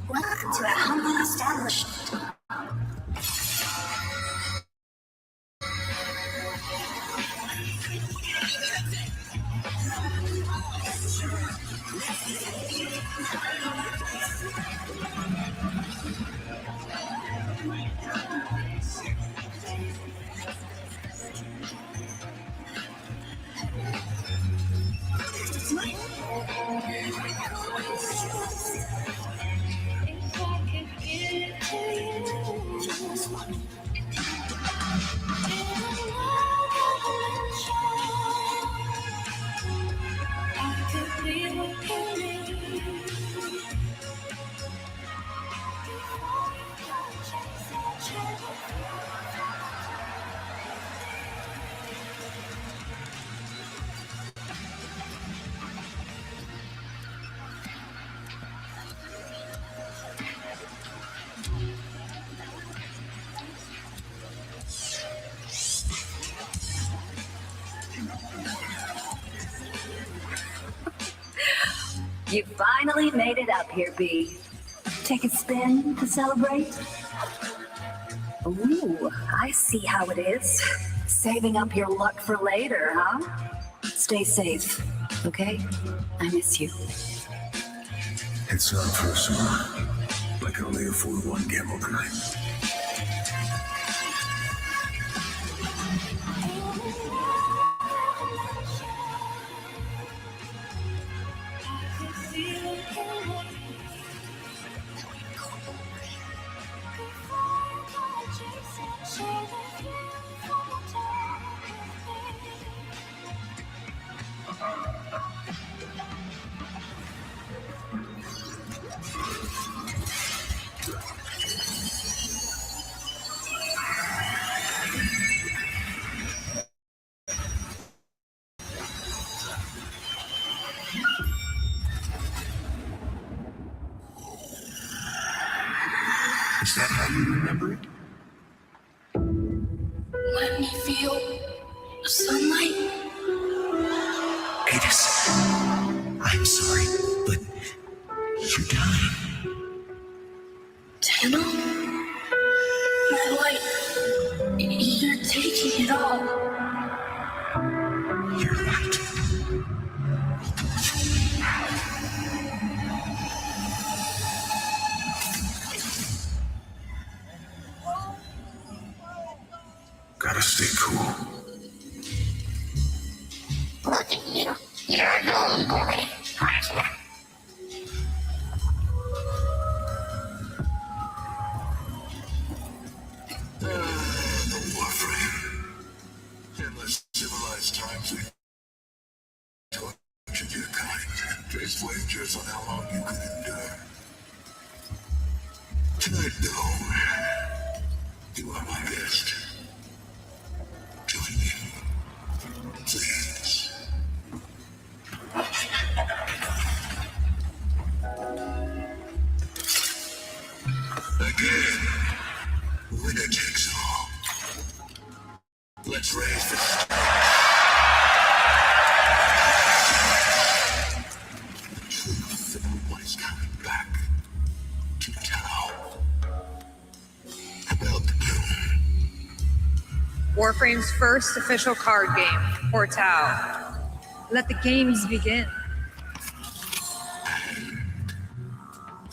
Welcome to our humble establishment. You finally made it up here, B. Take a spin to celebrate? Ooh, I see how it is. Saving up your luck for later, huh? Stay safe, okay? I miss you. It's not personal. I can only afford one gamble tonight. Is that how you remember it? Let me feel the sunlight. Atis, I'm sorry, but you're dying. Tenno? My light. You're taking it all. You're right. Gotta stay cool. The Warframe. In less civilized times, we tortured your kind. Placed wagers on how long you could endure. Tonight, though, you are my guest. Join me, please. Again, winner takes all. Let's raise the truth of what is coming back to Tao. About the Warframe's first official card game, or Tau. Let the games begin.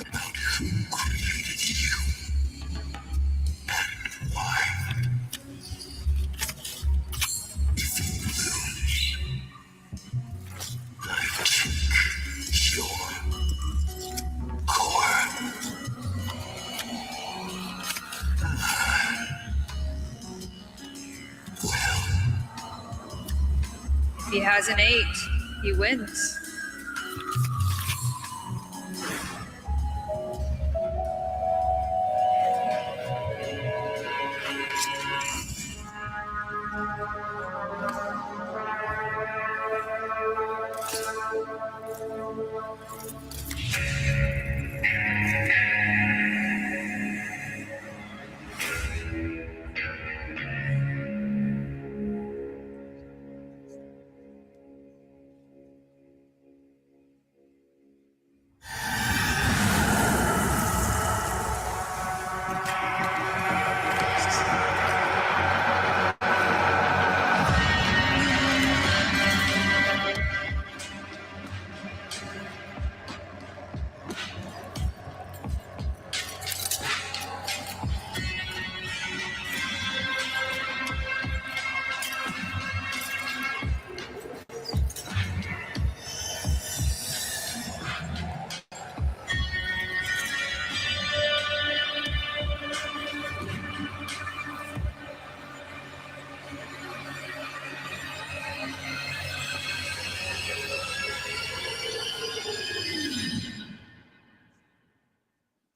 about who created you and why. If you lose, I take your core. If he has an 8, he wins.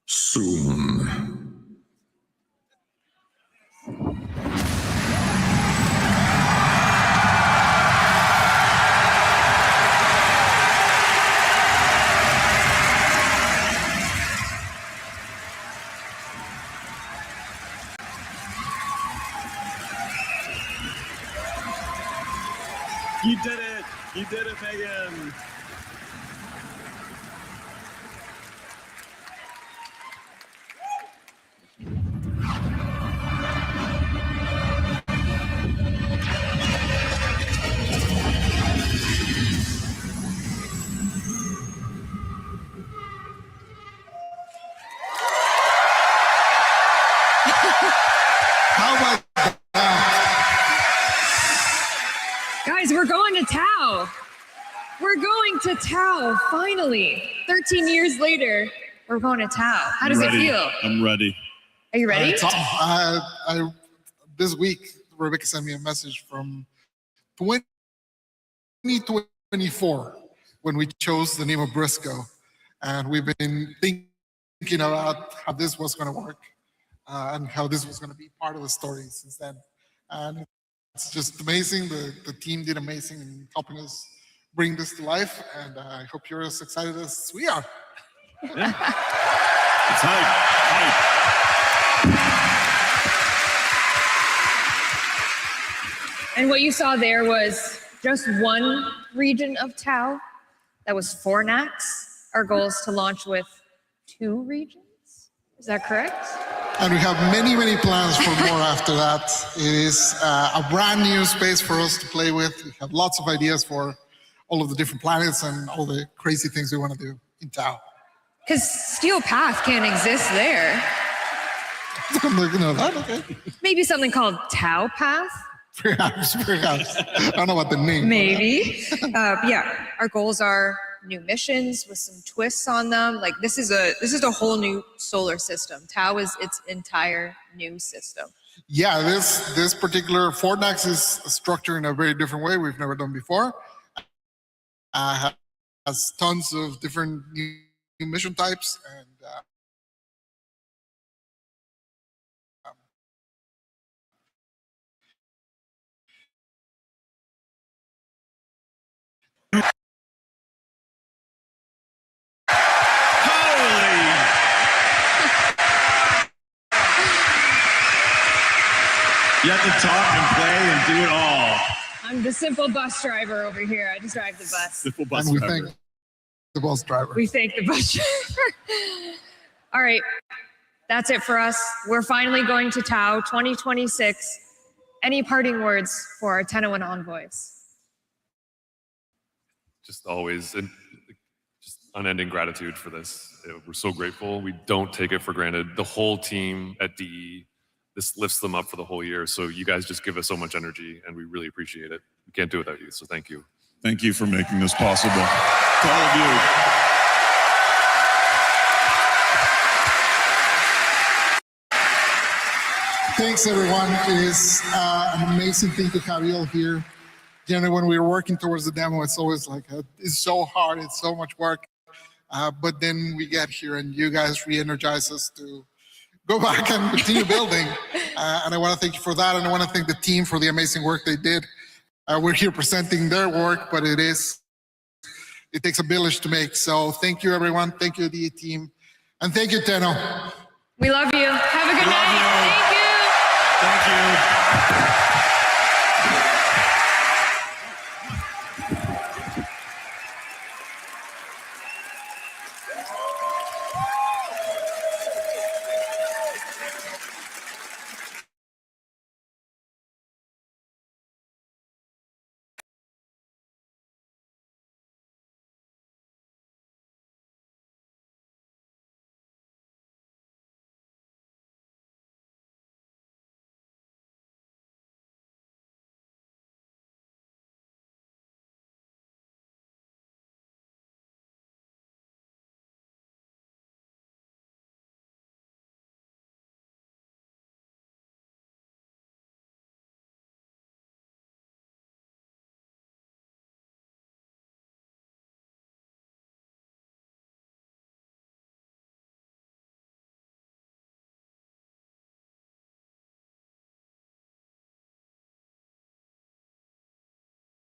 Soon. You did it! You did it, Megan! we're going to Tau. We're going to Tau, finally. 13 years later, we're going to Tau. How does it feel? I'm ready. Are you ready? This week, Rebecca sent me a message from 2024 when we chose the name of Briscoe. And we've been thinking about how this was going to work and how this was going to be part of the story since then. And it's just amazing. The team did amazing in helping us bring this to life. And I hope you're as excited as we are. Yeah. It's hype. And what you saw there was just one region of Tau. That was Fornax. Our goal is to launch with 2 regions. Is that correct? And we have many, many plans for more after that. It is a brand new space for us to play with. We have lots of ideas for all of the different planets and all the crazy things we want to do in Tau. Because Steel Path can't exist there. Okay. Maybe something called Tau Path? Perhaps. I don't know what the name. Maybe. Yeah, our goals are new missions with some twists on them. Like this is a whole new solar system. Tau is its entire new system. Yeah, this particular Fortnax is structured in a very different way we've never done before. Has tons of different new mission types and You have to talk and play and do it all. I'm the simple bus driver over here. I just drive the bus. Simple bus and we driver. thank the bus driver. We thank the bus driver. All right, that's it for us. We're finally going to Tau 2026. Any parting words for our Tenno envoys? Just always just unending gratitude for this. We're so grateful. We don't take it for granted. The whole team at DE, this lifts them up for the whole year. So you guys just give us so much energy and we really appreciate it. We can't do it without you, so thank you. Thank you for making this possible. To all of you. Thanks, everyone. It is an amazing thing to have you all here. Generally, when we're working towards the demo, it's always like, it's so hard, it's so much work. But then we get here and you guys re-energize us to go back and continue building. And I want to thank you for that. And I want to thank the team for the amazing work they did. We're here presenting their work, but it takes a village to make. So thank you, everyone. Thank you, the team. And thank you, Tenno. We love you. Have a good night. Thank you. Thank you.